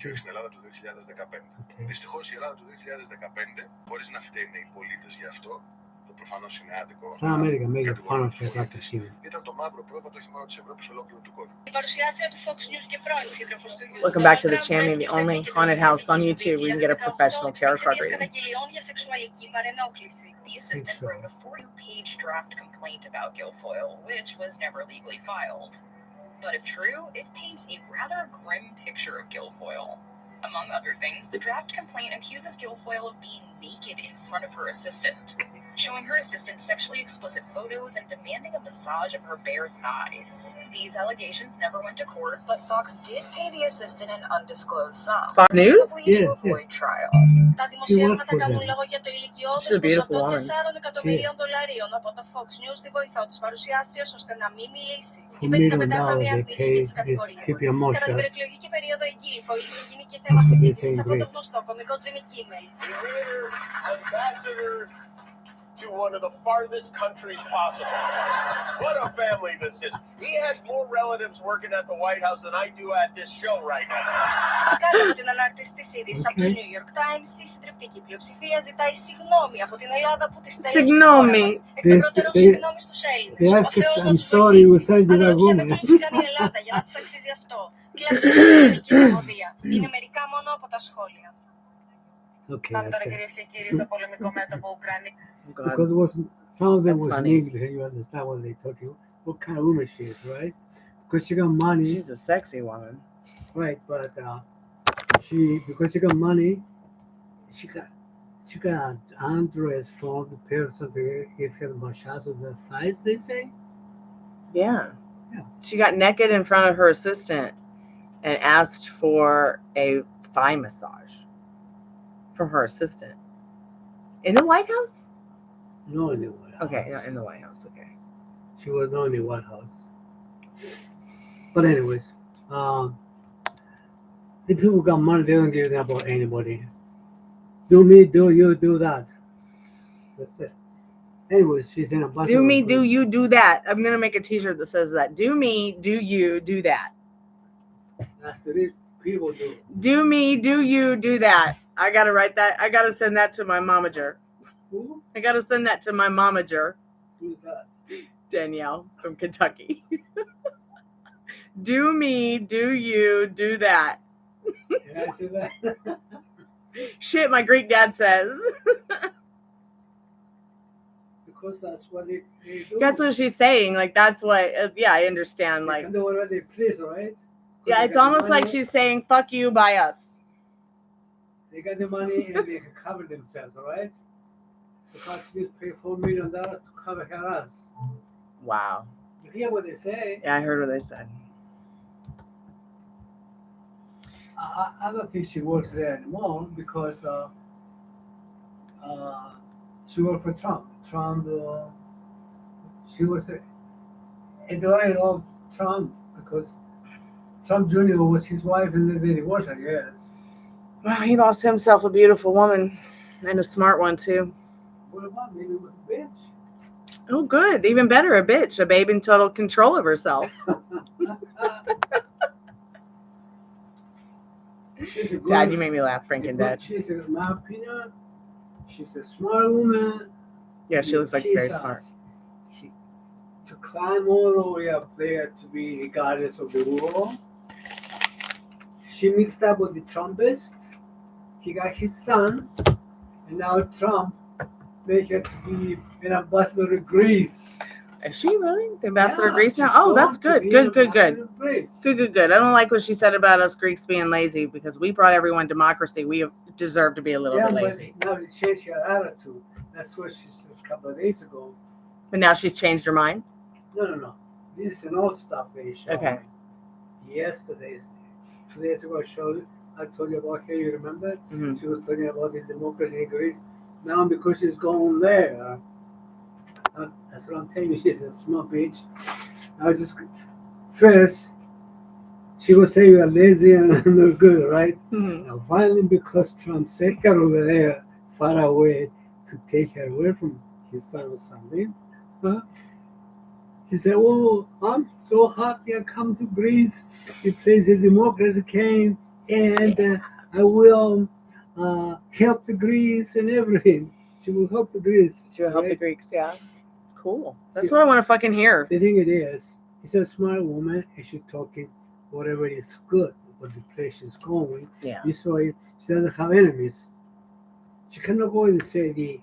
και στην Ελλάδα του 2015. Δυστυχώς η Ελλάδα του 2015, χωρίς να φταίνε οι πολίτες γι' αυτό, το προφανώς είναι άδικο. Σαν Αμέρικα, ήταν το μαύρο πρόβατο όχημα της Ευρώπης ολόκληρου του κόσμου. Η παρουσιάστρια του Fox News και πρώην σύντροφος του γιου. Welcome back to the channel, the only haunted house on YouTube where you can get a professional tarot card reading. The assistant wrote a 42-page draft complaint about Guilfoyle, which was never legally filed. But if true, it paints a rather grim picture of Guilfoyle. Among other things, the draft complaint accuses Guilfoyle of being naked in front of her assistant, showing her assistant sexually explicit photos and demanding a massage of her bare thighs. These allegations never went to court, but Fox did pay the assistant an undisclosed sum, Fox News? to avoid trial. She worked for them. She's a beautiful woman. $4 million they pay is keep your mouth shut. Ambassador to one of the farthest countries possible. What a family this is. He has more relatives working at the White House than I do at this show right now. Κάτω την ανάρτηση της είδησης από το New York Times, η συντριπτική πλειοψηφία ζητάει συγγνώμη από την Ελλάδα που της στέλνει στη χώρα μας. Εκ των πρώτερων συγγνώμη στους Έλληνες. Ο Θεός να τους βοηθήσει. Παραδοχεία δεν έχει κάνει η Ελλάδα για να της αξίζει αυτό. Κλασική ελληνική τραγωδία. Είναι μερικά μόνο από τα σχόλια. Πάμε τώρα κυρίες και κύριοι στο πολεμικό μέτωπο Ουκρανία. Because some of them was in English and you understand what they told you. What kind of woman she is, right? Because she got money. She's a sexy woman. Right, but because she got money, she got undressed from the person to give her the massage of the thighs, they say? Yeah. She got naked in front of her assistant and asked for a thigh massage from her assistant. In the White House? No, in the White House. Okay, not in the White House, okay. She was not in the White House. But anyways, the people got money, they don't give a damn about anybody. Do me, do you, do that. That's it. Anyways, she's an ambassador. Do me, do you, do that. I'm going to make a t-shirt that says that. Do me, do you, do that. That's what it people do. Do me, do you, do that. I got to write that. I got to send that to my momager. Who? I got to send that to my momager. Who's that? Danielle from Kentucky. Do me, do you, do that. Can I say that? Shit, my Greek dad says. Because that's what they do. That's what she's saying. Like, that's what, yeah, I understand. They like, can do whatever they please, right? Yeah, it's almost like she's saying, fuck you, by us. They got the money and they can cover themselves, all right? So Fox News pay $4 million to cover her ass. Wow. You hear what they say? Yeah, I heard what they said. I don't think she works there anymore because she worked for Trump. She was a daughter of Trump because Trump Jr. was his wife and then they divorced, I guess. Wow, he lost himself a beautiful woman and a smart one too. What about maybe with a bitch? Oh, good. Even better, a bitch. A babe in total control of herself. Dad, you make me laugh, Franken Dad. She's, in my opinion, she's a smart woman. Yeah, she looks like very smart. To climb all the way up there to be the goddess of the world, she mixed up with the Trumpists. He got his son, and now Trump made her to be an ambassador to Greece. Is she really? The ambassador of Greece now? Oh, that's good. Good. I don't like what she said about us Greeks being lazy because we brought everyone democracy. We deserve to be a little bit lazy. But now she changed her attitude. That's what she said a couple of days ago. But now she's changed her mind? No. This is an old stuff they showed Okay. me. Yesterday, 2 days ago, I told you about her, you remember? Mm-hmm. She was talking about the democracy in Greece. Now, because she's going there, that's what I'm telling you, she's a smart bitch. First, she was saying you are lazy and not good, right? Mm-hmm. Now, finally, because Trump sent her over there, far away, to take her away from his son or something, she said, oh, I'm so happy I come to Greece. The place the democracy came. and I will help the Greeks and everything. She will help the Greeks. To help the right? Greeks, yeah. Cool. That's See, what I want to fucking hear. the thing it is, she's a smart woman and she's talking whatever is good, what the place she's going. Yeah. This way, she doesn't have enemies. She cannot go and say the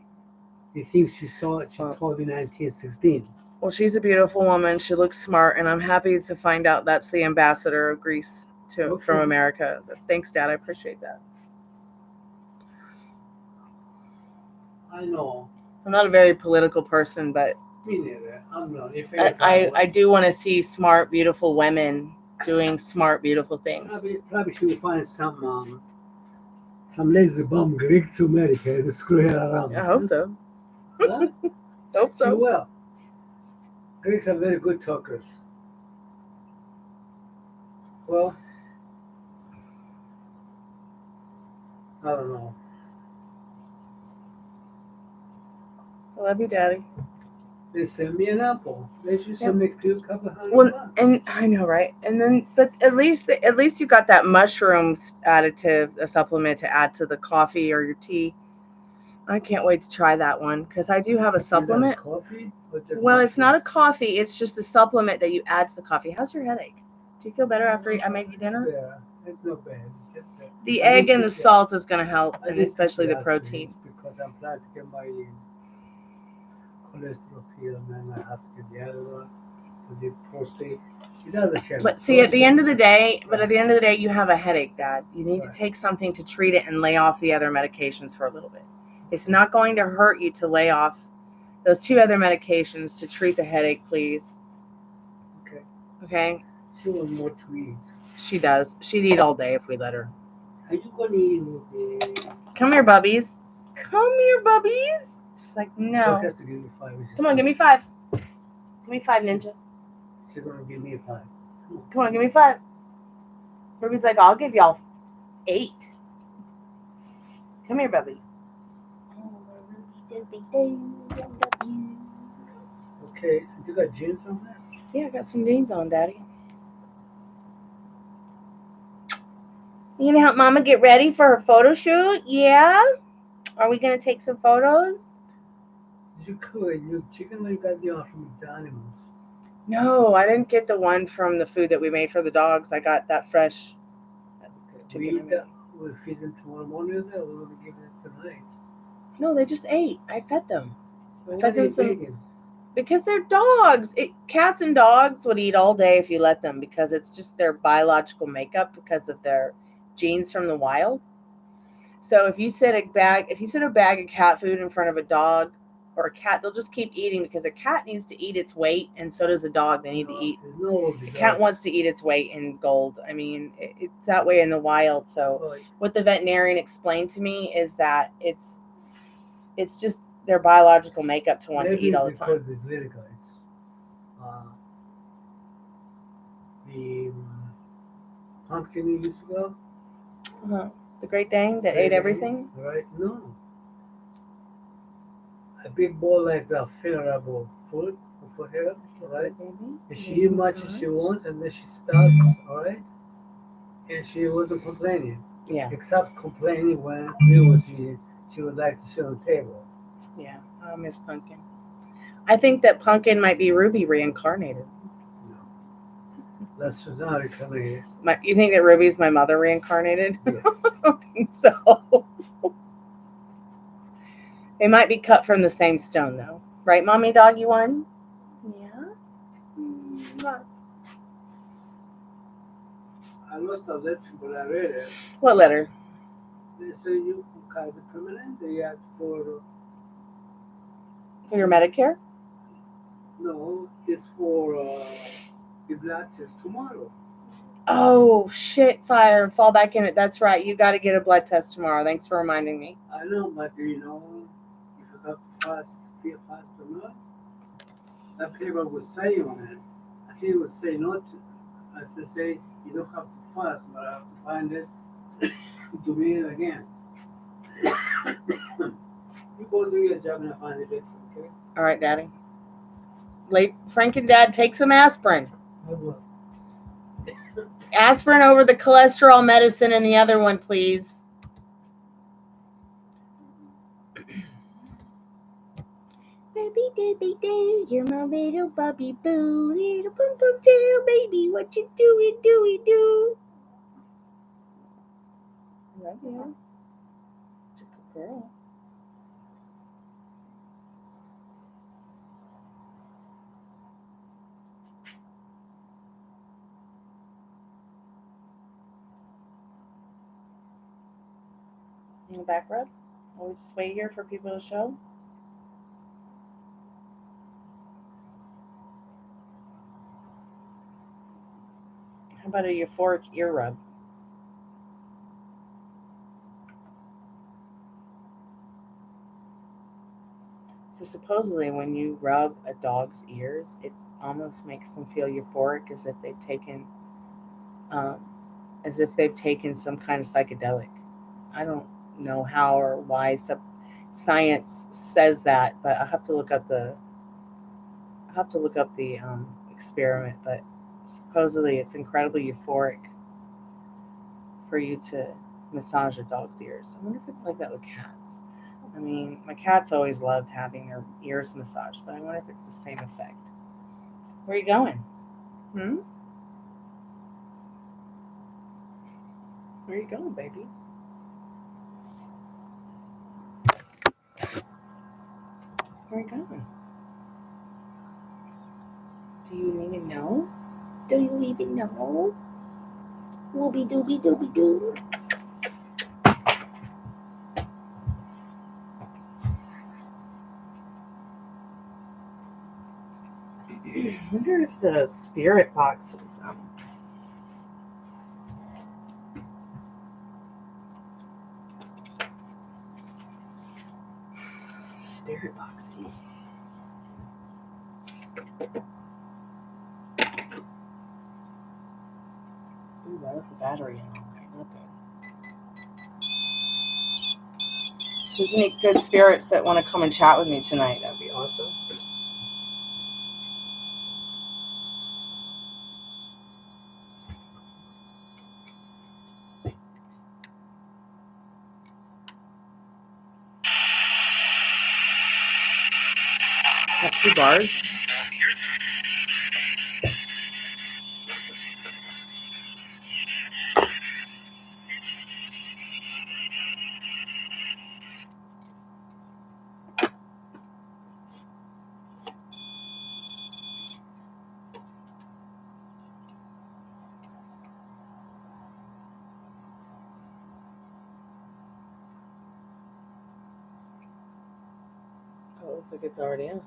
things she saw, she told in 1916. Well, she's a beautiful woman. She looks smart, and I'm happy to find out that's the ambassador of Greece from Okay. America. Thanks, Dad. I appreciate that. I know. I'm not a very political person, but Me neither. I'm not. If I do want to see smart, beautiful women doing smart, beautiful things. Probably she will find some lazy bum Greek to America and screw her around. I hope so. Huh? Hope She so. will. Greeks are very good talkers. Well, I don't know. I love you, Daddy. They send me an apple. They should send me a couple $100. Well, and I know, right? And then, but at least you got that mushrooms additive, a supplement to add to the coffee or your tea. I can't wait to try that one because I do have a supplement. Is that coffee? Or just Well, it's not a mushrooms? coffee. It's just a supplement that you add to the coffee. How's your headache? Do you feel better after I made you dinner? Yeah, it's not bad. It's just The I egg didn't and the take salt is going to help, I and didn't especially take the aspirin protein. because I'm planning to get my cholesterol pill, and then I have to get the other one for the prostate. It doesn't share. But see, at the end of the day, you have a headache, Dad. You need to take something to treat it and lay off the other medications for a little bit. It's not going to hurt you to lay off those 2 other medications to treat the headache, please. Okay. Okay? She wants more to eat. She does. She'd eat all day if we let her. Are you going to eat the... Come here, bubbies. Come here, bubbies. She's like, no. Chuck has to give me 5. Come on, give me 5. Give me 5, Ninja. She's going to give me 5. Come on, give me 5. Ruby's like, I'll give y'all 8. Come here, Bubby. Okay, you got jeans on there? Yeah, I got some jeans on, Daddy. You gonna help Mama get ready for her photo shoot? Yeah? Are we gonna take some photos? You could. You chicken leg got the one from McDonald's. No, I didn't get the one from the food that we made for the dogs. I got that fresh. We eat that. We'll feed them tomorrow morning, or we'll give them tonight. No, they just ate. I fed them. Well, I fed them some. vegan? Because they're dogs. Cats and dogs would eat all day if you let them, because it's just their biological makeup because of their genes from the wild. So if you set a bag of cat food in front of a dog or a cat, they'll just keep eating because a cat needs to eat its weight, and so does a dog. They need to eat. The cat wants to eat its weight in gold. I mean, it's that way in the wild. So what the veterinarian explained to me is that it's just their biological makeup to want to eat all the time. Because these little guys, the pumpkin you used to go. The Great Dane that ate everything? Right? No. A big bowl like that, fillable food for her, right? And she eat much as she wants, and then she stops, all right? And she wasn't complaining. Yeah. Except complaining when we was eating. She would like to sit on the table. Yeah, I miss Pumpkin. I think that Pumpkin might be Ruby reincarnated. No. That's Susanna reincarnated. You think that Ruby's my mother reincarnated? Yes. I don't think so. They might be cut from the same stone, though. Right, Mommy Doggy One? Yeah. I lost a letter, but I read it. What letter? They say you guys are permanent. They have for your Medicare? No, it's for the blood test tomorrow. Oh, shit, fire. Fall back in it. That's right. You got to get a blood test tomorrow. Thanks for reminding me. I know, but do you know if you have to feel fast or not? That paper would say on it. I think it would say not to, as they say, you don't have to fast, but I have to find it to read it again. You go do your job and I find it, okay? All right, Daddy. Frank and Dad, take some aspirin. I will. Aspirin over the cholesterol medicine and the other one, please. Baby doobie doo, you're my little Bobby Boo, little boom boom tail, baby, what you doing, dooey doo? Love you. Such a good girl. In the back rub? Or we just wait here for people to show? How about a euphoric ear rub? So supposedly when you rub a dog's ears, it almost makes them feel euphoric as if they've taken some kind of psychedelic. I don't know how or why science says that, but I have to look up the experiment. But supposedly it's incredibly euphoric for you to massage a dog's ears. I wonder if it's like that with cats. I mean, my cats always loved having their ears massaged, but I wonder if it's the same effect. Where are you going? Where are you going, baby? Where are you going? Do you even know? Do you even know? Wooby dooby dooby doo. I wonder if the Spiritbox is Spiritbox tea. Ooh, that was the battery in all right. Not good. If there's any good spirits that want to come and chat with me tonight, that'd be awesome. Got 2 bars. Oh, it looks like it's already in.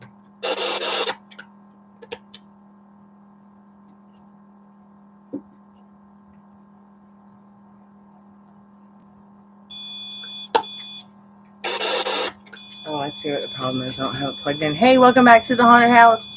Oh, I see what the problem is. I don't have it plugged in. Hey, welcome back to the haunted house.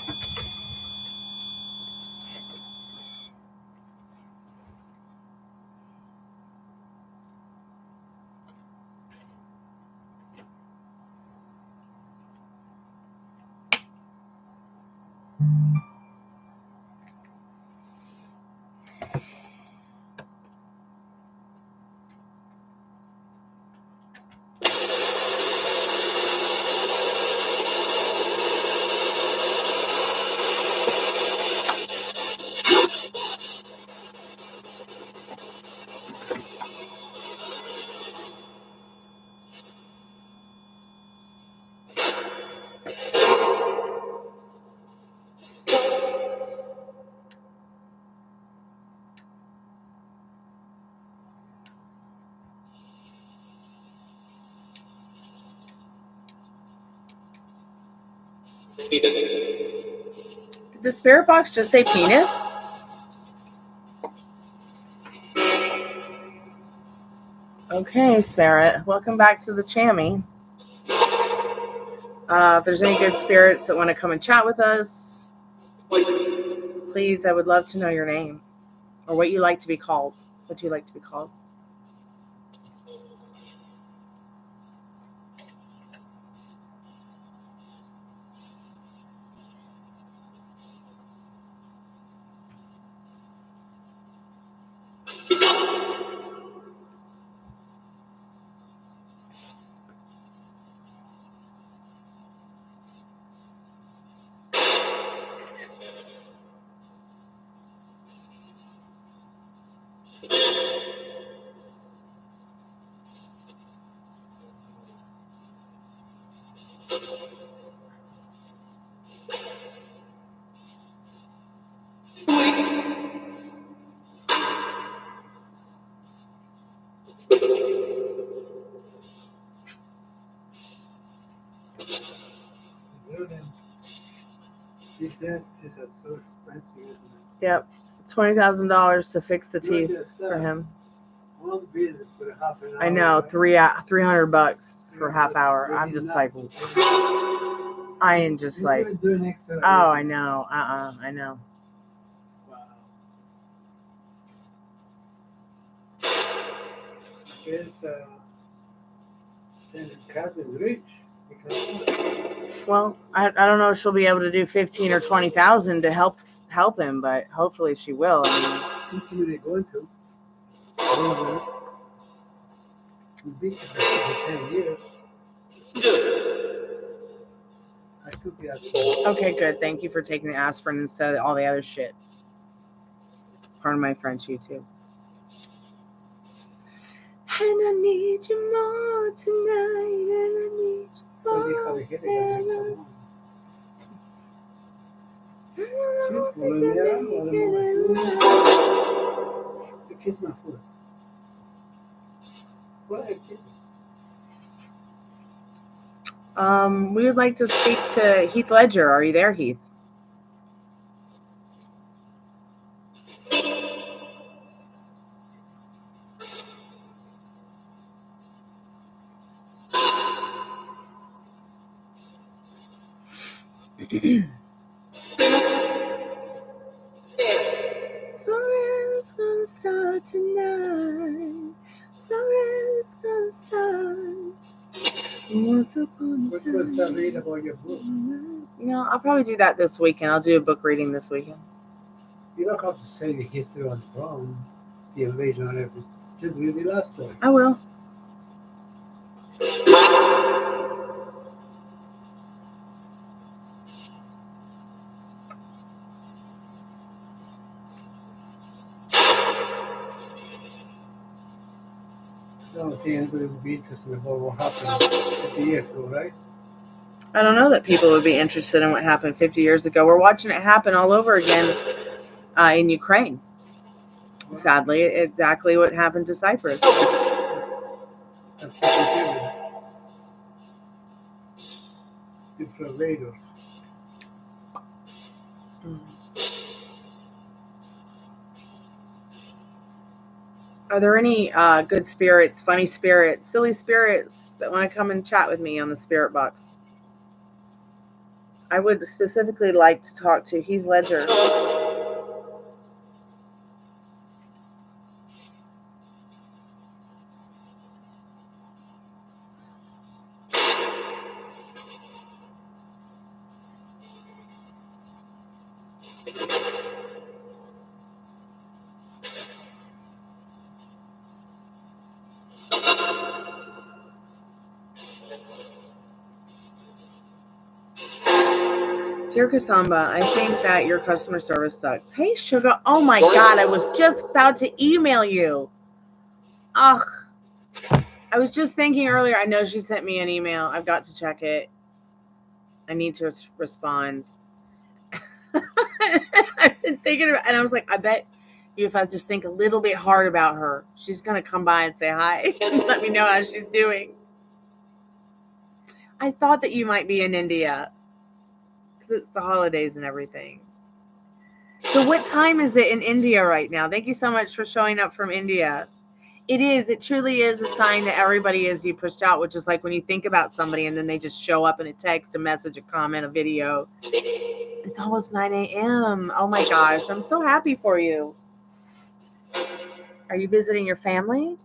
Did the spirit box just say penis? Okay, Spirit. Welcome back to the Chammy. If there's any good spirits that want to come and chat with us, please, I would love to know your name or what you like to be called. What do you like to be called? These dentists are so expensive, isn't it? Yep. $20,000 to fix the teeth Just, for him. one visit for half an hour. I know, right? $300 for a half hour. I'm just like, I am just You like, even do an extra oh, I visit. know. I know. Wow. I guess Sandy's cousin's rich because Well, I don't know if she'll be able to do 15 or 20,000 to help him, but hopefully she will. I seems to me they're going to. We've been together for 10 years. I took the aspirin. mean, okay, good. Thank you for taking the aspirin instead of all the other shit. Pardon my French, you too. And I need you more tonight, and I need you Well, more. you have a headache, I drink some more. She's fooling me around all the moment. You kiss my foot. What are you kissing? We would like to speak to Heath Ledger. Are you there, Heath? Florida's gonna start tonight. Florida's gonna start. Once upon a We're supposed to start time. reading about your book. You know, I'll probably do that this weekend. I'll do a book reading this weekend. You don't have to say the history on the phone, the invasion and everything. Just read the last story. I will. I don't think anybody would be interested about what happened 50 years ago, right? I don't know that people would be interested in what happened 50 years ago. We're watching it happen all over again in Ukraine. Well, Sadly, exactly what happened to Cyprus. that's what they do. Different raiders. Are there any good spirits, funny spirits, silly spirits that want to come and chat with me on the Spiritbox? I would specifically like to talk to Heath Ledger. Dear Kasamba, I think that your customer service sucks. Hey, Sugar. Oh my God, I was just about to email you. Ugh. I was just thinking earlier, I know she sent me an email. I've got to check it. I need to respond. I've been thinking about, and I was like, I bet you if I just think a little bit hard about her, she's going to come by and say hi and let me know how she's doing. I thought that you might be in India because it's the holidays and everything. So what time is it in India right now? Thank you so much for showing up from India. It truly is a sign that everybody is you pushed out, which is like when you think about somebody and then they just show up in a text, a message, a comment, a video. It's almost 9 a.m. Oh my gosh, I'm so happy for you. Are you visiting your family?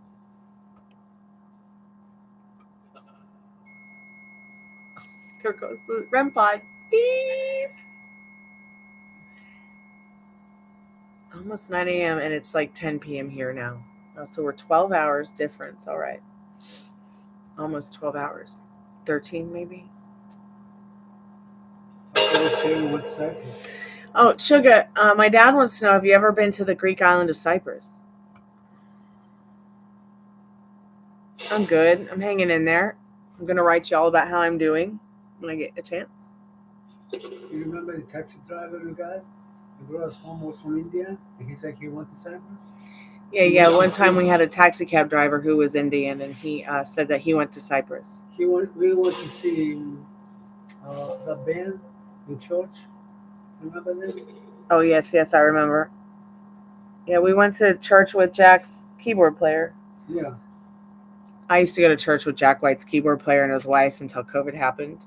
Here goes the REM pod. Beep. Almost 9 a.m. and it's like 10 p.m. here now. So we're 12 hours difference. All right. Almost 12 hours. 13 maybe. Oh, Sugar, my dad wants to know, have you ever been to the Greek island of Cyprus? I'm good. I'm hanging in there. I'm going to write you all about how I'm doing when I get a chance. You remember the taxi driver we got? The girl's home was from India, and he said he went to Cyprus? Yeah. One time we had a taxi cab driver who was Indian, and he said that he went to Cyprus. We went to see the band in church. Remember them? Oh, yes, I remember. Yeah, we went to church with Jack's keyboard player. Yeah. I used to go to church with Jack White's keyboard player and his wife until COVID happened.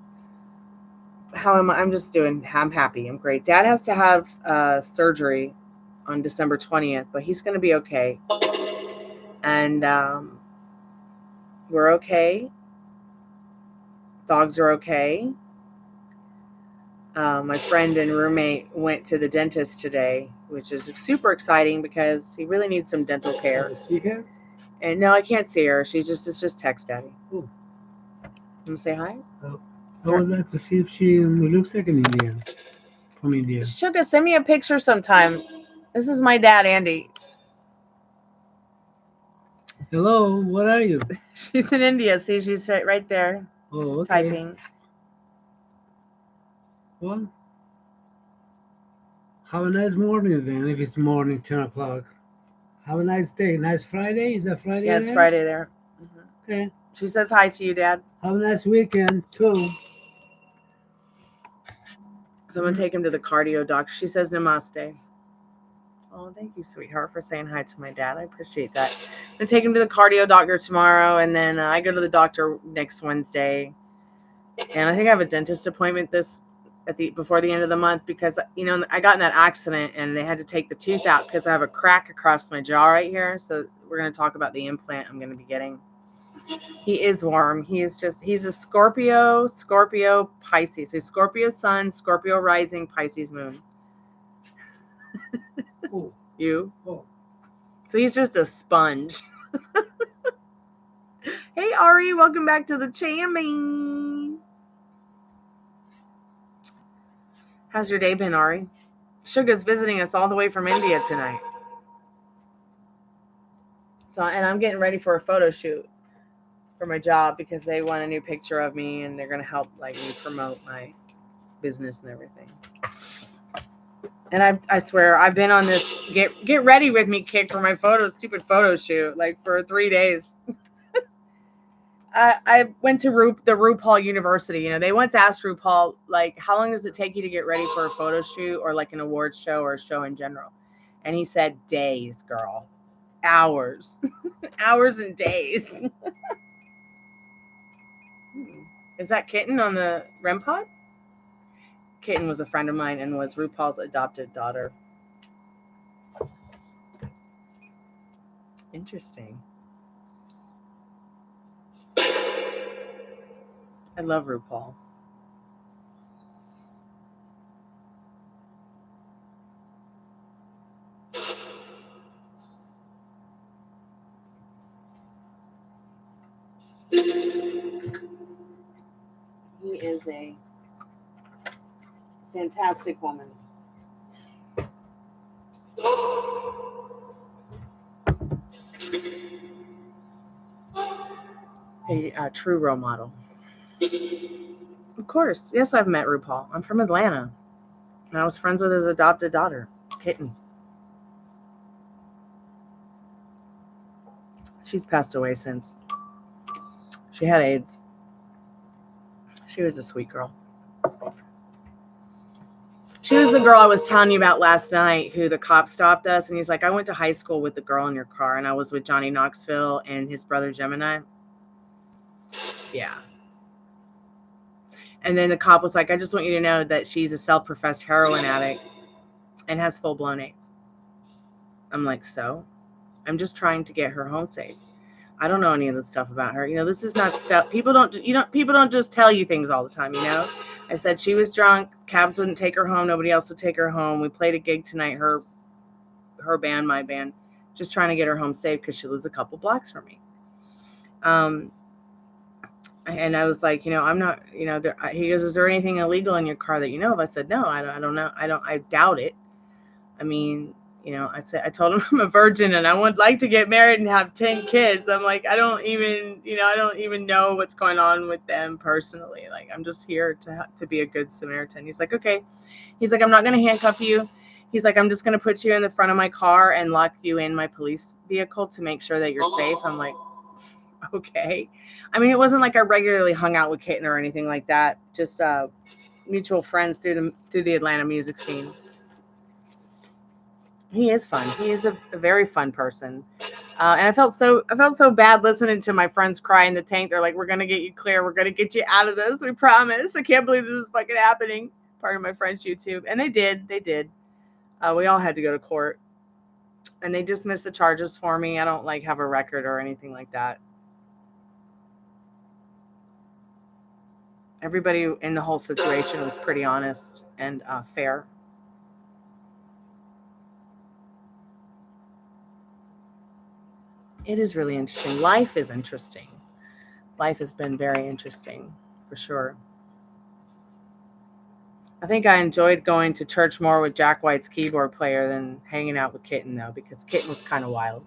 How am I? I'm happy. I'm great. Dad has to have surgery on December 20th, but he's going to be okay. And we're okay. Dogs are okay. My friend and roommate went to the dentist today, which is super exciting because he really needs some dental care. Can you see her? And no, I can't see her. It's just text daddy. Oh. You want to say hi? I would like to see if she looks like an Indian. From India. Sugar, send me a picture sometime. This is my dad, Andy. Hello, what are you? She's in India. See, she's right there. Oh, she's okay. typing. Well, have a nice morning then, if it's morning, 10 o'clock. Have a nice day. Nice Friday? Is that Friday? Yeah, it's Friday there. Mm-hmm. Okay. She says hi to you, Dad. Have a nice weekend, too. So I'm going to take him to the cardio doctor. She says namaste. Oh, thank you, sweetheart, for saying hi to my dad. I appreciate that. I'm going to take him to the cardio doctor tomorrow, and then I go to the doctor next Wednesday. And I think I have a dentist appointment before the end of the month because, you know, I got in that accident and they had to take the tooth out because I have a crack across my jaw right here. So we're going to talk about the implant I'm going to be getting. He is warm. He's a Scorpio, Pisces. So Scorpio sun, Scorpio rising, Pisces moon. Oh. You? Oh. So he's just a sponge. Hey, Ari, welcome back to the channel. How's your day been, Ari? Sugar's visiting us all the way from India tonight. And I'm getting ready for a photo shoot for my job because they want a new picture of me and they're going to help me promote my business and everything. And I swear I've been on this get ready with me kick for my stupid photo shoot for 3 days. I went to the RuPaul University. You know, they went to ask RuPaul, how long does it take you to get ready for a photo shoot or an awards show or a show in general? And he said, days, girl. Hours. Hours and days. Is that Kitten on the REM pod? Kitten was a friend of mine and was RuPaul's adopted daughter. Interesting. I love RuPaul. He is a fantastic woman. A true role model. Of course. Yes, I've met RuPaul. I'm from Atlanta. And I was friends with his adopted daughter, Kitten. She's passed away since. She had AIDS. She was a sweet girl. She was the girl I was telling you about last night who the cop stopped us. And he's like, I went to high school with the girl in your car. And I was with Johnny Knoxville and his brother Gemini. Yeah. And then the cop was like, I just want you to know that she's a self-professed heroin addict and has full-blown AIDS. I'm like, so? I'm just trying to get her home safe. I don't know any of the stuff about her. You know, this is not stuff. People don't just tell you things all the time, you know? I said she was drunk. Cabs wouldn't take her home. Nobody else would take her home. We played a gig tonight, her band, my band, just trying to get her home safe because she lives a couple blocks from me. And I was like, you know, I'm not, you know, he goes, is there anything illegal in your car that you know of? I said, no, I don't know. I doubt it. I mean, I told him I'm a virgin and I would like to get married and have 10 kids. I'm like, I don't even know what's going on with them personally. Like, I'm just here to be a good Samaritan. He's like, okay. He's like, I'm not going to handcuff you. He's like, I'm just going to put you in the front of my car and lock you in my police vehicle to make sure that you're safe. I'm like, okay. I mean, it wasn't like I regularly hung out with Kitten or anything like that. Just mutual friends through the Atlanta music scene. He is fun. He is a very fun person. And I felt so bad listening to my friends cry in the tank. They're like, we're going to get you clear. We're going to get you out of this. We promise. I can't believe this is fucking happening. Part of my friend's YouTube. And they did. We all had to go to court. And they dismissed the charges for me. I don't have a record or anything like that. Everybody in the whole situation was pretty honest and fair. It is really interesting. Life is interesting. Life has been very interesting, for sure. I think I enjoyed going to church more with Jack White's keyboard player than hanging out with Kitten, though, because Kitten was kind of wild.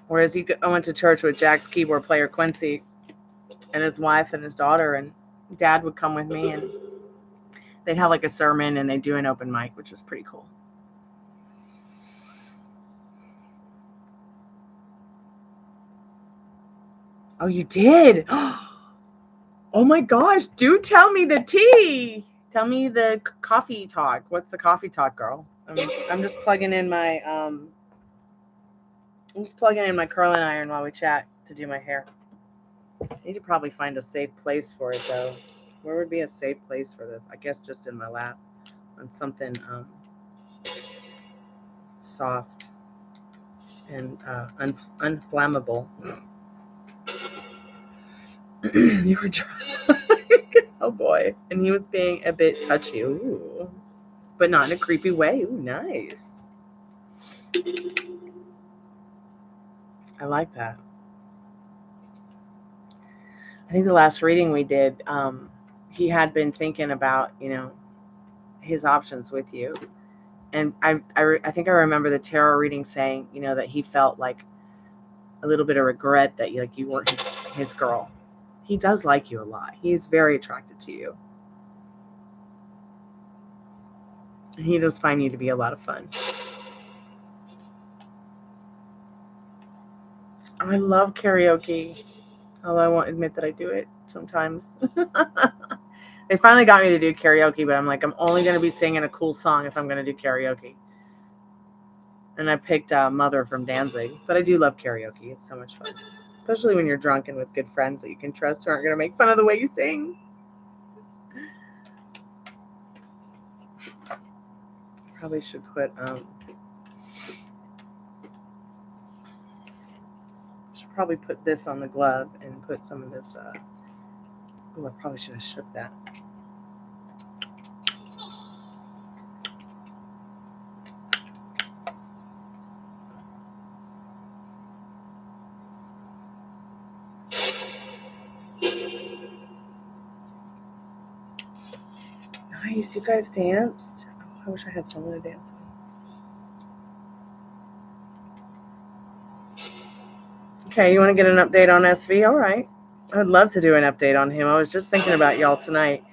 Whereas I went to church with Jack's keyboard player, Quincy, and his wife and his daughter, and Dad would come with me, and they'd have a sermon, and they'd do an open mic, which was pretty cool. Oh, you did? Oh my gosh, do tell me the tea. Tell me the coffee talk. What's the coffee talk, girl? I'm just plugging in my curling iron while we chat to do my hair. I need to probably find a safe place for it though. Where would be a safe place for this? I guess just in my lap on something soft and unflammable. You were trying. Oh boy. And he was being a bit touchy. Ooh. But not in a creepy way. Ooh, nice. I like that. I think the last reading we did, he had been thinking about, his options with you. And I think I remember the tarot reading saying, that he felt like a little bit of regret that you weren't his girl. He does like you a lot. He's very attracted to you. And he does find you to be a lot of fun. I love karaoke. Although I won't admit that I do it sometimes. They finally got me to do karaoke, but I'm like, I'm only going to be singing a cool song if I'm going to do karaoke. And I picked Mother from Danzig. But I do love karaoke. It's so much fun. Especially when you're drunk and with good friends that you can trust who aren't going to make fun of the way you sing. Probably should put... should probably put this on the glove and put some of this... oh, I probably should have shook that. Nice, you guys danced. Oh, I wish I had someone to dance with. Okay, you want to get an update on SV? All right. I would love to do an update on him. I was just thinking about y'all tonight.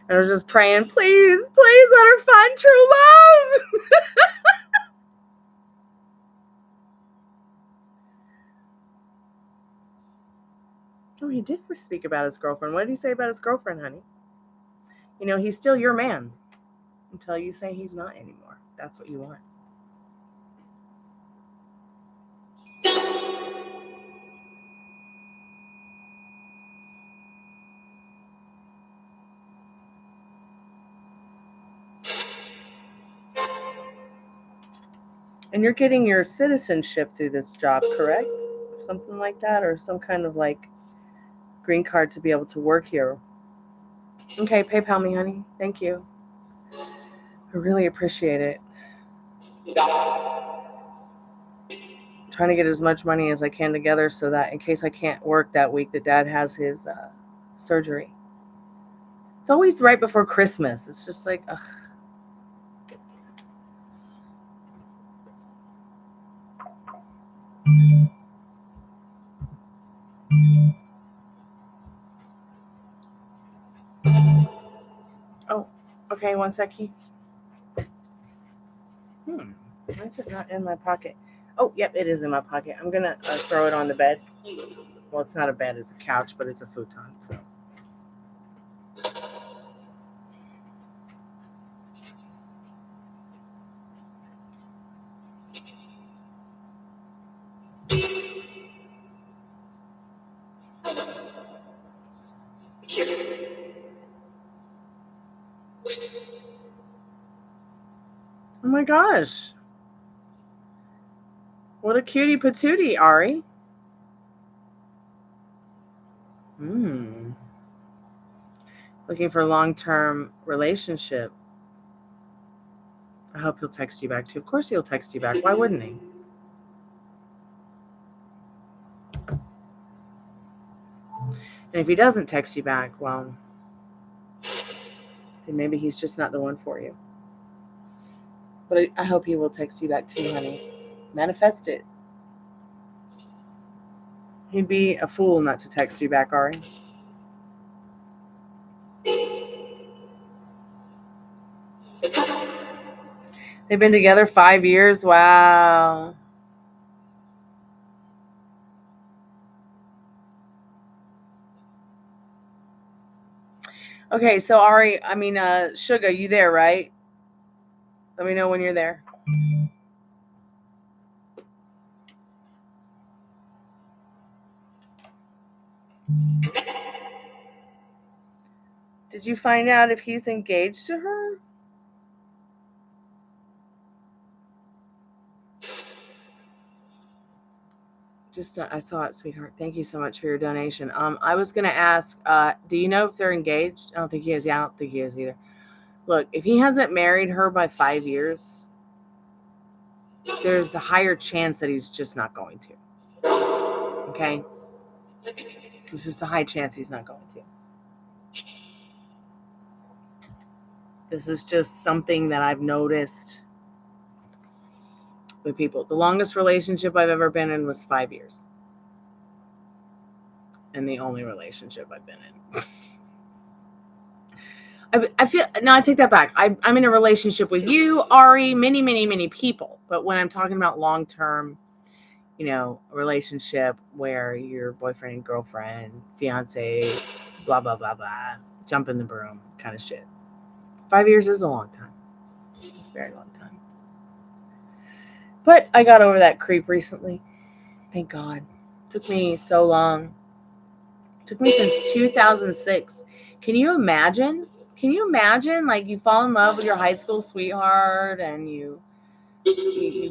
And I was just praying, please let her find true love. Oh, he did speak about his girlfriend. What did he say about his girlfriend, honey? He's still your man until you say he's not anymore. That's what you want. And you're getting your citizenship through this job, correct? Something like that, or some kind of green card to be able to work here. Okay, PayPal me, honey. Thank you. I really appreciate it. I'm trying to get as much money as I can together so that in case I can't work that week that Dad has his surgery. It's always right before Christmas. It's just ugh. Okay, one sec, Keith. Why is it not in my pocket? Oh, yep, it is in my pocket. I'm going to throw it on the bed. Well, it's not a bed, it's a couch, but it's a futon. So. Oh my gosh. What a cutie patootie, Ari. Looking for a long-term relationship. I hope he'll text you back too. Of course he'll text you back. Why wouldn't he? And if he doesn't text you back, well, then maybe he's just not the one for you. But I hope he will text you back too, honey. Manifest it. He'd be a fool not to text you back, Ari. They've been together 5 years. Wow. Okay, so Ari, Sugar, you there, right? Let me know when you're there. Did you find out if he's engaged to her? Just I saw it, sweetheart. Thank you so much for your donation. I was gonna ask, do you know if they're engaged? I don't think he is. Yeah, I don't think he is either. Look, if he hasn't married her by 5 years, there's a higher chance that he's just not going to. Okay? There's just a high chance he's not going to. This is just something that I've noticed with people. The longest relationship I've ever been in was 5 years. And the only relationship I've been in. I feel, no, I take that back. I'm in a relationship with you, Ari, many, many, many people. But when I'm talking about long-term, relationship where you're boyfriend and girlfriend, fiance, blah, blah, blah, blah, jump in the broom kind of shit. 5 years is a long time. It's a very long time. But I got over that creep recently. Thank God. Took me so long. Took me since 2006. Can you imagine? Like you fall in love with your high school sweetheart and you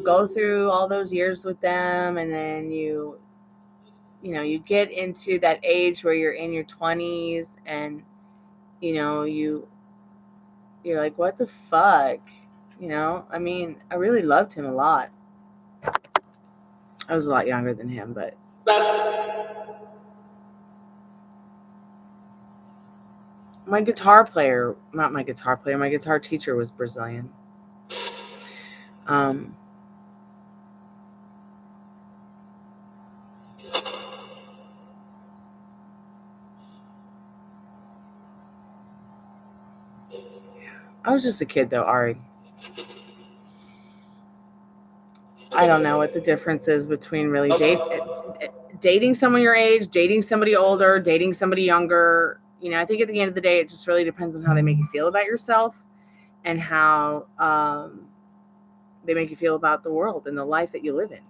go through all those years with them, and then you get into that age where you're in your 20s and you're like, what the fuck? I really loved him a lot. I was a lot younger than him, but my guitar teacher was Brazilian. I was just a kid though, Ari. I don't know what the difference is between really dating someone your age, dating somebody older, dating somebody younger. I think at the end of the day, it just really depends on how they make you feel about yourself and how they make you feel about the world and the life that you live in.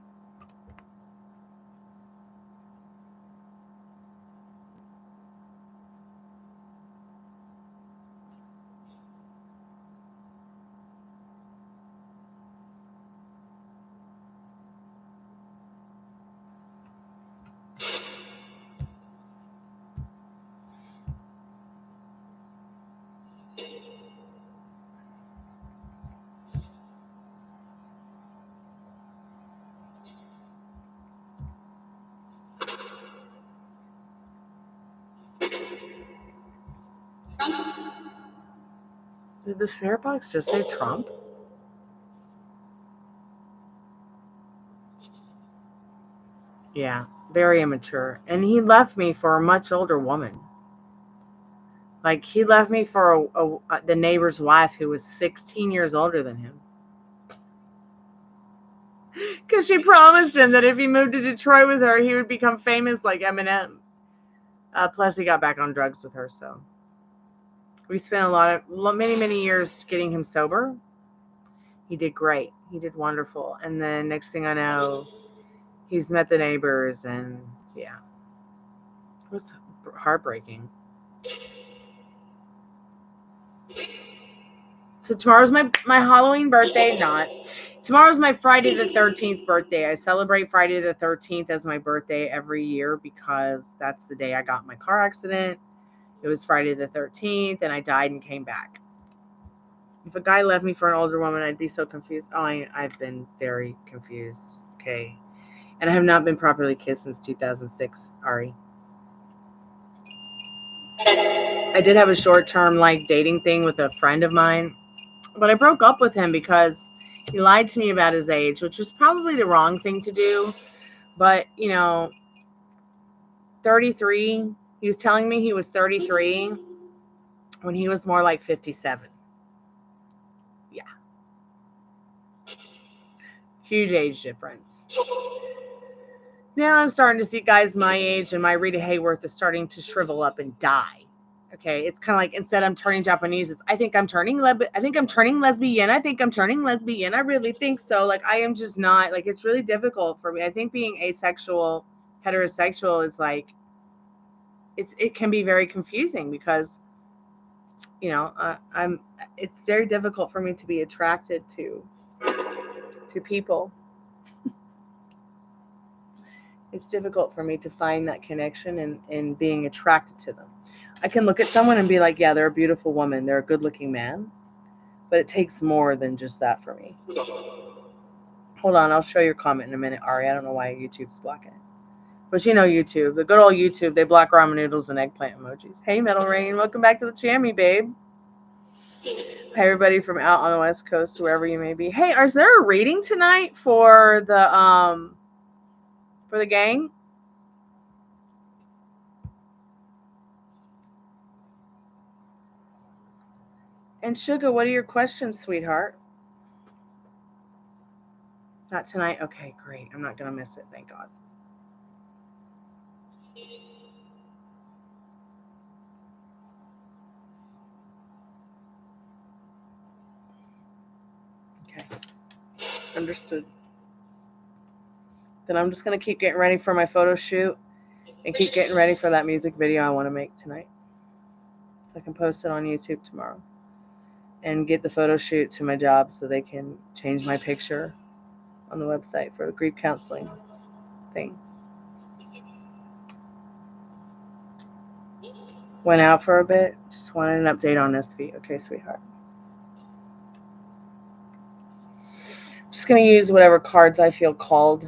Did the Spiritbox just say Trump? Yeah, very immature. And he left me for a much older woman. Like, he left me for the neighbor's wife who was 16 years older than him. Because she promised him that if he moved to Detroit with her, he would become famous like Eminem. Plus, he got back on drugs with her, so. We spent many years getting him sober. He did great. He did wonderful. And then next thing I know, he's met the neighbors, and yeah. It was heartbreaking. So tomorrow's my Halloween birthday. Tomorrow's my Friday the 13th birthday. I celebrate Friday the 13th as my birthday every year because that's the day I got in my car accident. It was Friday the 13th, and I died and came back. If a guy left me for an older woman, I'd be so confused. Oh, I've been very confused. Okay. And I have not been properly kissed since 2006, Ari. I did have a short-term dating thing with a friend of mine, but I broke up with him because he lied to me about his age, which was probably the wrong thing to do. But, 33, he was telling me he was 33 when he was more like 57. Yeah. Huge age difference. Now I'm starting to see guys my age, and my Rita Hayworth is starting to shrivel up and die. Okay, it's kind of like instead I'm turning Japanese, it's I think I'm turning lesbian. I think I'm turning lesbian. I really think so. Like, I am just not, it's really difficult for me. I think being asexual, heterosexual is it can be very confusing because it's very difficult for me to be attracted to people. It's difficult for me to find that connection and being attracted to them. I can look at someone and be like, yeah, they're a beautiful woman. They're a good-looking man. But it takes more than just that for me. Hold on. I'll show your comment in a minute, Ari. I don't know why YouTube's blocking it. But YouTube. The good old YouTube, they block ramen noodles and eggplant emojis. Hey, Metal Rain. Welcome back to the Chammy, babe. Hi, everybody from out on the West Coast, wherever you may be. Hey, is there a reading tonight for the gang? And Sugar, what are your questions, sweetheart? Not tonight? Okay, great. I'm not going to miss it. Thank God. Okay. Understood. Then I'm just going to keep getting ready for my photo shoot and keep getting ready for that music video I want to make tonight. So I can post it on YouTube tomorrow. And get the photo shoot to my job so they can change my picture on the website for the grief counseling thing. Went out for a bit. Just wanted an update on SB. Okay, sweetheart. Just going to use whatever cards I feel called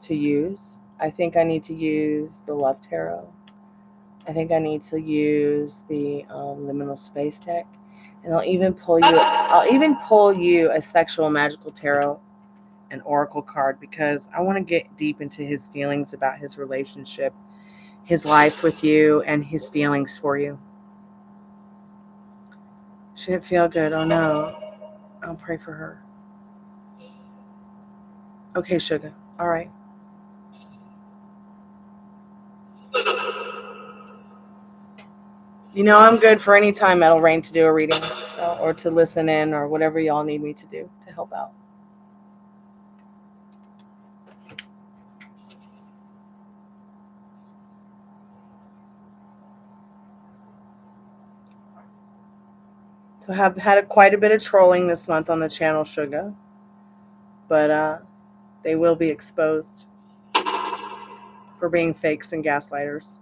to use. I think I need to use the Love Tarot. I think I need to use the Liminal Space deck. And I'll even pull you a Sexual Magical Tarot and Oracle card because I want to get deep into his feelings about his relationship, his life with you, and his feelings for you. She didn't feel good. Oh no. I'll pray for her. Okay, Sugar. All right. I'm good for any time, Metal Rain, to do a reading, or to listen in, or whatever y'all need me to do to help out. So I have had quite a bit of trolling this month on the channel, Sugar. But they will be exposed for being fakes and gaslighters.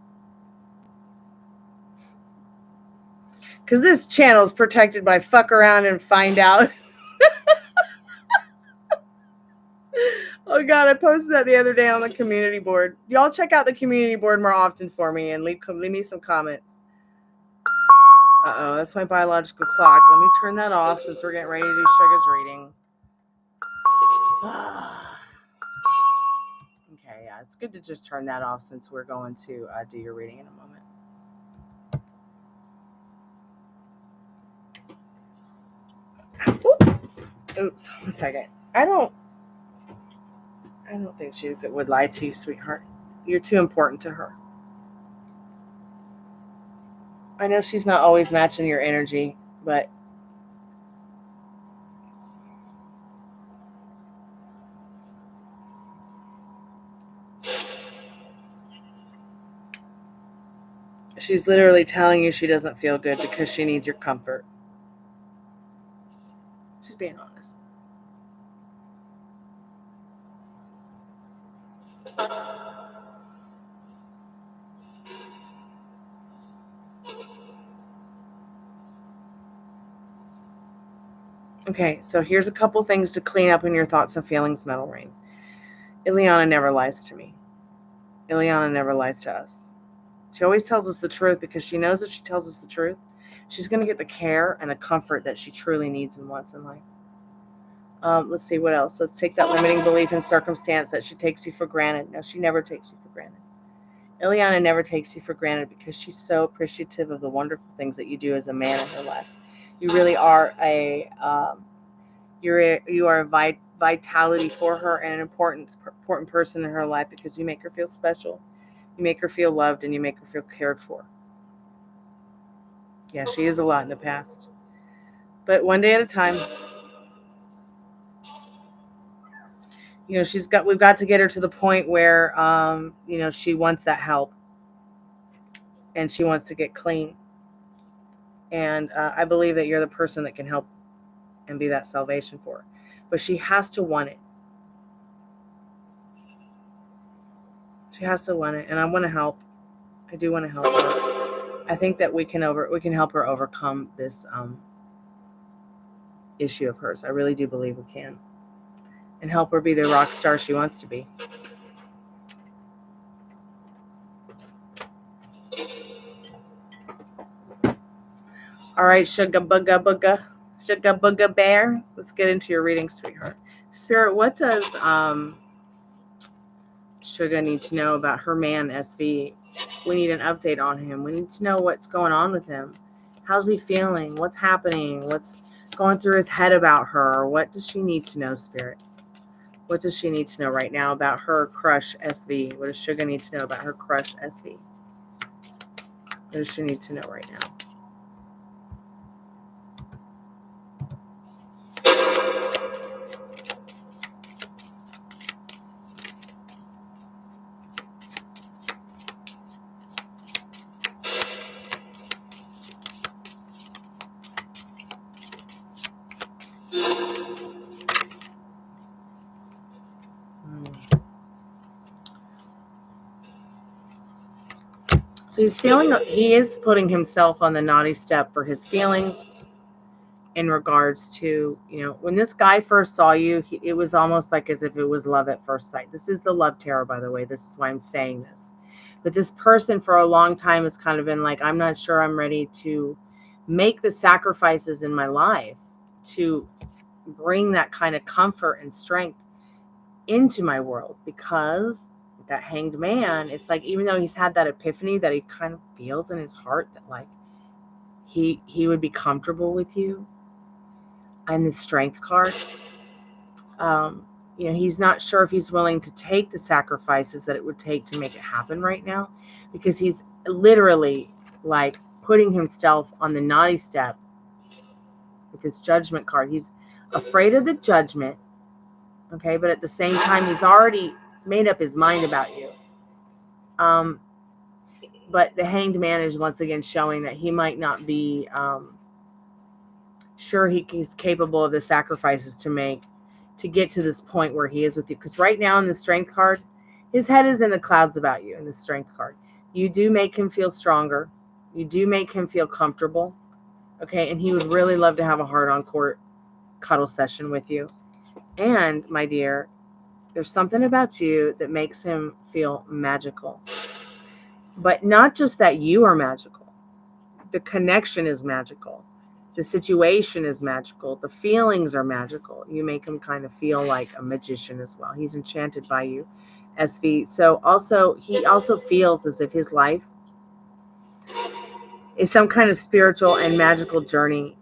Because this channel is protected by fuck around and find out. Oh God, I posted that the other day on the community board. Y'all check out the community board more often for me and leave me some comments. Uh-oh, that's my biological clock. Let me turn that off since we're getting ready to do Sugar's reading. Okay, yeah, it's good to just turn that off since we're going to do your reading in a moment. Oops, 1 second. I don't think she would lie to you, sweetheart. You're too important to her. I know she's not always matching your energy, but she's literally telling you she doesn't feel good because she needs your comfort. She's being honest. Okay, so here's a couple things to clean up in your thoughts and feelings, Metal Rain. Ileana never lies to me. Ileana never lies to us. She always tells us the truth because she knows if she tells us the truth, she's going to get the care and the comfort that she truly needs and wants in life. Let's see what else. Let's take that limiting belief in circumstance that she takes you for granted. No, she never takes you for granted. Ileana never takes you for granted because she's so appreciative of the wonderful things that you do as a man in her life. You really are you are a vitality for her and an important person in her life because you make her feel special, you make her feel loved, and you make her feel cared for. Yeah, she is a lot in the past, but one day at a time. You know, we've got to get her to the point where you know, she wants that help and she wants to get clean. And I believe that you're the person that can help and be that salvation for her. But she has to want it. She has to want it. And I want to help. I do want to help her. I think that we can help her overcome this issue of hers. I really do believe we can. And help her be the rock star she wants to be. All right, Sugar Booga Bear. Let's get into your reading, sweetheart. Spirit, what does Sugar need to know about her man, SV? We need an update on him. We need to know what's going on with him. How's he feeling? What's happening? What's going through his head about her? What does she need to know, Spirit? What does she need to know right now about her crush, SV? What does Sugar need to know about her crush, SV? What does she need to know right now? So he is putting himself on the naughty step for his feelings in regards to, you know, when this guy first saw you, it was almost like as if it was love at first sight. This is the love tarot, by the way. This is why I'm saying this. But this person for a long time has kind of been like, I'm not sure I'm ready to make the sacrifices in my life to bring that kind of comfort and strength into my world, because that Hanged Man, it's like, even though he's had that epiphany that he kind of feels in his heart that like he would be comfortable with you, and the Strength card, you know, he's not sure if he's willing to take the sacrifices that it would take to make it happen right now, because he's literally like putting himself on the naughty step with this Judgment card. He's afraid of the judgment, okay, but at the same time he's already made up his mind about you. But the Hanged Man is once again showing that he might not be sure he's capable of the sacrifices to make to get to this point where he is with you. Because right now in the Strength card, his head is in the clouds about you in the Strength card. You do make him feel stronger. You do make him feel comfortable. Okay, and he would really love to have a hard-on court cuddle session with you. And, my dear, there's something about you that makes him feel magical. But not just that you are magical. The connection is magical. The situation is magical. The feelings are magical. You make him kind of feel like a magician as well. He's enchanted by you, SV. So he also feels as if his life is some kind of spiritual and magical journey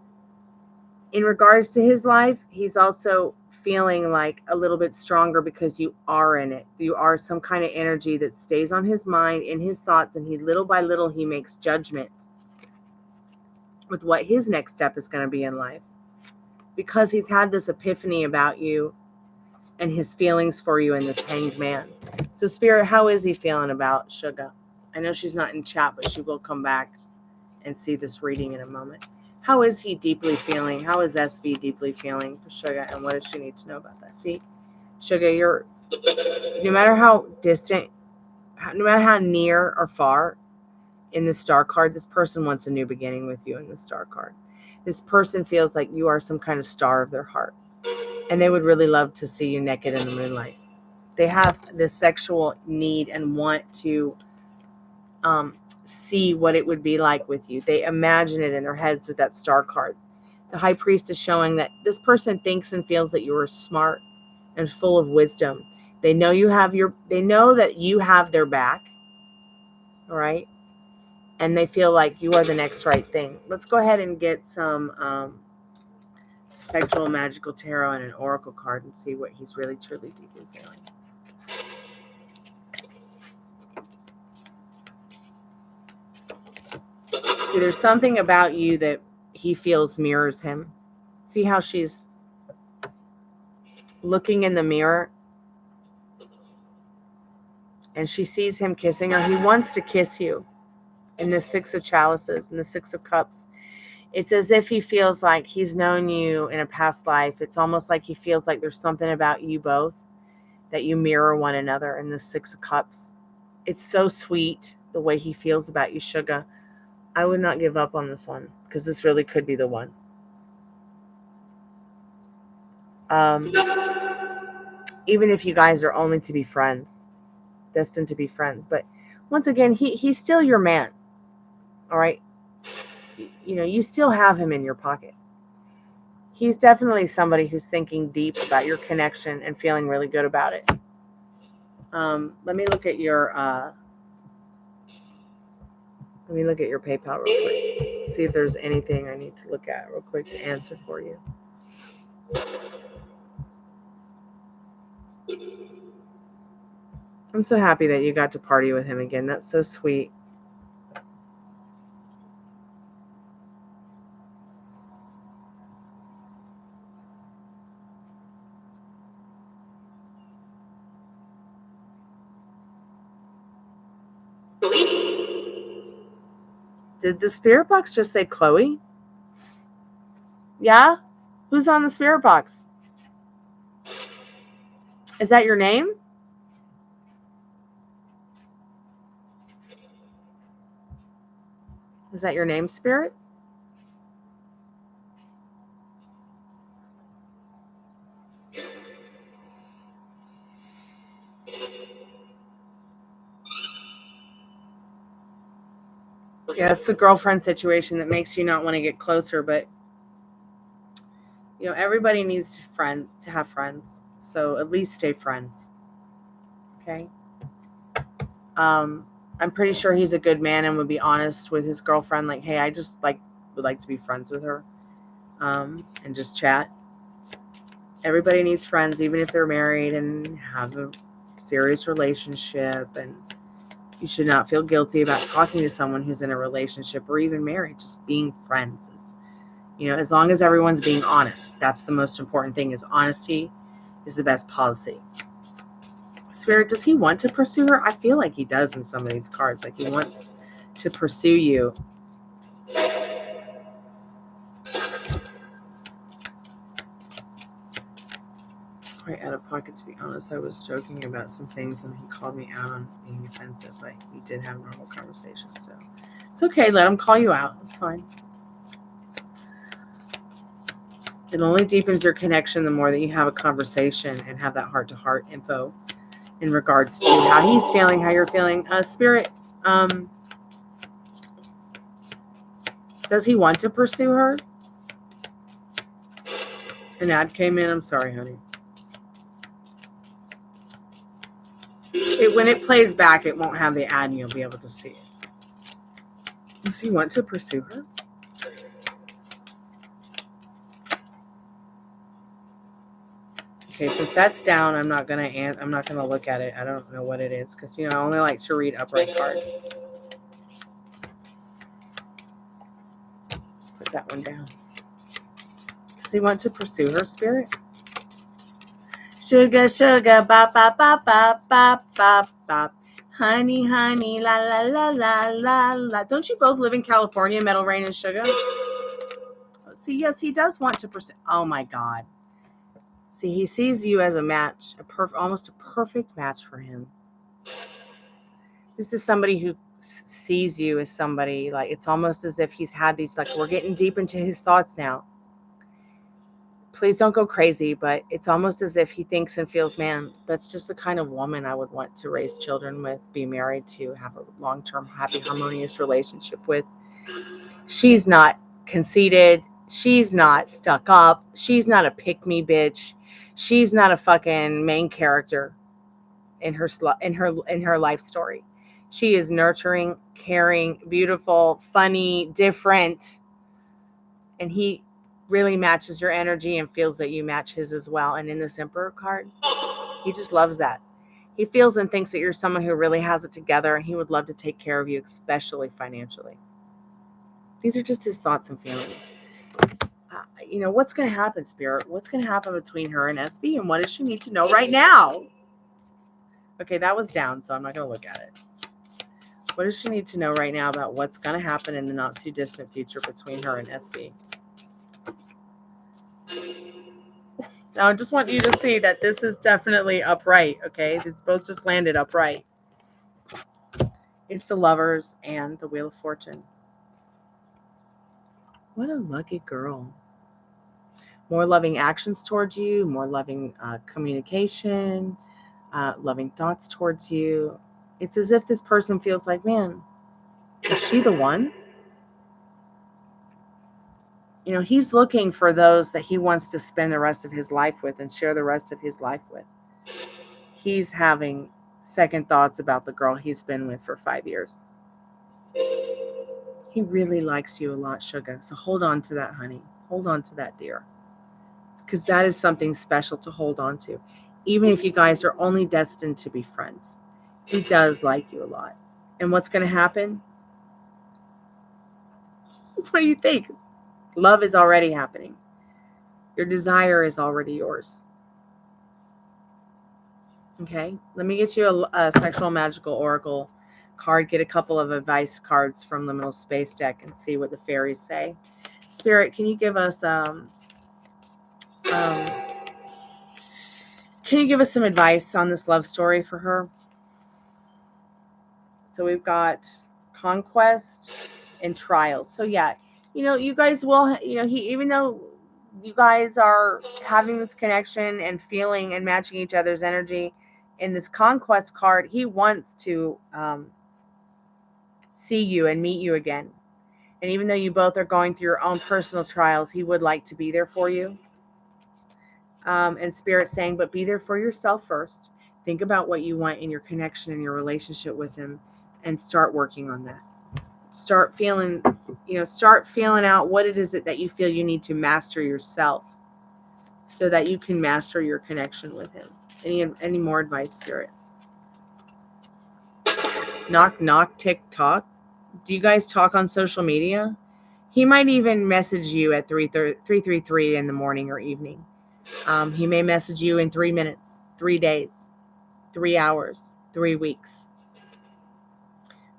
In regards to his life, he's also feeling like a little bit stronger because you are in it. You are some kind of energy that stays on his mind, in his thoughts, and he little by little he makes judgment with what his next step is going to be in life, because he's had this epiphany about you and his feelings for you in this Hanged Man. So Spirit, how is he feeling about Sugar? I know she's not in chat, but she will come back and see this reading in a moment. How is he deeply feeling? How is SV deeply feeling for Sugar? And what does she need to know about that? See, Sugar, you're, no matter how distant, no matter how near or far in the star card, this person wants a new beginning with you in the star card. This person feels like you are some kind of star of their heart, and they would really love to see you naked in the moonlight. They have this sexual need and want to see what it would be like with you. They imagine it in their heads with that star card. The High Priest is showing that this person thinks and feels that you are smart and full of wisdom. They know they know that you have their back. All right. And they feel like you are the next right thing. Let's go ahead and get some sexual magical tarot and an oracle card and see what he's really truly deeply feeling. See, there's something about you that he feels mirrors him. See how she's looking in the mirror and she sees him kissing her. He wants to kiss you in the Six of Chalices and the Six of Cups. It's as if he feels like he's known you in a past life. It's almost like he feels like there's something about you both that you mirror one another in the Six of Cups. It's so sweet the way he feels about you, Sugar. I would not give up on this one because this really could be the one. Even if you guys are only to be friends, destined to be friends. But once again, he's still your man. All right. You know, you still have him in your pocket. He's definitely somebody who's thinking deep about your connection and feeling really good about it. Let me look at your PayPal real quick. See if there's anything I need to look at real quick to answer for you. I'm so happy that you got to party with him again. That's so sweet. Did the spirit box just say Chloe? Yeah? Who's on the spirit box? Is that your name? Is that your name, Spirit? Yeah, it's the girlfriend situation that makes you not want to get closer, but you know, everybody needs to have friends. So at least stay friends. Okay? I'm pretty sure he's a good man and would be honest with his girlfriend, like, hey, I just would like to be friends with her. And just chat. Everybody needs friends, even if they're married and have a serious relationship, and you should not feel guilty about talking to someone who's in a relationship or even married. Just being friends is, you know, as long as everyone's being honest. That's the most important thing, is honesty is the best policy. Spirit, does he want to pursue her? I feel like he does in some of these cards. Like he wants to pursue you. Quite out of pocket, to be honest. I was joking about some things and he called me out on being offensive, but we did have normal conversations, so it's okay. Let him call you out. It's fine. It only deepens your connection the more that you have a conversation and have that heart-to-heart info in regards to how he's feeling, how you're feeling. Spirit, does he want to pursue her? An ad came in. I'm sorry, honey. When it plays back, it won't have the ad and you'll be able to see it. Does he want to pursue her? Okay, since that's down, I'm not gonna look at it. I don't know what it is because I only like to read upright cards. Just put that one down. Does he want to pursue her, Spirit? Sugar, sugar, bop, bop, bop, bop, bop, bop, bop. Honey, honey, la, la, la, la, la, la. Don't you both live in California, Metal Rain and Sugar? See, yes, he does want to pursue. Oh, my God. See, he sees you as a match, almost a perfect match for him. This is somebody who sees you as somebody, like, it's almost as if he's had these, like, we're getting deep into his thoughts now. Please don't go crazy, but it's almost as if he thinks and feels, man, that's just the kind of woman I would want to raise children with, be married to, have a long-term, happy, harmonious relationship with. She's not conceited. She's not stuck up. She's not a pick-me bitch. She's not a fucking main character in her life story. She is nurturing, caring, beautiful, funny, different, and he really matches your energy and feels that you match his as well. And in this Emperor card, he just loves that. He feels and thinks that you're someone who really has it together, and he would love to take care of you, especially financially. These are just his thoughts and feelings. What's going to happen, Spirit? What's going to happen between her and SB, and what does she need to know right now? Okay, that was down, so I'm not going to look at it. What does she need to know right now about what's going to happen in the not too distant future between her and SB? Now, I just want you to see that this is definitely upright, okay? It's both just landed upright. It's the Lovers and the Wheel of Fortune. What a lucky girl. More loving actions towards you, more loving communication, loving thoughts towards you. It's as if this person feels like, man, is she the one? He's looking for those that he wants to spend the rest of his life with and share the rest of his life with. He's having second thoughts about the girl he's been with for 5 years. He really likes you a lot, Sugar. So hold on to that, honey. Hold on to that, dear. Because that is something special to hold on to. Even if you guys are only destined to be friends. He does like you a lot. And what's going to happen? What do you think? Love is already happening. Your desire is already yours. Okay? Let me get you a sexual magical oracle card. Get a couple of advice cards from Liminal Space deck and see what the fairies say. Spirit, can you give us some advice on this love story for her? So we've got conquest and trials. So yeah, you guys will, even though you guys are having this connection and feeling and matching each other's energy, in this conquest card, he wants to see you and meet you again. And even though you both are going through your own personal trials, he would like to be there for you. And Spirit saying, but be there for yourself first. Think about what you want in your connection and your relationship with him, and start working on that. Start feeling out what it is that you feel you need to master yourself so that you can master your connection with him. Any more advice, Spirit? Knock, knock, tick, tock. Do you guys talk on social media? He might even message you at 3:33 in the morning or evening. He may message you in 3 minutes, 3 days, 3 hours, 3 weeks.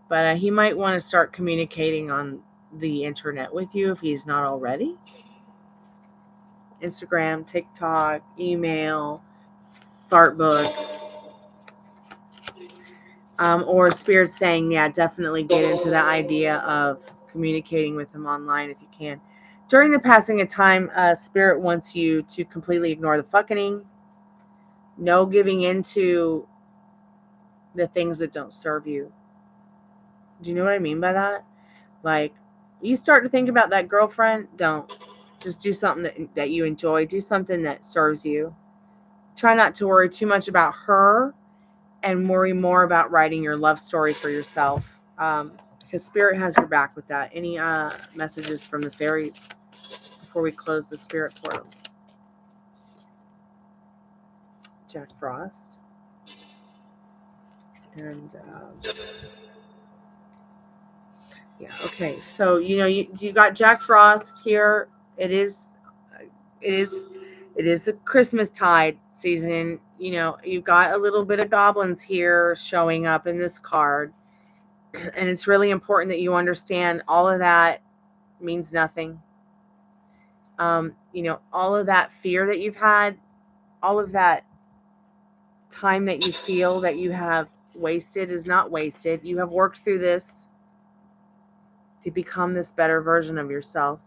But he might want to start communicating on the internet with you if he's not already. Instagram, TikTok, email, fart book. Or Spirit saying, yeah, definitely get into the idea of communicating with him online if you can. During the passing of time, Spirit wants you to completely ignore the fucking. No giving into the things that don't serve you. Do you know what I mean by that? Like, you start to think about that girlfriend, don't. Just do something that you enjoy. Do something that serves you. Try not to worry too much about her and worry more about writing your love story for yourself. Because Spirit has your back with that. Any messages from the fairies before we close the Spirit portal? Jack Frost. And yeah, okay. So you got Jack Frost here. It is the Christmas tide season. You've got a little bit of goblins here showing up in this card, and it's really important that you understand all of that means nothing. All of that fear that you've had, all of that time that you feel that you have wasted is not wasted. You have worked through this to become this better version of yourself.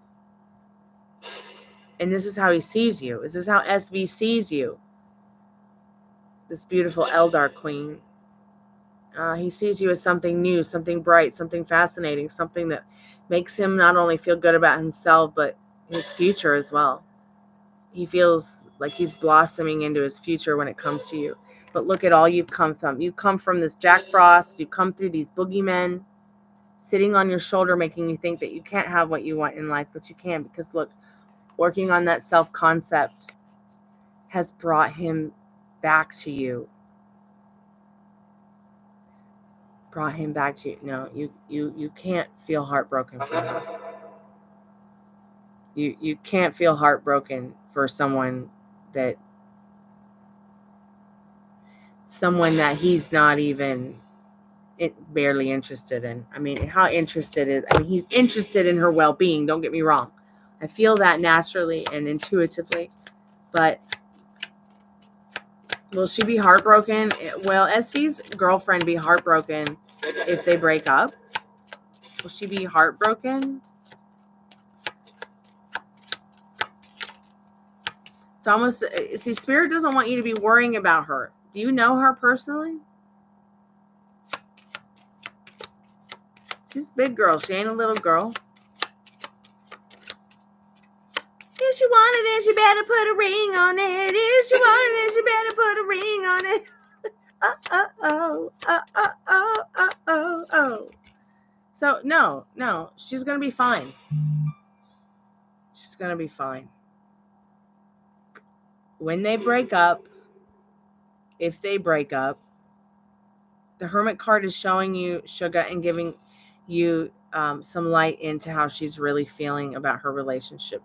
And this is how he sees you. This is how SV sees you. This beautiful Eldar queen. He sees you as something new, something bright, something fascinating, something that makes him not only feel good about himself, but his future as well. He feels like he's blossoming into his future when it comes to you. But look at all you've come from. You've come from this Jack Frost. You've come through these boogeymen sitting on your shoulder, making you think that you can't have what you want in life, but you can, because look, working on that self-concept has brought him back to you. Brought him back to you. No, you can't feel heartbroken for him. You can't feel heartbroken for someone that he's not even barely interested in. I mean, how interested is? I mean, he's interested in her well-being. Don't get me wrong. I feel that naturally and intuitively, but will she be heartbroken? Will SV's girlfriend be heartbroken if they break up? Will she be heartbroken? It's almost, see, Spirit doesn't want you to be worrying about her. Do you know her personally? She's a big girl. She ain't a little girl. If she wanted it, she better put a ring on it. If she wanted it, she better put a ring on it. Oh. So, no, she's going to be fine. She's going to be fine. When they break up, if they break up, the Hermit card is showing you Sugar and giving you some light into how she's really feeling about her relationship.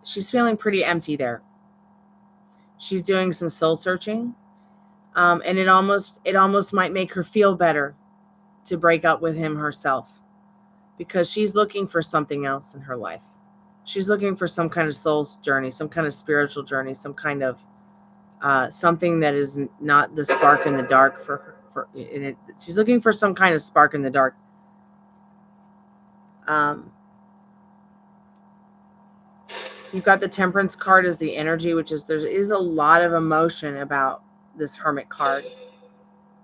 She's feeling pretty empty there. She's doing some soul searching. And it almost might make her feel better to break up with him herself, because she's looking for something else in her life. She's looking for some kind of soul journey, some kind of spiritual journey, some kind of something that is not the spark in the dark for her. She's looking for some kind of spark in the dark. You've got the Temperance card as the energy, which is, there is a lot of emotion about this Hermit card.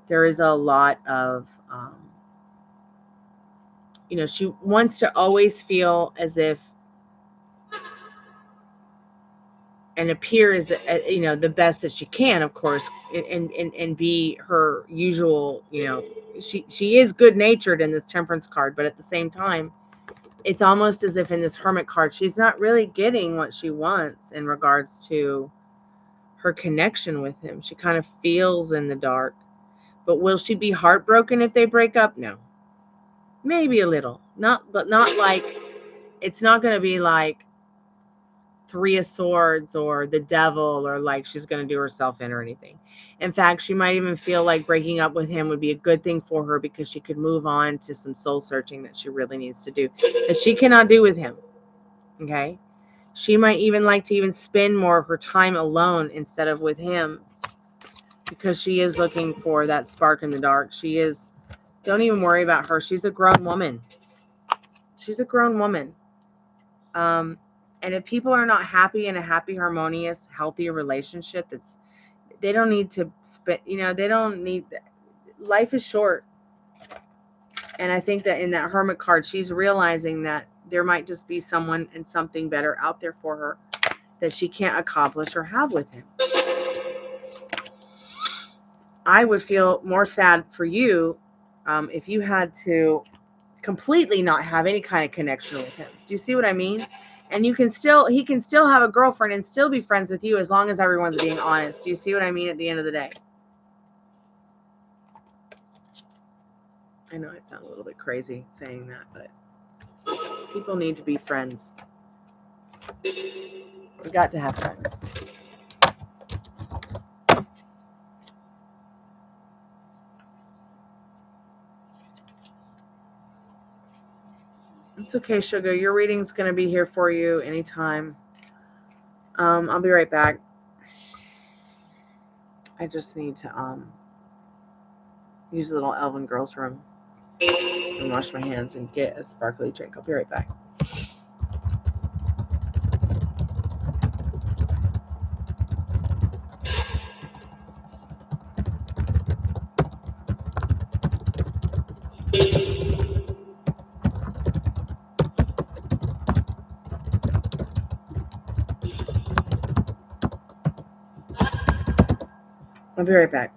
There is a lot of, she wants to always feel as if, and appear as the best that she can, of course, and be her usual, she is good natured in this Temperance card, but at the same time, it's almost as if in this Hermit card, she's not really getting what she wants in regards to her connection with him. She kind of feels in the dark. But will she be heartbroken if they break up? No. Maybe a little. Not like, it's not going to be like Three of Swords or the Devil, or like she's going to do herself in or anything. In fact, she might even feel like breaking up with him would be a good thing for her, because she could move on to some soul searching that she really needs to do, that she cannot do with him. Okay? She might even like to even spend more of her time alone instead of with him, because she is looking for that spark in the dark. She is, don't even worry about her. She's a grown woman. She's a grown woman. And if people are not happy in a happy, harmonious, healthy relationship, they don't need to spend, they don't need, life is short. And I think that in that Hermit card, she's realizing that there might just be someone and something better out there for her that she can't accomplish or have with him. I would feel more sad for you if you had to completely not have any kind of connection with him. Do you see what I mean? And he can still have a girlfriend and still be friends with you as long as everyone's being honest. Do you see what I mean at the end of the day? I know I sound a little bit crazy saying that, but people need to be friends. We've got to have friends. It's okay, sugar. Your reading's going to be here for you anytime. I'll be right back. I just need to use the little Elven girls room and wash my hands and get a sparkly drink. I'll be right back. I'll be right back.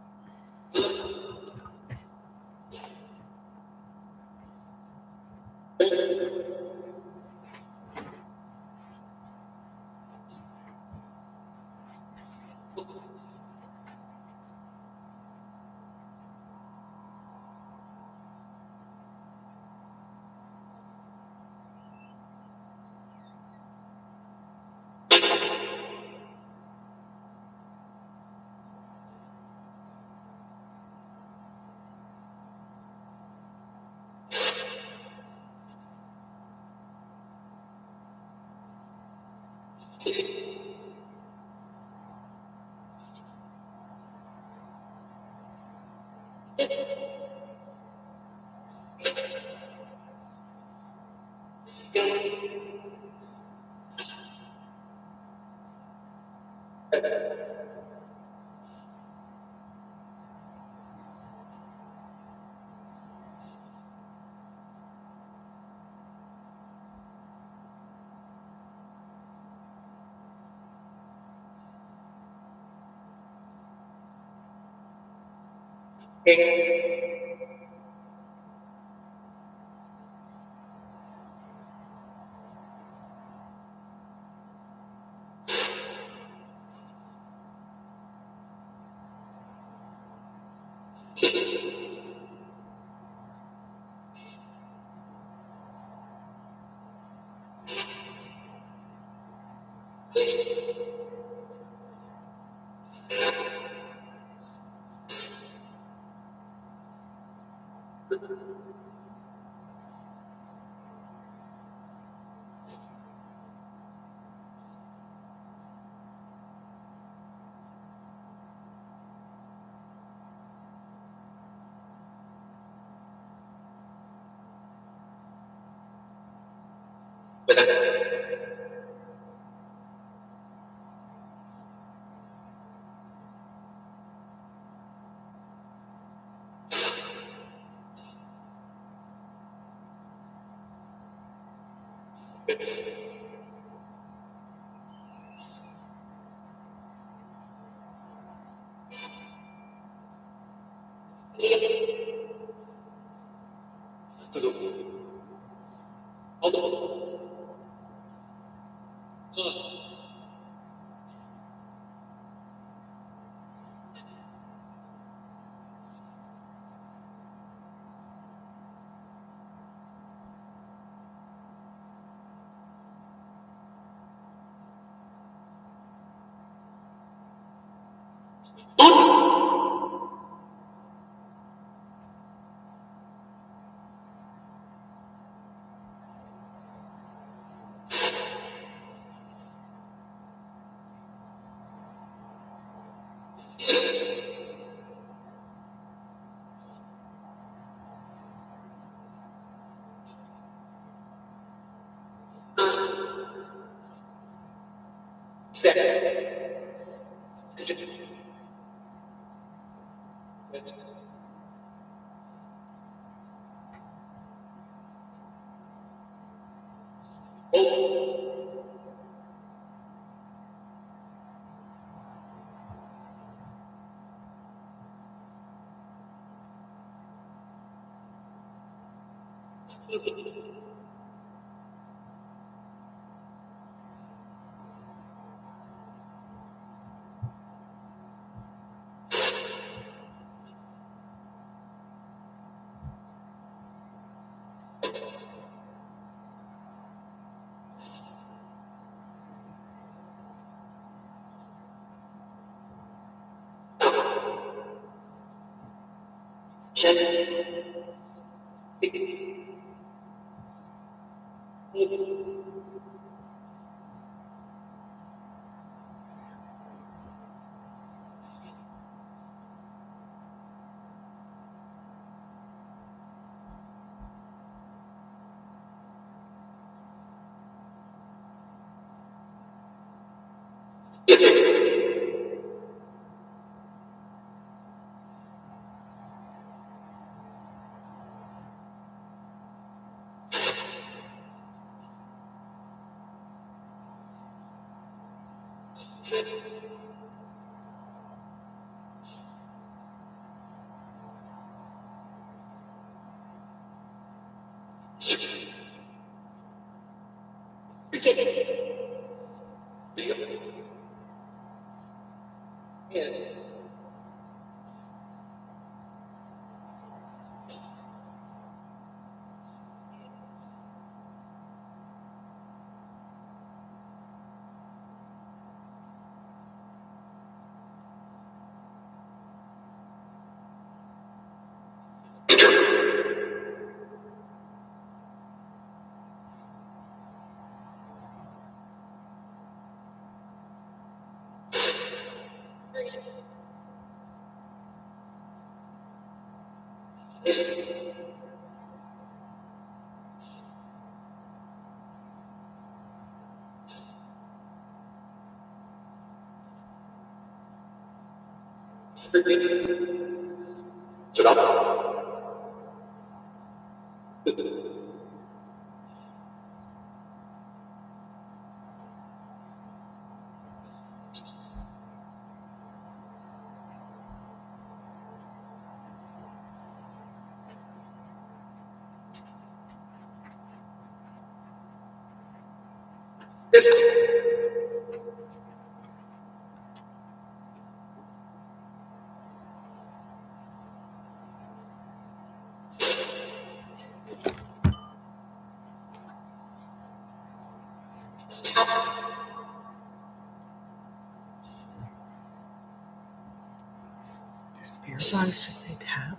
The spirit box just say tap.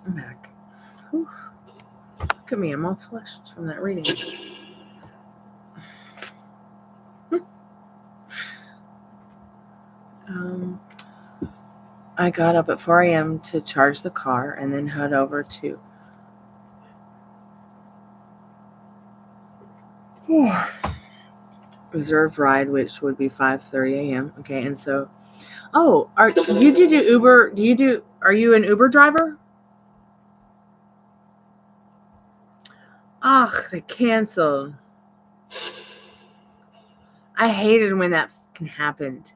I'm back. Whew. Look at me, I'm all flushed from that reading. I got up at 4 a.m. to charge the car and then head over to reserved ride, which would be 5:30 a.m. Okay, and so, are you do Uber? Are you an Uber driver? They canceled. I hated when that fucking happened.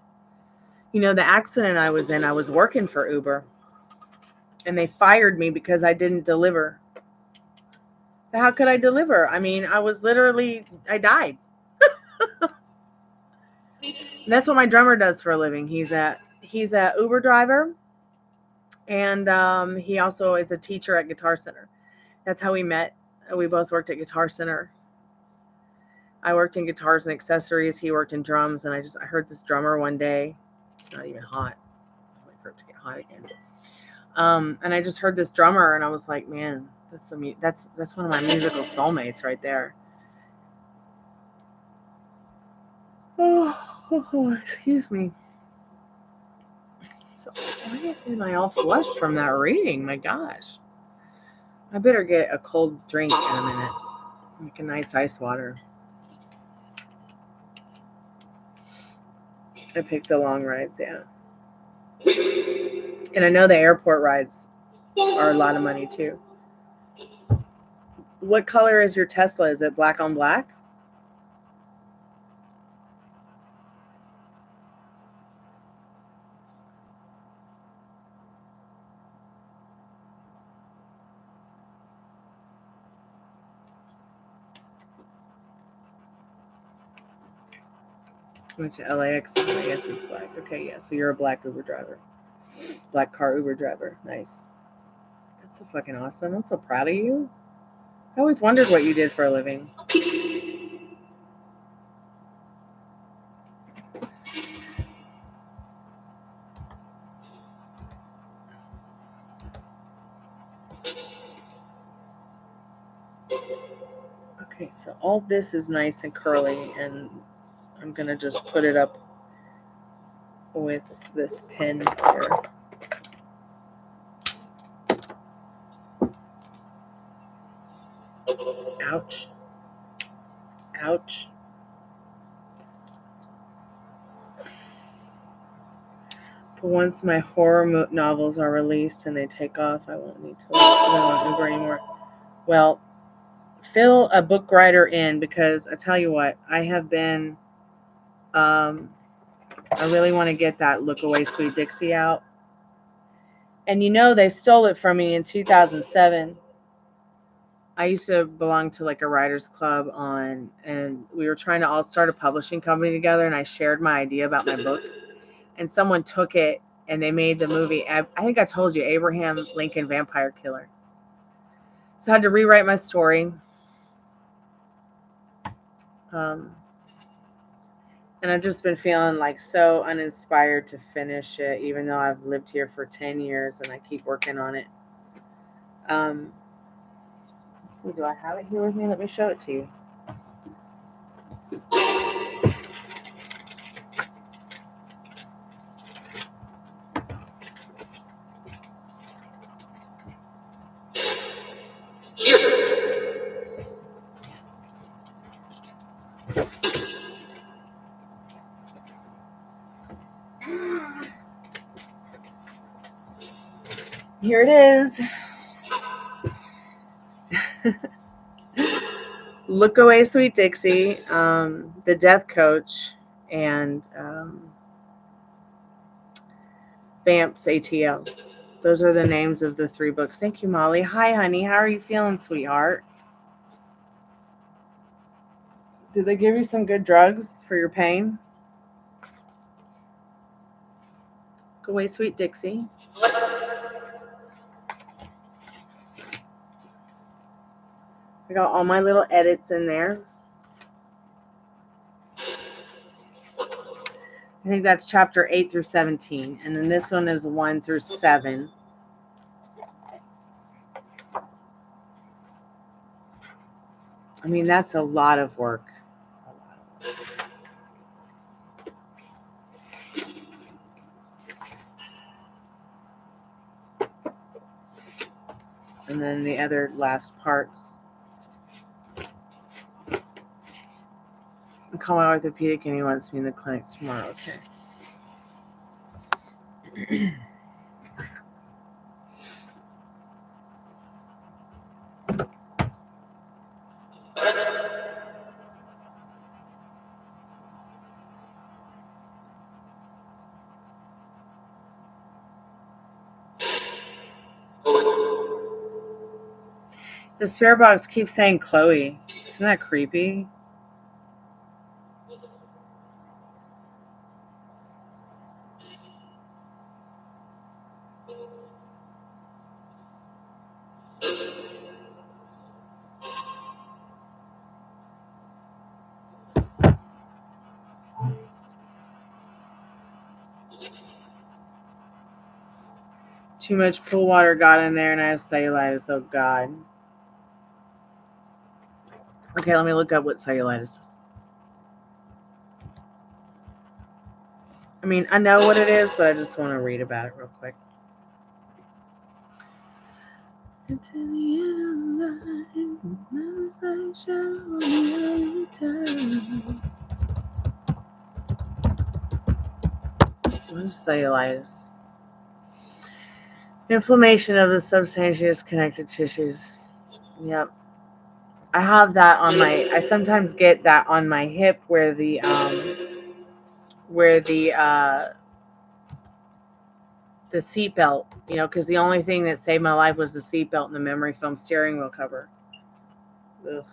You know, the accident I was in, I was working for Uber. And they fired me because I didn't deliver. How could I deliver? I mean, I died. That's what my drummer does for a living. He's a Uber driver. And he also is a teacher at Guitar Center. That's how we met. We both worked at Guitar Center. I worked in guitars and accessories. He worked in drums. And I heard this drummer one day. It's not even hot. I'll wait for it to get hot again. And I just heard this drummer, and I was like, man, that's one of my musical soulmates right there. Oh, excuse me. So why am I all flushed from that reading? My gosh. I better get a cold drink in a minute. Like a nice ice water. I picked the long rides, yeah. And I know the airport rides are a lot of money too. What color is your Tesla? Is it black on black? Went to LAX. I guess it's black. Okay, yeah. So you're a black Uber driver. Black car Uber driver. Nice. That's so fucking awesome. I'm so proud of you. I always wondered what you did for a living. Okay, so all this is nice and curly, and I'm gonna just put it up with this pin here. Ouch. Ouch. But once my horror novels are released and they take off, I won't need to Uber anymore. Well, fill a book writer in, because I tell you what, I have been, I really want to get that Look Away Sweet Dixie out. And you know, they stole it from me in 2007. I used to belong to like a writer's club and we were trying to all start a publishing company together, and I shared my idea about my book, and someone took it and they made the movie. I think I told you, Abraham Lincoln Vampire Killer. So I had to rewrite my story. And I've just been feeling like so uninspired to finish it, even though I've lived here for 10 years and I keep working on it. Let's see, do I have it here with me? Let me show it to you. Here it is. Look Away Sweet Dixie, The Death Coach, and Vamps ATL. Those are the names of the 3 books. Thank you, Molly. Hi, honey. How are you feeling, sweetheart? Did they give you some good drugs for your pain? Look Away Sweet Dixie. I got all my little edits in there. I think that's chapter 8 through 17. And then this one is 1 through 7. I mean, that's a lot of work. And then the other last parts. I call my orthopedic and he wants me in the clinic tomorrow. Okay. The Spiritbox keeps saying Chloe. Isn't that creepy? Too much pool water got in there and I have cellulitis. Oh, God. Okay, let me look up what cellulitis is. I mean, I know what it is, but I just want to read about it real quick. Until the end of the line, never say shadow on the return. What is cellulitis? Inflammation of the subcutaneous connective tissues. Yep. I have that on my, I sometimes get that on my hip where the seatbelt, you know, because the only thing that saved my life was the seatbelt and the memory foam steering wheel cover. Ugh.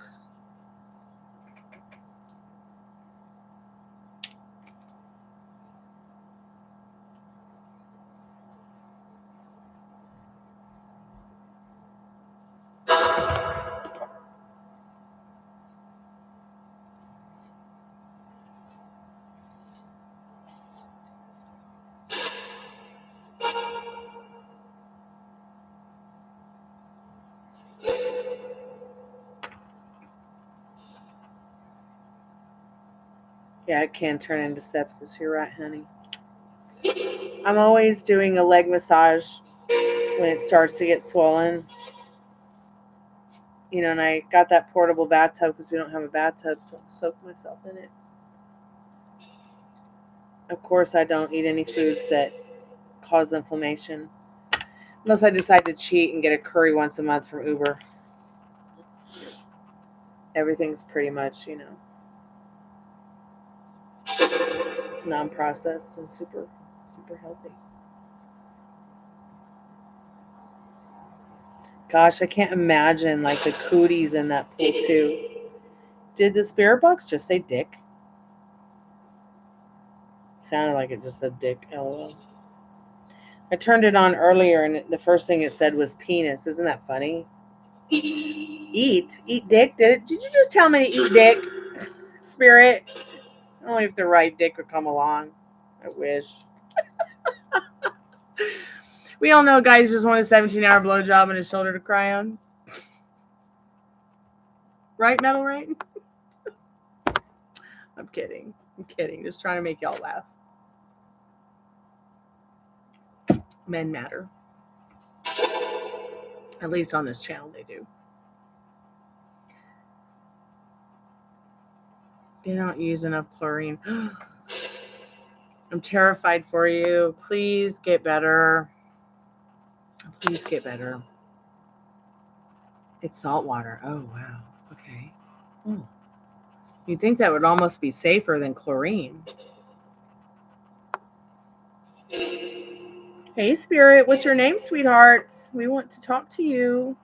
Yeah, it can turn into sepsis. You're right, honey. I'm always doing a leg massage when it starts to get swollen. You know, and I got that portable bathtub because we don't have a bathtub, so I soak myself in it. Of course, I don't eat any foods that cause inflammation. Unless I decide to cheat and get a curry once a month from Uber. Everything's pretty much, you know, non-processed and super healthy. Gosh, I can't imagine like the cooties in that pool too. Did the Spiritbox just say dick? Sounded like it just said dick. LOL. I turned it on earlier and the first thing it said was penis. Isn't that funny? Eat dick? Did you just tell me to eat dick? Spirit? Only if the right dick would come along. I wish. We all know guys just want a 17-hour blowjob and a shoulder to cry on. Right, Metal Rain? I'm kidding. Just trying to make y'all laugh. Men matter. At least on this channel they do. They don't use enough chlorine. I'm terrified for you. Please get better. Please get better. It's salt water. Oh, wow. Okay. Oh. You'd think that would almost be safer than chlorine. Hey, Spirit. What's your name, sweethearts? We want to talk to you.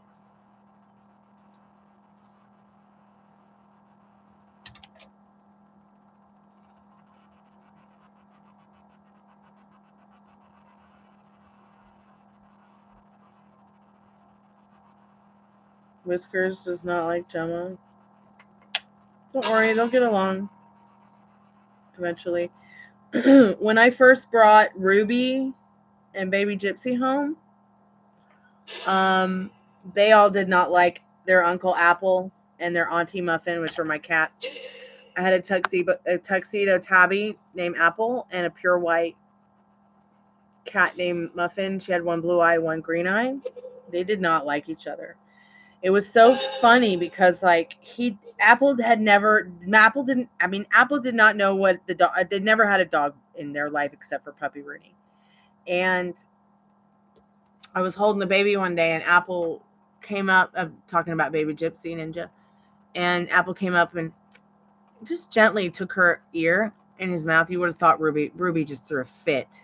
Whiskers does not like Gemma. Don't worry, they'll get along eventually. When I first brought Ruby and baby Gypsy home, they all did not like their Uncle Apple and their Auntie Muffin, which were my cats. I had a tuxedo tabby named Apple and a pure white cat named Muffin. She had one blue eye, one green eye. They did not like each other. It was so funny because like Apple did not know what the dog, they never had a dog in their life except for puppy Rooney. And I was holding the baby one day and Apple came up, talking about baby Gypsy Ninja, and Apple came up and just gently took her ear in his mouth. You would have thought Ruby just threw a fit.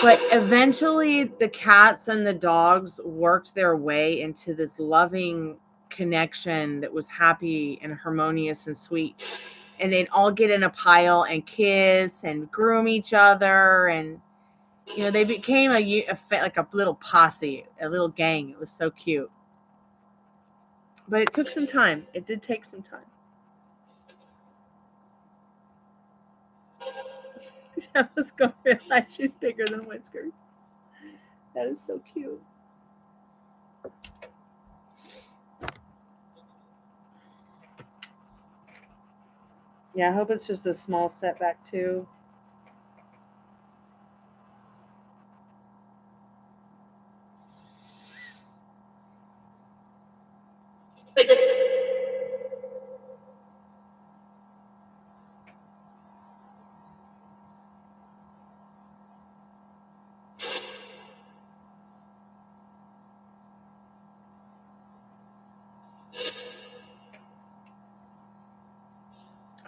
But eventually the cats and the dogs worked their way into this loving connection that was happy and harmonious and sweet. And they'd all get in a pile and kiss and groom each other. And, you know, they became like a little posse, a little gang. It was so cute. But it took some time. It did take some time. Gemma's going to realize she's bigger than Whiskers. That is so cute. Yeah, I hope it's just a small setback too.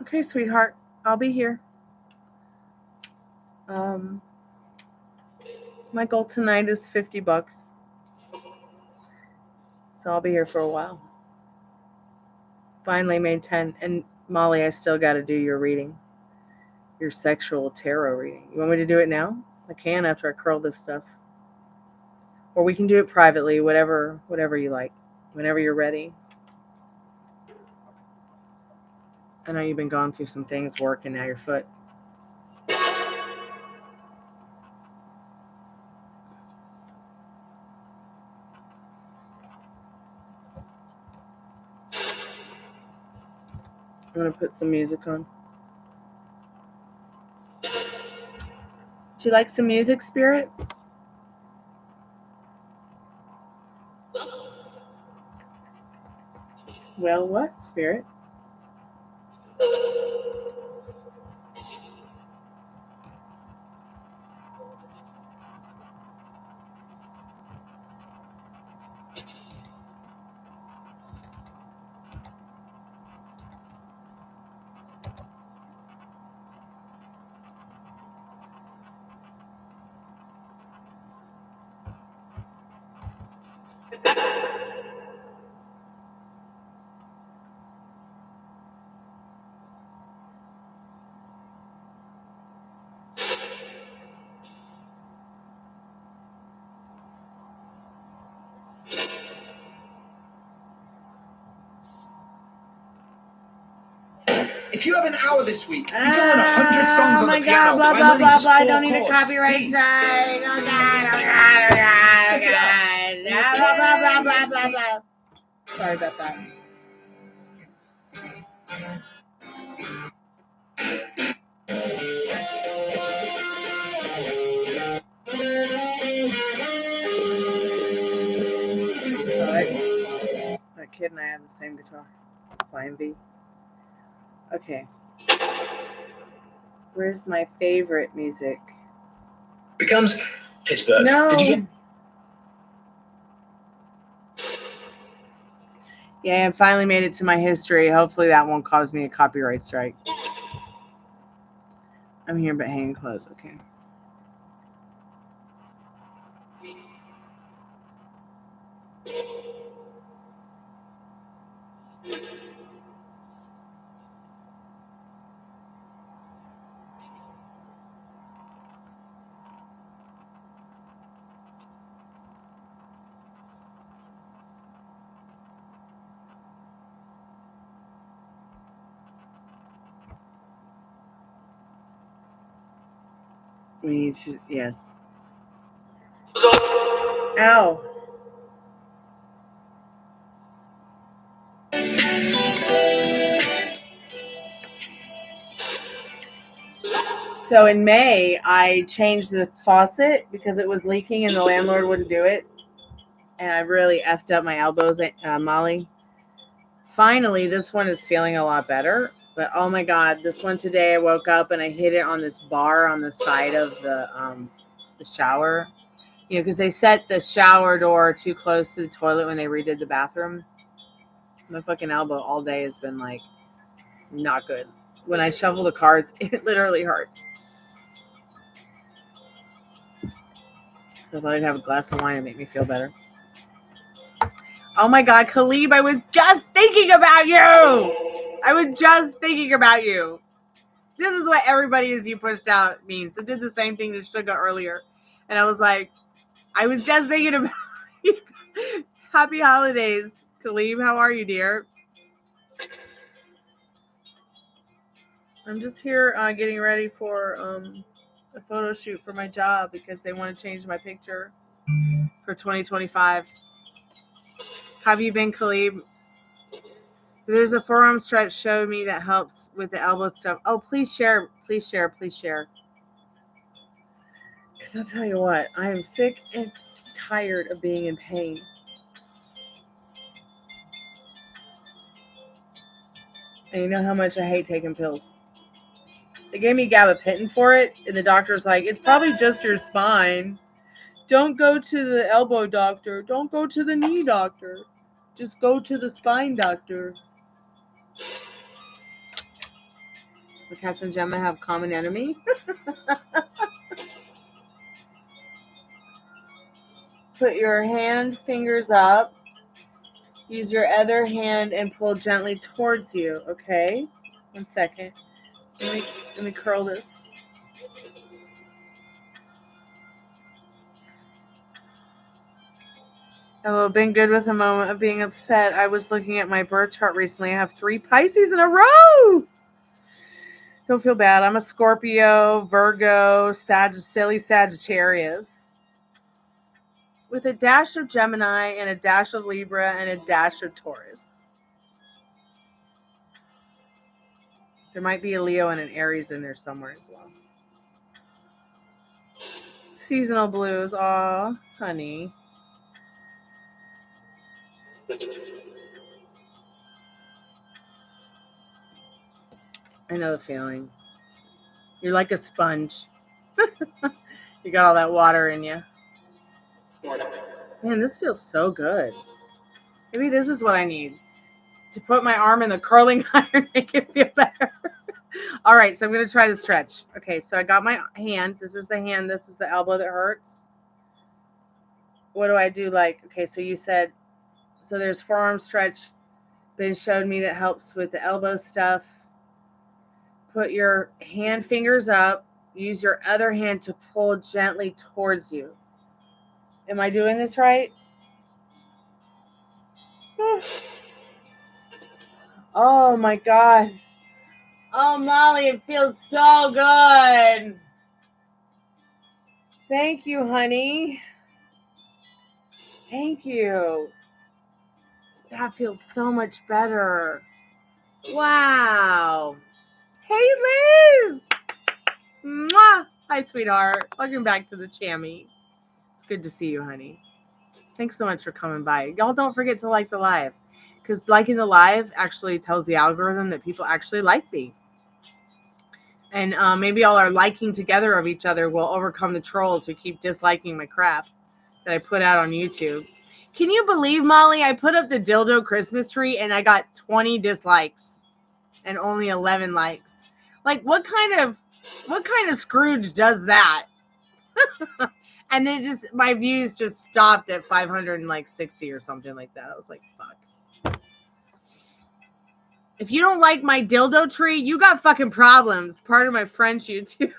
Okay, sweetheart, I'll be here. My goal tonight is $50, so I'll be here for a while. Finally made 10, and Molly, I still got to do your reading, your sexual tarot reading. You want me to do it now? I can after I curl this stuff, or we can do it privately, whatever you like, whenever you're ready. I know you've been going through some things, working now your foot. I'm going to put some music on. you like some music, Spirit? Well, what, Spirit? If you have an hour this week, you can learn 100 songs on the piano. Blah, by blah, learning blah, just blah. I 4 don't need a chords. copyright Please. strike. Oh, God, oh, God, oh, God, oh, Check it out. God. Blah, blah, blah, blah, blah, blah. Sorry about that. That kid and I have the same guitar. Flying V. Okay. Where's my favorite music? Becomes Pittsburgh. No. Did you get? Yeah, I finally made it to my history. Hopefully that won't cause me a copyright strike. I'm here but hanging clothes. Okay. We need to, yes. Ow. So in May, I changed the faucet because it was leaking and the landlord wouldn't do it. And I really effed up my elbows, Molly. Finally, this one is feeling a lot better. But oh my God, this one today I woke up and I hit it on this bar on the side of the shower. You know, because they set the shower door too close to the toilet when they redid the bathroom. My fucking elbow all day has been like not good. When I shovel the carts, it literally hurts. So I thought I'd have a glass of wine and make me feel better. Oh my God, Khalib, I was just thinking about you. I was just thinking about you. This is what everybody is you pushed out means. It did the same thing to Suga earlier. And I was like, I was just thinking about you. Happy holidays, Khalib. How are you, dear? I'm just here getting ready for a photo shoot for my job because they want to change my picture for 2025. Have you been, Khalib? There's a forearm stretch showed me that helps with the elbow stuff. Oh, please share. Please share. Please share. Because I'll tell you what, I am sick and tired of being in pain. And you know how much I hate taking pills. They gave me gabapentin for it, and the doctor's like, it's probably just your spine. Don't go to the elbow doctor. Don't go to the knee doctor. Just go to the spine doctor. The cats and Gemma have common enemy. Put your fingers up. Use your other hand and pull gently towards you. Okay? 1 second. Let me curl this. Hello, been good with a moment of being upset. I was looking at my birth chart recently. I have 3 Pisces in a row. Don't feel bad. I'm a Scorpio, Virgo, silly Sagittarius. With a dash of Gemini and a dash of Libra and a dash of Taurus. There might be a Leo and an Aries in there somewhere as well. seasonal blues. Aw, honey. I know the feeling. You're like a sponge. You got all that water in you. Man, this feels so good. Maybe this is what I need. To put my arm in the curling iron, make it feel better. All right, so I'm going to try the stretch. Okay, so I got my hand. This is the hand. This is the elbow that hurts. What do I do? Like, okay, so you said, so there's forearm stretch. Ben showed me that helps with the elbow stuff. Put your hand fingers up. Use your other hand to pull gently towards you. Am I doing this right? Oh my God. Oh, Molly, it feels so good. Thank you, honey. Thank you. That feels so much better. Wow. Hey, Liz. Mwah. Hi, sweetheart. Welcome back to the Chammy. It's good to see you, honey. Thanks so much for coming by. Y'all don't forget to like the live, because liking the live actually tells the algorithm that people actually like me. And maybe all our liking together of each other will overcome the trolls who keep disliking my crap that I put out on YouTube. Can you believe, Molly? I put up the dildo Christmas tree and I got 20 dislikes and only 11 likes. Like, what kind of Scrooge does that? And then just my views just stopped at 560 or something like that. I was like, fuck. If you don't like my dildo tree, you got fucking problems. Pardon my French, YouTube.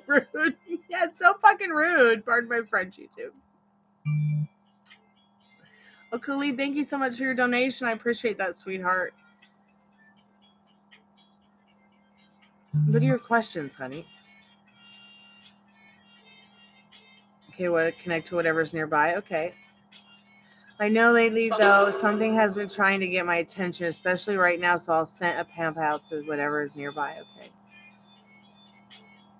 Rude. Yeah, so fucking rude. Pardon my French, YouTube. Oh, Khalid, thank you so much for your donation. I appreciate that, sweetheart. What are your questions, honey? Okay, what connect to whatever's nearby? Okay. I know lately, though, something has been trying to get my attention, especially right now, so I'll send a pamp out to whatever is nearby. Okay.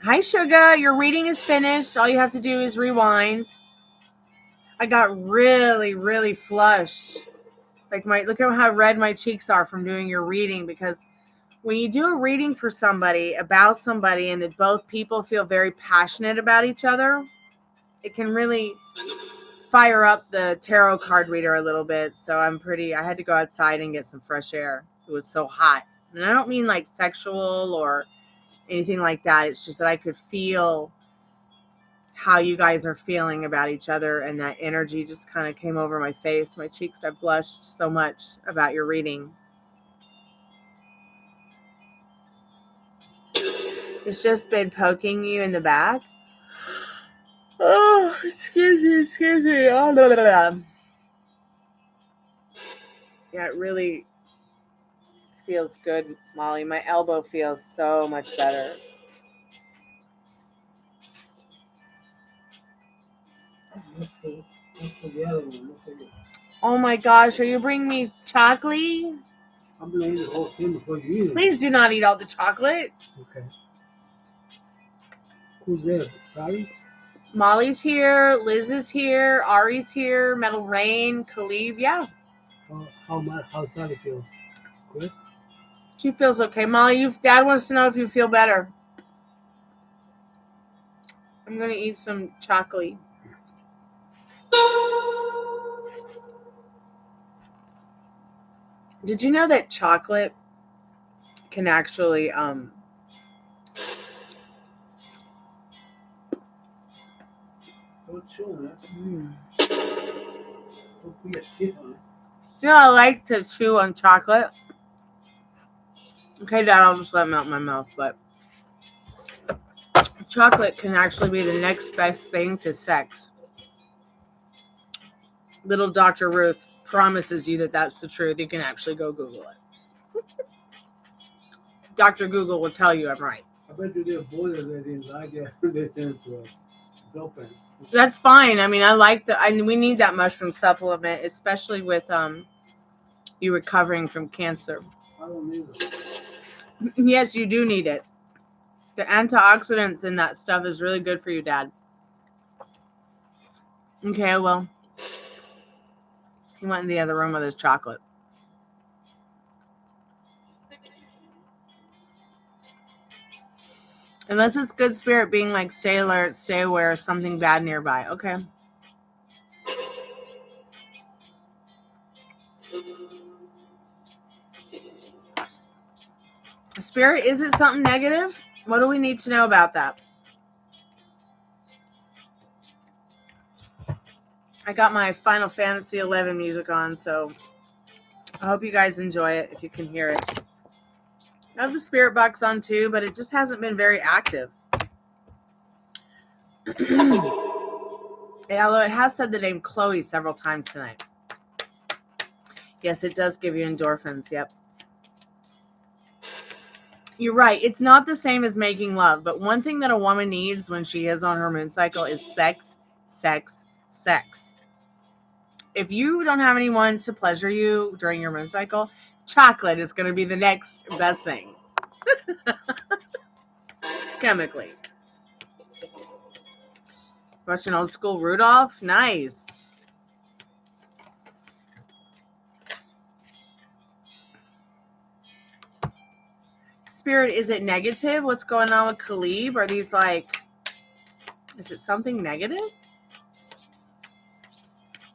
Hi, Sugar. Your reading is finished. All you have to do is rewind. I got really, really flushed. Like, look at how red my cheeks are from doing your reading, because when you do a reading for somebody, about somebody, and that both people feel very passionate about each other, it can really fire up the tarot card reader a little bit. So I had to go outside and get some fresh air. It was so hot. And I don't mean like sexual or anything like that. It's just that I could feel how you guys are feeling about each other, and that energy just kind of came over my face, my cheeks. I blushed so much about your reading. It's just been poking you in the back. Oh, excuse me. Oh, blah, blah, blah. Yeah, it really feels good, Molly. My elbow feels so much better. Oh my gosh, are you bringing me chocolate? I'm gonna eat the whole thing before you eat it. Please do not eat all the chocolate. Okay. Who's there? Sorry? Molly's here, Liz is here, Ari's here, Metal Rain, Khalib, yeah. How Sally feels? Good? She feels okay. Molly, Dad wants to know if you feel better. I'm gonna eat some chocolate. Did you know that chocolate can actually Don't chew on it. Don't put your teeth on it. You know, I like to chew on chocolate. Okay, Dad, I'll just let it melt in my mouth, but chocolate can actually be the next best thing to sex. Little Dr. Ruth promises you that that's the truth. You can actually go Google it. Dr. Google will tell you I'm right. I bet you they're bored of it. They didn't like it. They sent it to us. It's open. That's fine. I mean, we need that mushroom supplement, especially with you recovering from cancer. I don't need it. Yes, you do need it. The antioxidants in that stuff is really good for you, Dad. Okay, well, he went in the other room with his chocolate. Unless it's good spirit being like, stay alert, stay aware, something bad nearby. Okay. Spirit, is it something negative? What do we need to know about that? I got my Final Fantasy 11 music on, so I hope you guys enjoy it if you can hear it. I have the Spiritbox on too, but it just hasn't been very active. Although it has said the name Chloe several times tonight. Yes, it does give you endorphins. Yep. You're right. It's not the same as making love, but one thing that a woman needs when she is on her moon cycle is sex, sex, sex. If you don't have anyone to pleasure you during your moon cycle, chocolate is going to be the next best thing. Chemically. Watching old school Rudolph? Nice. Spirit, is it negative? What's going on with Khalib? Are these like, is it something negative?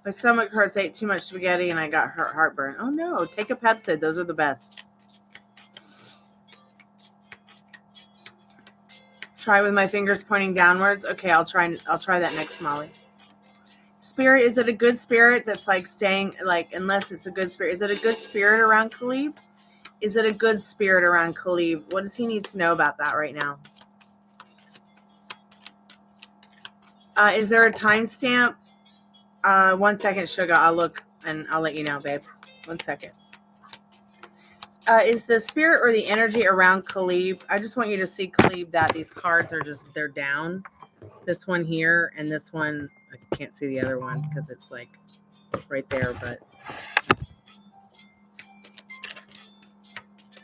My stomach hurts, ate too much spaghetti, and I got heartburn. Oh no, take a Pepsid. Those are the best. Try with my fingers pointing downwards. Okay, I'll try that next, Molly. Spirit, is it a good spirit that's like staying, like, unless it's a good spirit, is it a good spirit around Khalib? Is it a good spirit around Khalib? What does he need to know about that right now? Is there a timestamp? 1 second, sugar. I'll look and I'll let you know, babe. 1 second. Is the spirit or the energy around Khalib? I just want you to see, Khalib, that these cards are just, they're down. This one here and this one. I can't see the other one because it's like right there, but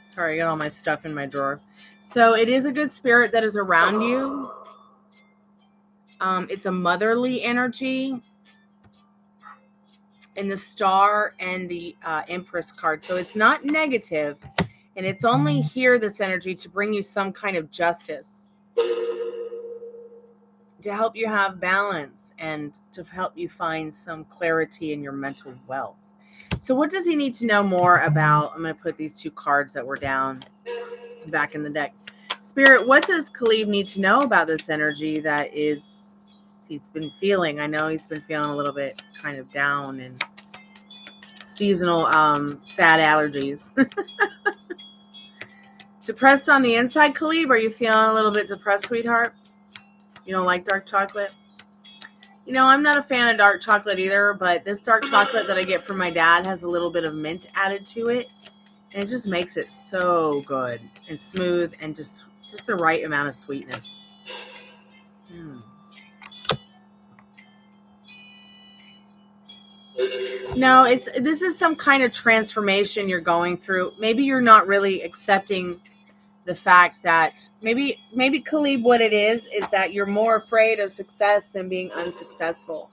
sorry, I got all my stuff in my drawer. So it is a good spirit that is around you. It's a motherly energy in the Star and the Empress card. So it's not negative, and it's only here, this energy, to bring you some kind of justice, to help you have balance, and to help you find some clarity in your mental wealth. So what does he need to know more about? I'm going to put these two cards that were down back in the deck. Spirit, what does Khalib need to know about this energy that he's been feeling? I know he's been feeling a little bit kind of down and seasonal sad allergies. Depressed on the inside, Khalib? Are you feeling a little bit depressed, sweetheart? You don't like dark chocolate? You know, I'm not a fan of dark chocolate either, but this dark chocolate that I get from my dad has a little bit of mint added to it, and it just makes it so good and smooth and just the right amount of sweetness. No, this is some kind of transformation you're going through. Maybe you're not really accepting the fact that maybe Khalib, what it is that you're more afraid of success than being unsuccessful.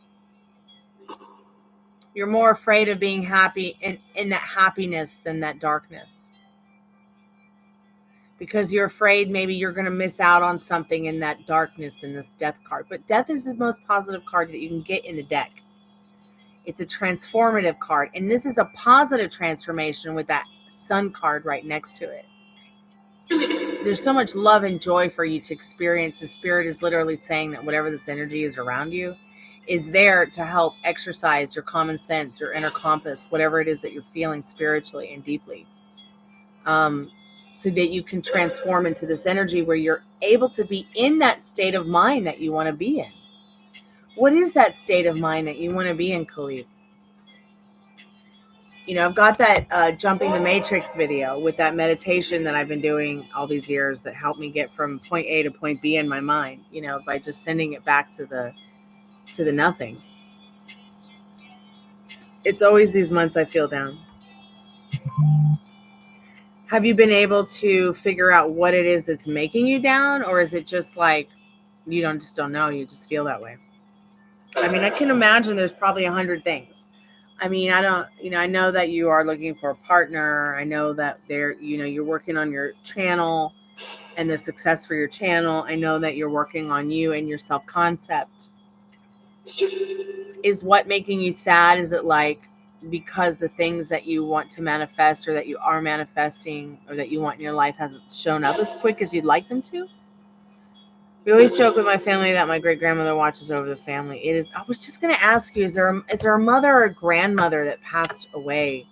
You're more afraid of being happy in that happiness than that darkness. Because you're afraid maybe you're going to miss out on something in that darkness in this death card. But death is the most positive card that you can get in the deck. It's a transformative card. And this is a positive transformation with that sun card right next to it. There's so much love and joy for you to experience. The spirit is literally saying that whatever this energy is around you is there to help exercise your common sense, your inner compass, whatever it is that you're feeling spiritually and deeply. So that you can transform into this energy where you're able to be in that state of mind that you want to be in. What is that state of mind that you want to be in, Khalib? You know, I've got that Jumping the Matrix video with that meditation that I've been doing all these years that helped me get from point A to point B in my mind, you know, by just sending it back to the nothing. It's always these months I feel down. Have you been able to figure out what it is that's making you down, or is it just like you don't know, you just feel that way? I mean, I can imagine there's probably 100 things. I mean, I don't, I know that you are looking for a partner. I know that you're working on your channel and the success for your channel. I know that you're working on you and your self-concept. Is what making you sad? Is it like because the things that you want to manifest or that you are manifesting or that you want in your life hasn't shown up as quick as you'd like them to? We always joke with my family that my great-grandmother watches over the family. I was just going to ask you, is there a mother or a grandmother that passed away?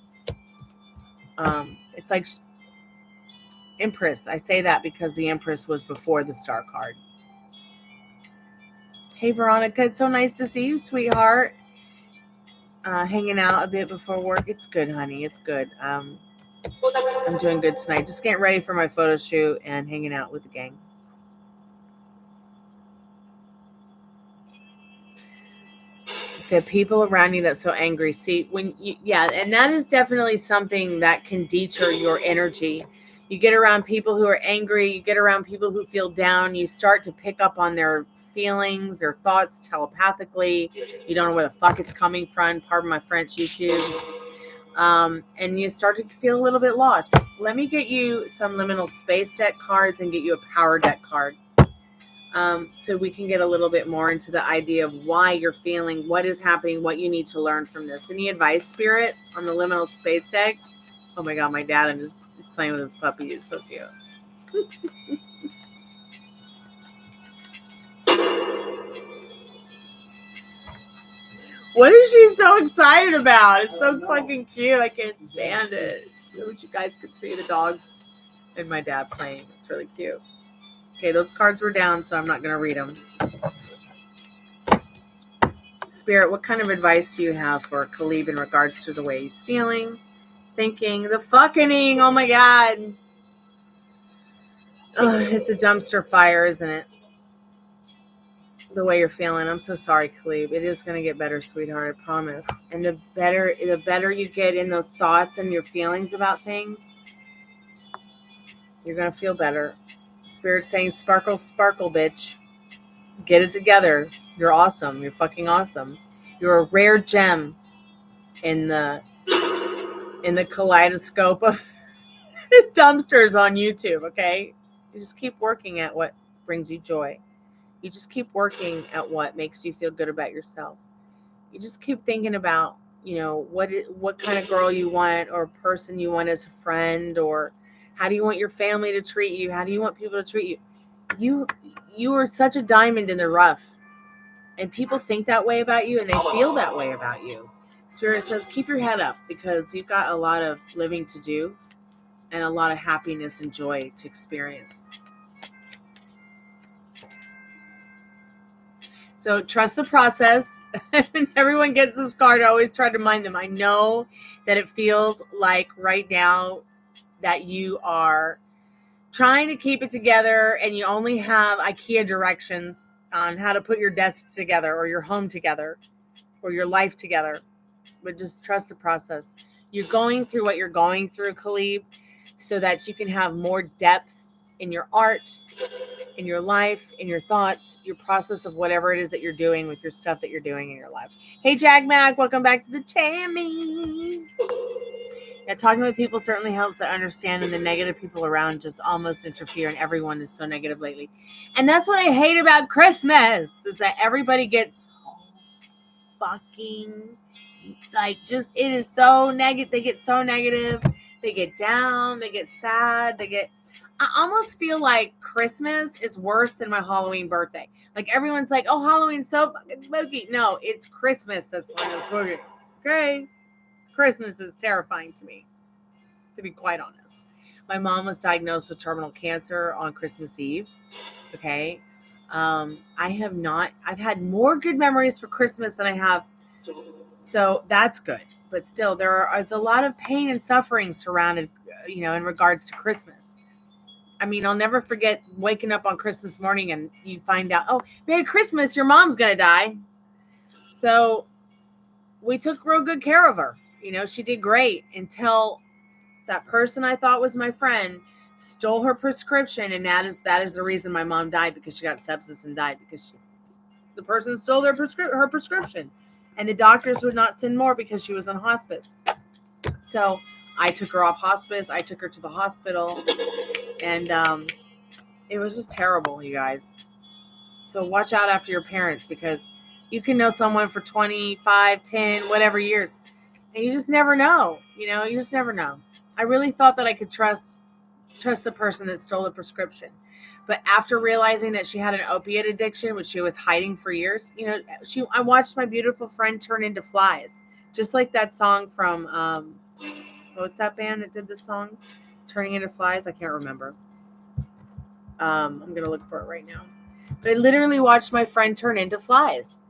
It's like Empress. I say that because the Empress was before the star card. Hey, Veronica, it's so nice to see you, sweetheart. Hanging out a bit before work. It's good, honey. It's good. I'm doing good tonight. Just getting ready for my photo shoot and hanging out with the gang. The people around you that's so angry. See, and that is definitely something that can deter your energy. You get around people who are angry, you get around people who feel down, you start to pick up on their feelings, their thoughts telepathically. You don't know where the fuck it's coming from. Pardon my French, YouTube. And you start to feel a little bit lost. Let me get you some liminal space deck cards and get you a power deck card. So we can get a little bit more into the idea of why you're feeling, what is happening, what you need to learn from this. Any advice, Spirit, on the liminal space deck? Oh my God, my dad is playing with his puppy. It's so cute. What is she so excited about? It's so fucking cute. I can't stand it. I wish you guys could see the dogs and my dad playing. It's really cute. Okay, those cards were down, so I'm not going to read them. Spirit, what kind of advice do you have for Khalib in regards to the way he's feeling, thinking, the fucking-ing? Oh my God. It's a dumpster fire, isn't it? The way you're feeling. I'm so sorry, Khalib. It is going to get better, sweetheart, I promise. And the better you get in those thoughts and your feelings about things, you're going to feel better. Spirit's saying, sparkle, sparkle, bitch. Get it together. You're awesome. You're fucking awesome. You're a rare gem in the kaleidoscope of dumpsters on YouTube, okay? You just keep working at what brings you joy. You just keep working at what makes you feel good about yourself. You just keep thinking about, what kind of girl you want or person you want as a friend, or how do you want your family to treat you? How do you want people to treat you? You are such a diamond in the rough, and people think that way about you and they feel that way about you. Spirit says, keep your head up because you've got a lot of living to do and a lot of happiness and joy to experience. So trust the process. When everyone gets this card, I always try to remind them. I know that it feels like right now that you are trying to keep it together and you only have IKEA directions on how to put your desk together or your home together or your life together. But just trust the process. You're going through what you're going through, Khalib, so that you can have more depth in your art, in your life, in your thoughts, your process of whatever it is that you're doing with your stuff that you're doing in your life. Hey, Jag Mac, welcome back to the Tammy. Yeah, talking with people certainly helps to understand, and the negative people around just almost interfere, and everyone is so negative lately. And that's what I hate about Christmas, is that everybody gets fucking, it is so negative. They get so negative. They get down. They get sad. I almost feel like Christmas is worse than my Halloween birthday. Like everyone's like, oh, Halloween's so fucking spooky. No, it's Christmas that's fucking spooky. Okay? Christmas is terrifying to me, to be quite honest. My mom was diagnosed with terminal cancer on Christmas Eve. Okay? I've had more good memories for Christmas than I have. So that's good. But still, there is a lot of pain and suffering surrounded, in regards to Christmas. I mean, I'll never forget waking up on Christmas morning and you find out, oh, Merry Christmas, your mom's going to die. So we took real good care of her. She did great until that person I thought was my friend stole her prescription, and that is the reason my mom died, because she got sepsis and died because the person stole her prescription, and the doctors would not send more because she was on hospice. So I took her off hospice. I took her to the hospital, and it was just terrible, you guys. So watch out after your parents, because you can know someone for 25, 10, whatever years, and you just never know. You just never know. I really thought that I could trust the person that stole the prescription. But after realizing that she had an opiate addiction, which she was hiding for years, I watched my beautiful friend turn into flies. Just like that song from, what's that band that did the song? Turning into Flies? I can't remember. I'm going to look for it right now. But I literally watched my friend turn into flies.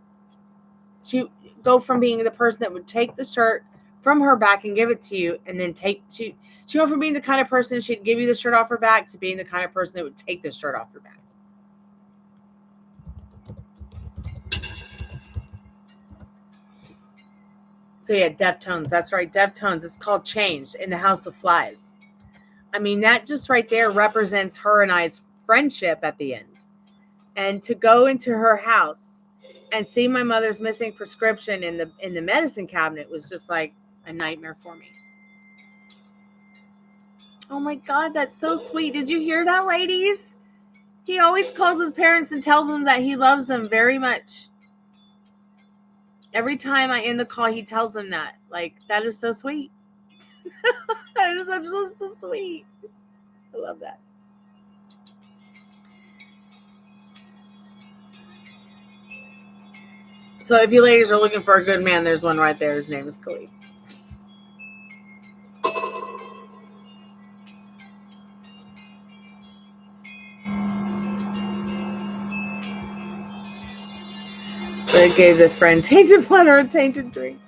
She go from being the person that would take the shirt from her back and give it to you, and then she went from being the kind of person she'd give you the shirt off her back to being the kind of person that would take the shirt off her back. So yeah, Deftones. That's right, Deftones. It's called Change in the House of Flies. I mean, that just right there represents her and I's friendship at the end. And to go into her house and see my mother's missing prescription in the medicine cabinet was just like a nightmare for me. Oh my God, that's so sweet. Did you hear that, ladies? He always calls his parents and tells them that he loves them very much. Every time I end the call, he tells them that. Like, that is so sweet. That is so sweet. I love that. So if you ladies are looking for a good man, there's one right there. His name is Khalid. They gave the friend tainted blood or a tainted drink.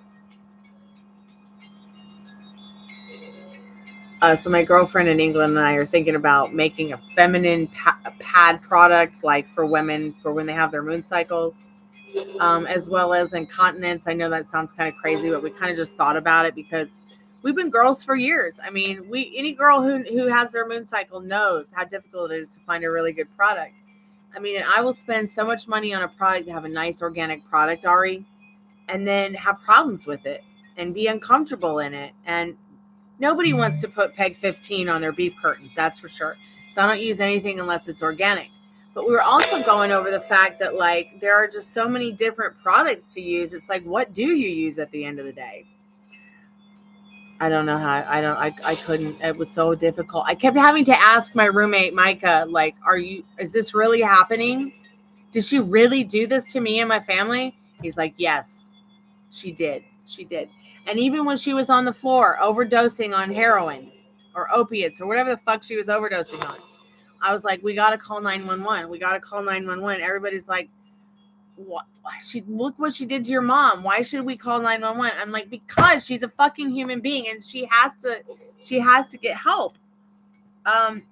So my girlfriend in England and I are thinking about making a feminine pad product, like for women, for when they have their moon cycles, as well as incontinence. I know that sounds kind of crazy, but we kind of just thought about it because we've been girls for years. I mean, any girl who has their moon cycle knows how difficult it is to find a really good product. I mean, I will spend so much money on a product to have a nice organic product, Ari, and then have problems with it and be uncomfortable in it. And nobody wants to put PEG 15 on their beef curtains, that's for sure. So I don't use anything unless it's organic. But we were also going over the fact that, like, there are just so many different products to use. It's like, what do you use at the end of the day? I don't know how. I couldn't. It was so difficult. I kept having to ask my roommate, Micah, like, is this really happening? Did she really do this to me and my family? He's like, yes, she did. She did. And even when she was on the floor overdosing on heroin or opiates or whatever the fuck she was overdosing on, I was like, we got to call 911. We got to call 911. Everybody's like, what? Look what she did to your mom. Why should we call 911? I'm like, because she's a fucking human being and she has to get help.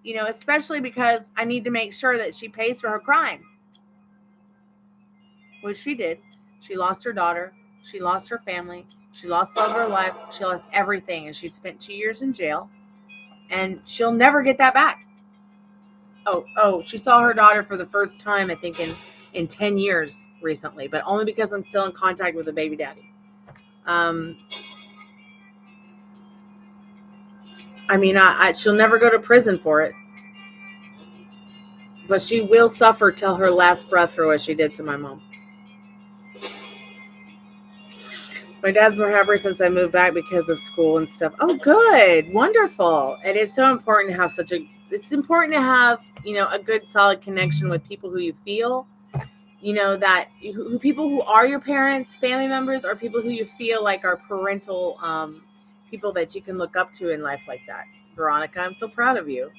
Especially because I need to make sure that she pays for her crime. Which she did. She lost her daughter. She lost her family. She lost the love of her life. She lost everything. And she spent 2 years in jail. And she'll never get that back. Oh, she saw her daughter for the first time, I think, in 10 years recently. But only because I'm still in contact with the baby daddy. She'll never go to prison for it. But she will suffer till her last breath for what she did to my mom. My dad's more happy since I moved back because of school and stuff. Oh, good. Wonderful. And it's so important to have a good solid connection with people who you feel, people who are your parents, family members, or people who you feel like are parental people that you can look up to in life like that. Veronica, I'm so proud of you.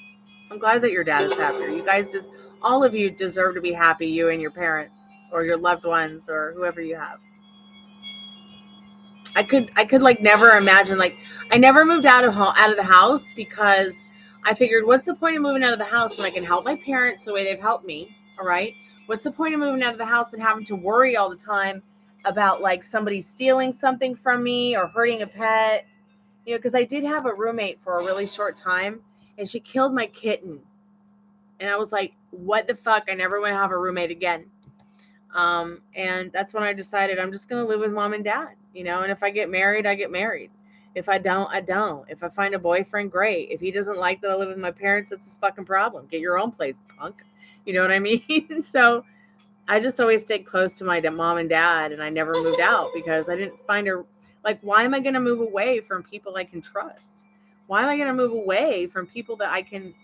I'm glad that your dad is happier. You guys all of you deserve to be happy, you and your parents or your loved ones or whoever you have. I could like never imagine, like, I never moved out of the house because I figured, what's the point of moving out of the house when I can help my parents the way they've helped me? All right. What's the point of moving out of the house and having to worry all the time about like somebody stealing something from me or hurting a pet? You know, because I did have a roommate for a really short time, and she killed my kitten. And I was like, what the fuck? I never want to have a roommate again. And that's when I decided I'm just going to live with mom and dad, you know, and if I get married, I get married. If I don't, I don't. If I find a boyfriend, great. If he doesn't like that I live with my parents, that's his fucking problem. Get your own place, punk. You know what I mean? So I just always stayed close to my mom and dad, and I never moved out because I didn't find a, like, why am I going to move away from people I can trust? Why am I going to move away from people that I can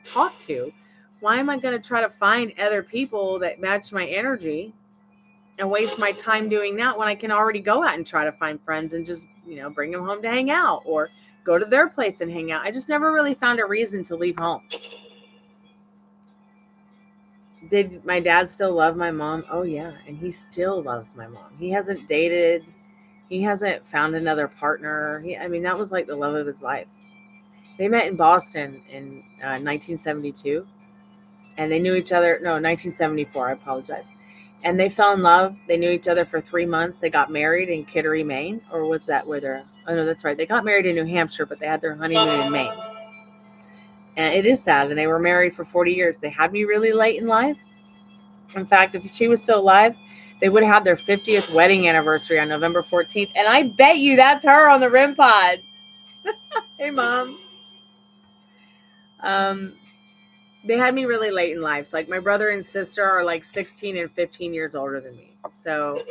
talk to? Why am I going to try to find other people that match my energy and waste my time doing that when I can already go out and try to find friends and just, you know, bring them home to hang out or go to their place and hang out? I just never really found a reason to leave home. Did my dad still love my mom? Oh yeah, and he still loves my mom. He hasn't dated. He hasn't found another partner. I mean, that was like the love of his life. They met in Boston in 1972. And they knew each other, no, 1974, I apologize. And they fell in love. They knew each other for 3 months. They got married in Kittery, Maine. Or was that where they're, oh no, that's right. They got married in New Hampshire, but they had their honeymoon in Maine. And it is sad. And they were married for 40 years. They had me really late in life. In fact, if she was still alive, they would have had their 50th wedding anniversary on November 14th. And I bet you that's her on the REM pod. Hey, Mom. They had me really late in life. Like, my brother and sister are like 16 and 15 years older than me. So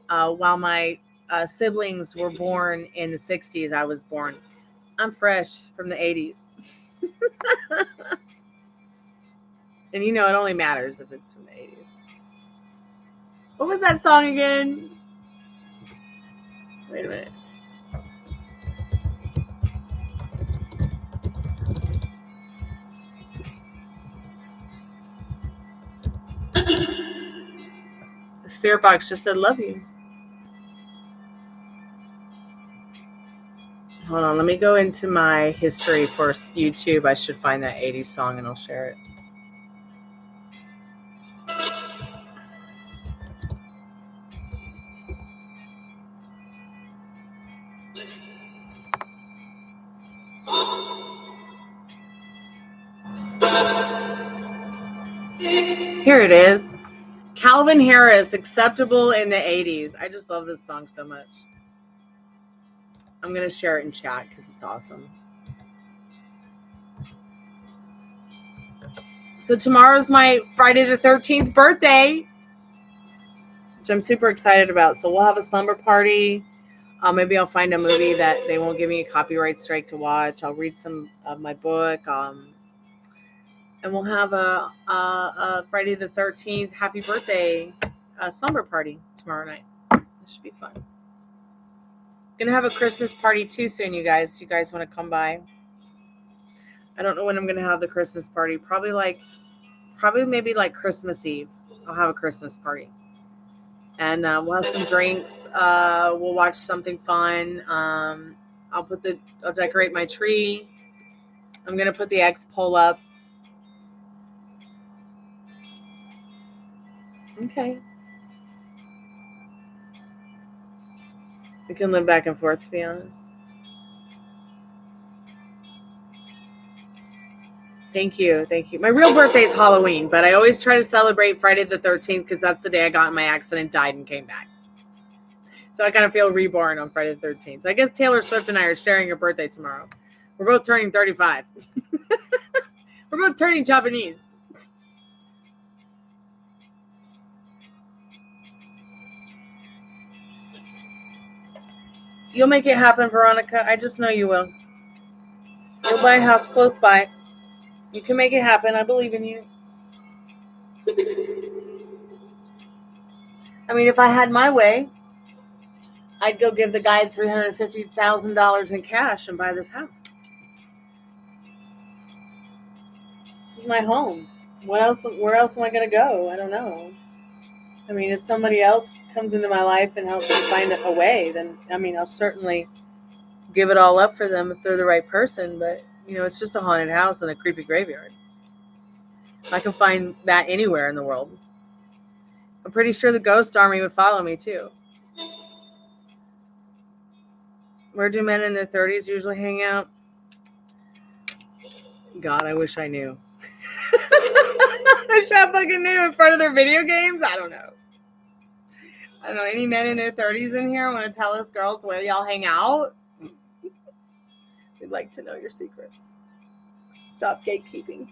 while my siblings were born in the 60s, I was born. I'm fresh from the 80s. And you know, it only matters if it's from the 80s. What was that song again? Wait a minute. The Spiritbox just said, love you. Hold on, let me go into my history for YouTube. I should find that 80s song and I'll share it. Here it is. Calvin Harris, Acceptable in the 80s. I just love this song so much. I'm going to share it in chat because it's awesome. So tomorrow's my Friday the 13th birthday, which I'm super excited about. So we'll have a slumber party. Maybe I'll find a movie that they won't give me a copyright strike to watch. I'll read some of my book. And we'll have a Friday the 13th happy birthday slumber party tomorrow night. This should be fun. Gonna have a Christmas party too soon, you guys, if you guys want to come by. I don't know when I'm gonna have the Christmas party. Probably maybe like Christmas Eve. I'll have a Christmas party. And we'll have some drinks. We'll watch something fun. I'll decorate my tree. I'm gonna put the X pole up. Okay. We can live back and forth, to be honest. Thank you. My real birthday is Halloween, but I always try to celebrate Friday the 13th because that's the day I got in my accident, died, and came back. So I kind of feel reborn on Friday the 13th. So I guess Taylor Swift and I are sharing your birthday tomorrow. We're both turning 35. We're both turning Japanese. You'll make it happen, Veronica. I just know you will. You'll buy a house close by. You can make it happen. I believe in you. I mean, if I had my way, I'd go give the guy $350,000 in cash and buy this house. This is my home. Where else am I going to go? I don't know. I mean, if somebody else comes into my life and helps me find a way, then, I mean, I'll certainly give it all up for them if they're the right person. But, you know, it's just a haunted house and a creepy graveyard. I can find that anywhere in the world. I'm pretty sure the ghost army would follow me, too. Where do men in their 30s usually hang out? God, I wish I knew. I wish I fucking knew. In front of their video games? I don't know. I don't know. Any men in their 30s in here want to tell us girls where y'all hang out? We'd like to know your secrets. Stop gatekeeping.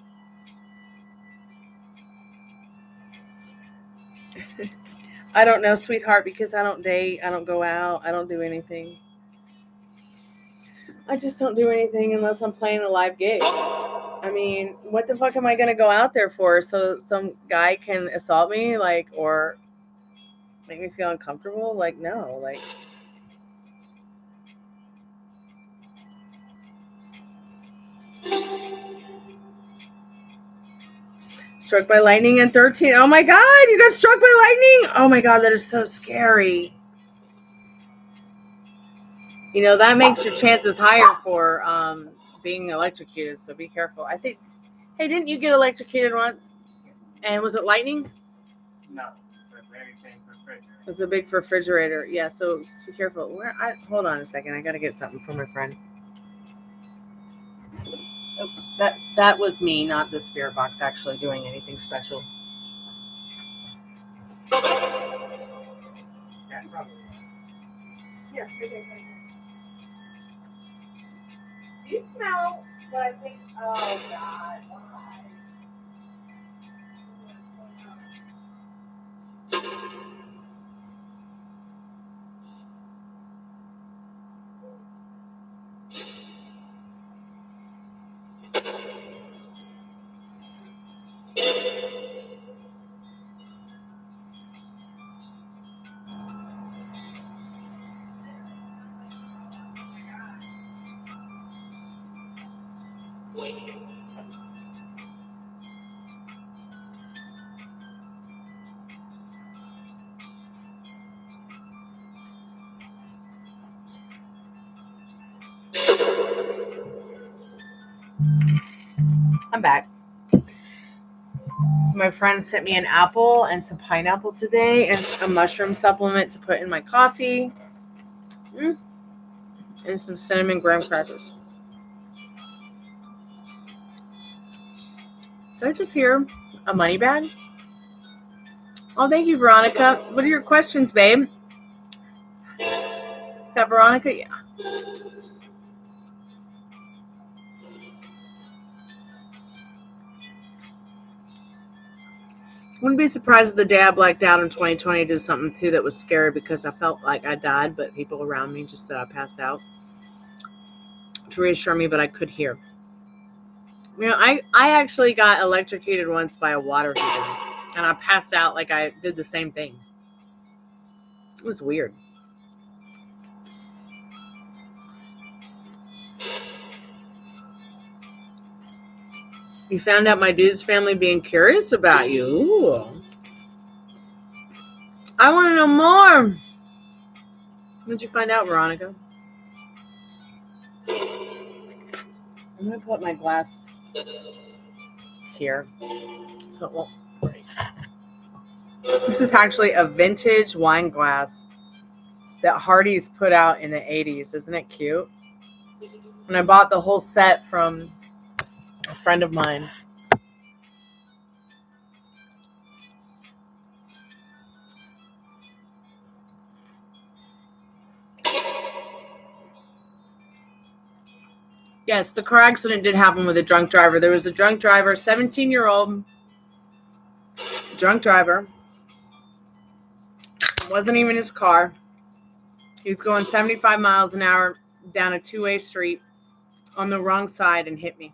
I don't know, sweetheart, because I don't date. I don't go out. I don't do anything. I just don't do anything unless I'm playing a live gig. I mean, what the fuck am I going to go out there for? So some guy can assault me, like, or make me feel uncomfortable? Like, no, like. Struck by lightning at 13. Oh my God, you got struck by lightning? Oh my God, that is so scary. You know, that makes your chances higher for being electrocuted, so be careful. I think, hey, didn't you get electrocuted once? And was it lightning? No, it's a very big refrigerator. It was a big refrigerator. Yeah, so just be careful. Hold on a second. I got to get something from my friend. Oh, that was me, not the Spiritbox actually doing anything special. Yeah, probably. Yeah, okay. Do you smell what I think? Oh, God. Why? I'm back. So my friend sent me an apple and some pineapple today and a mushroom supplement to put in my coffee. And some cinnamon graham crackers. Did I just hear a money bag? Oh, thank you, Veronica. What are your questions, babe? Is that Veronica? Yeah. Wouldn't be surprised if the day I blacked out in 2020 did something too that was scary because I felt like I died, but people around me just said I passed out to reassure me, but I could hear. You know, I actually got electrocuted once by a water heater, and I passed out like I did the same thing. It was weird. You found out my dude's family being curious about you. Ooh. I want to know more. What'd you find out, Veronica? I'm going to put my glass here so it won't break. This is actually a vintage wine glass that Hardee's put out in the 80s. Isn't it cute? And I bought the whole set from a friend of mine. Yes, the car accident did happen with a drunk driver. There was a drunk driver, 17-year-old drunk driver. It wasn't even his car. He was going 75 miles an hour down a two-way street on the wrong side and hit me.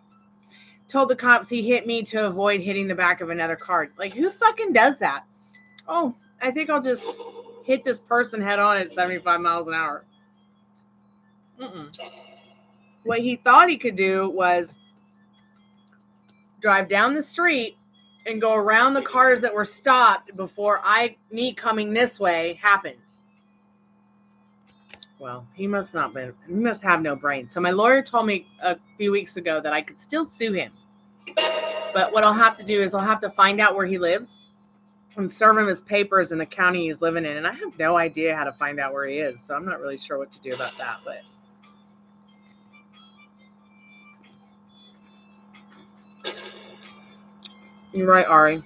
Told the cops he hit me to avoid hitting the back of another car. Like, who fucking does that? Oh, I think I'll just hit this person head on at 75 miles an hour. What he thought he could do was drive down the street and go around the cars that were stopped before me coming this way happened. Well, he must have no brain. So my lawyer told me a few weeks ago that I could still sue him. But what I'll have to do is I'll have to find out where he lives and serve him his papers in the county he's living in. And I have no idea how to find out where he is. So I'm not really sure what to do about that. But You're right, Ari.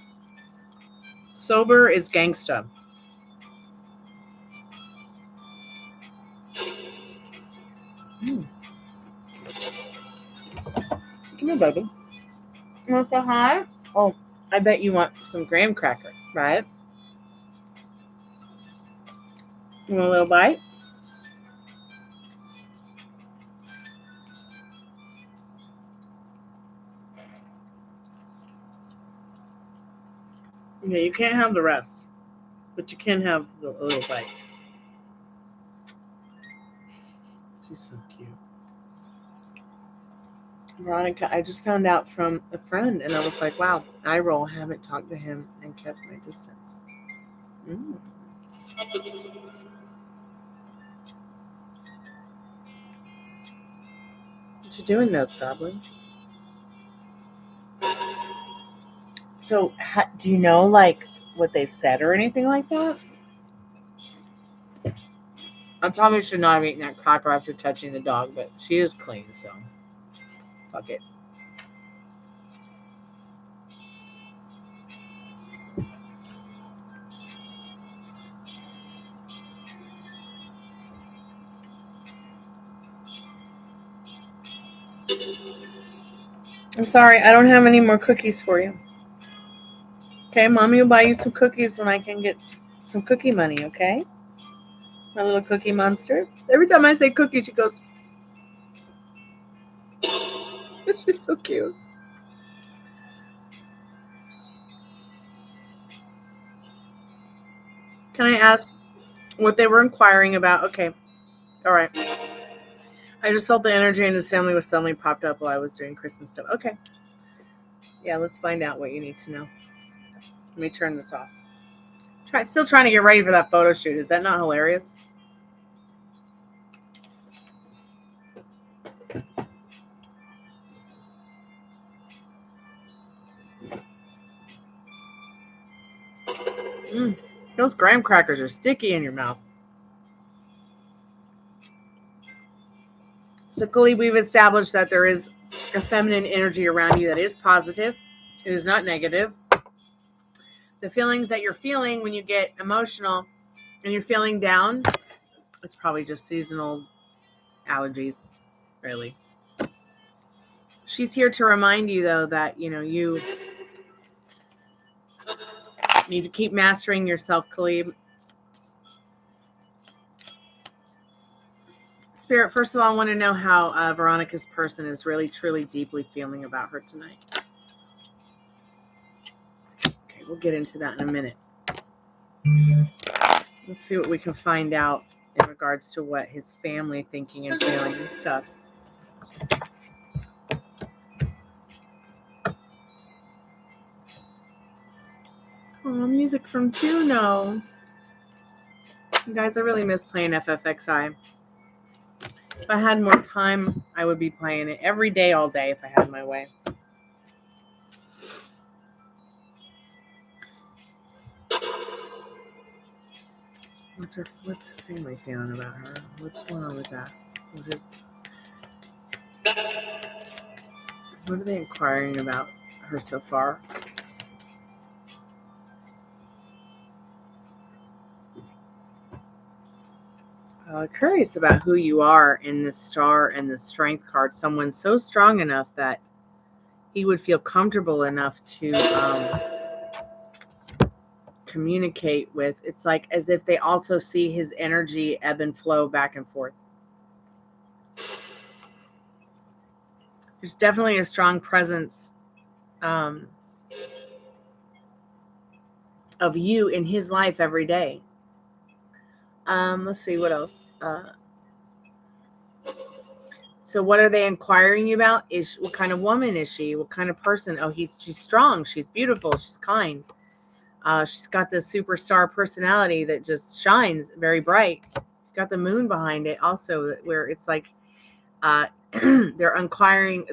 Sober is gangsta. Come here, baby. You want to say hi? Oh, I bet you want some graham cracker, right? You want a little bite? Yeah, you can't have the rest, but you can have the little bite. She's so cute. Veronica, I just found out from a friend, and I was like, wow, I roll, haven't talked to him and kept my distance. What you doing, Nose Goblin? So, do you know, like, what they've said or anything like that? I probably should not have eaten that cracker after touching the dog, but she is clean, so fuck it. I'm sorry, I don't have any more cookies for you. Okay, Mommy will buy you some cookies when I can get some cookie money, okay? My little cookie monster. Every time I say cookie, she goes, she's so cute. Can I ask what they were inquiring about? Okay, all right. I just felt the energy in his family was suddenly popped up while I was doing Christmas stuff. Okay. Yeah, let's find out what you need to know. Let me turn this off. Still trying to get ready for that photo shoot. Is that not hilarious? Those graham crackers are sticky in your mouth. So, Khalid, we've established that there is a feminine energy around you that is positive. It is not negative. The feelings that you're feeling when you get emotional and you're feeling down, it's probably just seasonal allergies, really. She's here to remind you, though, that, you need to keep mastering yourself, Khalid. Spirit, first of all, I want to know how Veronica's person is really, truly, deeply feeling about her tonight. Okay, we'll get into that in a minute. Let's see what we can find out in regards to what his family thinking and feeling and stuff. Oh, music from Juno. You guys, I really miss playing FFXI. If I had more time, I would be playing it every day, all day, if I had my way. What's his family feeling about her? What's going on with that? What are they inquiring about her so far? Curious about who you are in the Star and the Strength card. Someone so strong enough that he would feel comfortable enough to communicate with. It's like as if they also see his energy ebb and flow back and forth. There's definitely a strong presence of you in his life every day. Let's see what else. So what are they inquiring you about? What kind of woman is she? What kind of person? Oh, she's strong. She's beautiful. She's kind. She's got this superstar personality that just shines very bright. She's got the moon behind it also, where it's like they're inquiring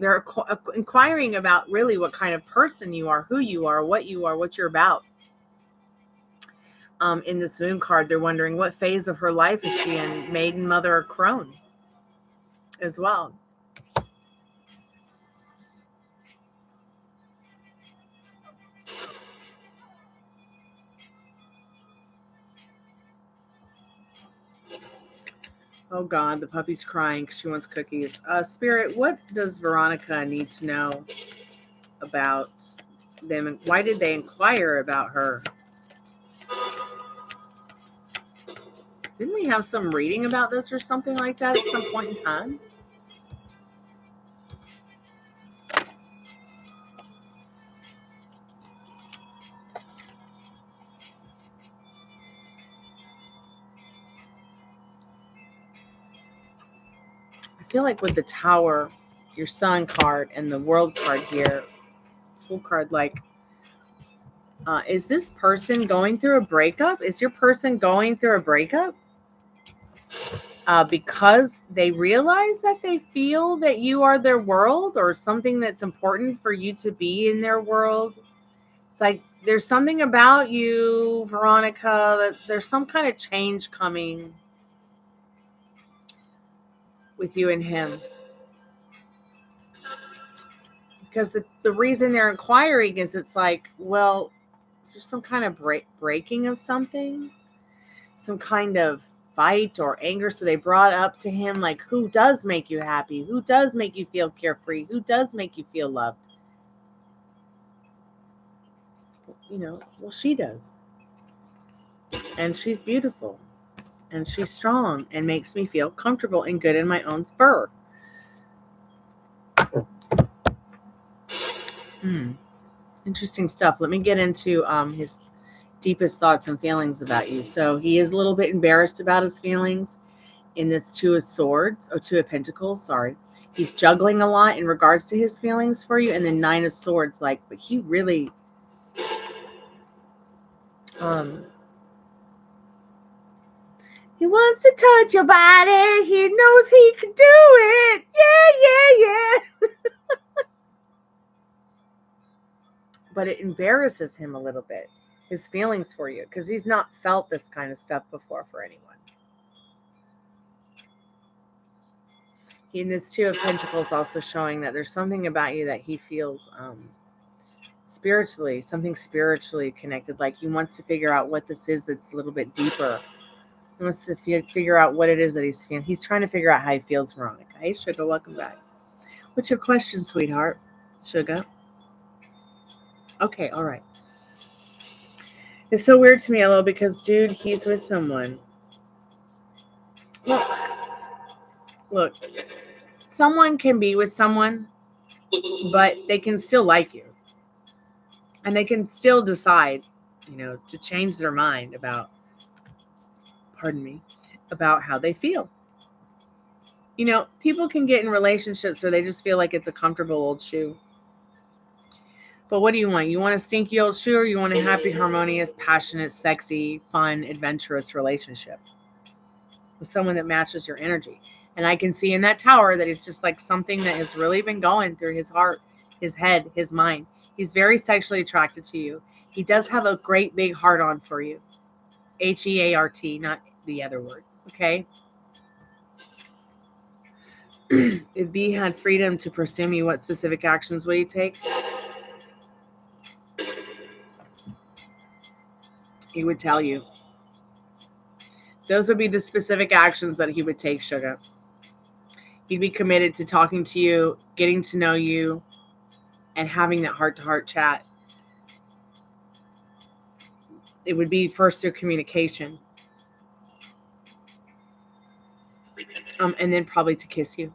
about really what kind of person you are, who you are, what you're about. In this moon card, they're wondering what phase of her life is she in, maiden, mother, or crone as well. Oh God, the puppy's crying because she wants cookies. Spirit, what does Veronica need to know about them, and why did they inquire about her? Didn't we have some reading about this or something like that at some point in time? I feel like with the Tower, your Sun card, and the World card here, Full card, like, is this person going through a breakup? Is your person going through a breakup? Because they realize that they feel that you are their world or something that's important for you to be in their world. It's like there's something about you, Veronica, that there's some kind of change coming with you and him. Because the reason they're inquiring is it's like, well, is there some kind of breaking of something? Some kind of fight or anger? So they brought up to him, like, who does make you happy? Who does make you feel carefree? Who does make you feel loved? You know, well, she does. And she's beautiful. And she's strong and makes me feel comfortable and good in my own fur. Interesting stuff. Let me get into his deepest thoughts and feelings about you. So he is a little bit embarrassed about his feelings in this Two of Swords, or Two of Pentacles, sorry. He's juggling a lot in regards to his feelings for you. And then Nine of Swords, like, but he really he wants to touch your body. He knows he can do it. Yeah. But it embarrasses him a little bit, his feelings for you, because he's not felt this kind of stuff before for anyone. In this Two of Pentacles also showing that there's something about you that he feels spiritually, something spiritually connected. Like he wants to figure out what this is that's a little bit deeper. He wants to figure out what it is that he's feeling. He's trying to figure out how he feels, Veronica. Hey, Sugar, welcome back. What's your question, sweetheart? Sugar? Okay, all right. It's so weird to me, a little, because, dude, he's with someone. Look, someone can be with someone, but they can still like you. And they can still decide, you know, to change their mind about, about how they feel. You know, people can get in relationships where they just feel like it's a comfortable old shoe. But what do you want? You want a stinky old shoe, or you want a happy, harmonious, passionate, sexy, fun, adventurous relationship with someone that matches your energy? And I can see in that Tower that it's just like something that has really been going through his heart, his head, his mind. He's very sexually attracted to you. He does have a great big heart on for you. H-E-A-R-T, not the other word. Okay? If B had freedom to pursue me, what specific actions would he take? He would tell you. Those would be the specific actions that he would take, Sugar. He'd be committed to talking to you, getting to know you, and having that heart-to-heart chat. It would be first through communication. And then probably to kiss you.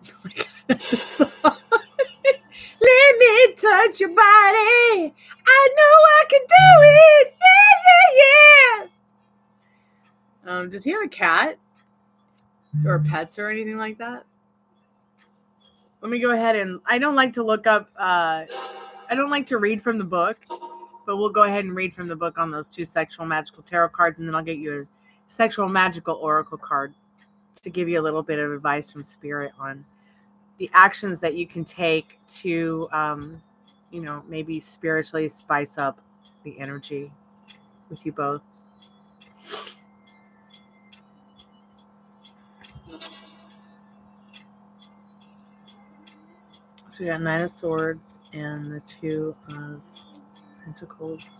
Oh my God. Let me touch your body. I know I can do it. Yeah. Does he have a cat? Or pets or anything like that? Let me go ahead and, I don't like to look up, I don't like to read from the book, but we'll go ahead and read from the book on those two sexual magical tarot cards, and then I'll get you a sexual magical oracle card to give you a little bit of advice from Spirit on the actions that you can take to, you know, maybe spiritually spice up the energy with you both. So we got Nine of Swords and the Two of Pentacles.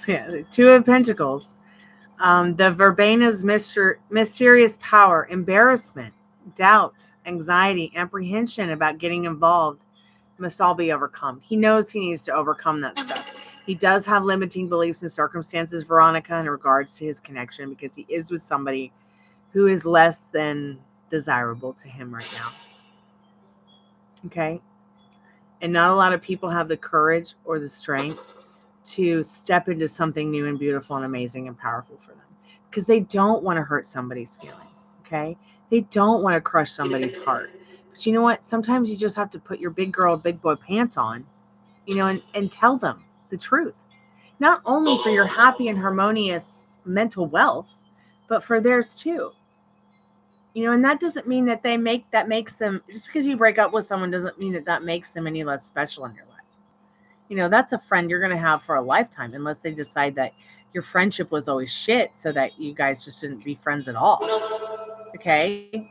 Yeah, the Two of Pentacles. The Verbena's mysterious power, embarrassment, doubt, anxiety, apprehension about getting involved must all be overcome. He knows he needs to overcome that stuff. He does have limiting beliefs and circumstances, Veronica, in regards to his connection, because he is with somebody who is less than desirable to him right now. Okay? And not a lot of people have the courage or the strength to step into something new and beautiful and amazing and powerful for them, because they don't want to hurt somebody's feelings. Okay? They don't want to crush somebody's heart. But you know what? Sometimes you just have to put your big girl, big boy pants on, and tell them the truth. Not only for your happy and harmonious mental wealth, but for theirs too. And that doesn't mean that makes them, just because you break up with someone doesn't mean that makes them any less special in your life. That's a friend you're going to have for a lifetime, unless they decide that your friendship was always shit so that you guys just didn't be friends at all. Okay?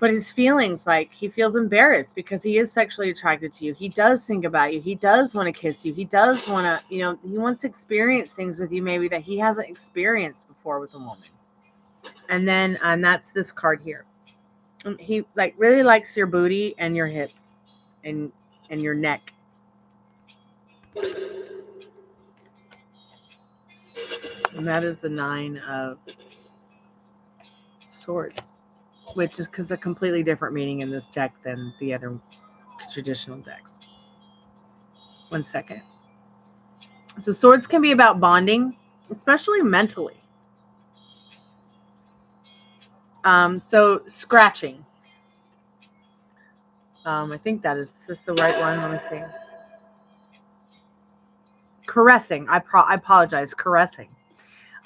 But his feelings, like, he feels embarrassed because he is sexually attracted to you. He does think about you. He does want to kiss you. He does want to, he wants to experience things with you maybe that he hasn't experienced before with a woman. And then, that's this card here. He really likes your booty and your hips and your neck. And that is the 9 of Swords, which is because a completely different meaning in this deck than the other traditional decks. 1 second. So swords can be about bonding, especially mentally. So scratching. I think is this the right one? Let me see. Caressing. I apologize. Caressing.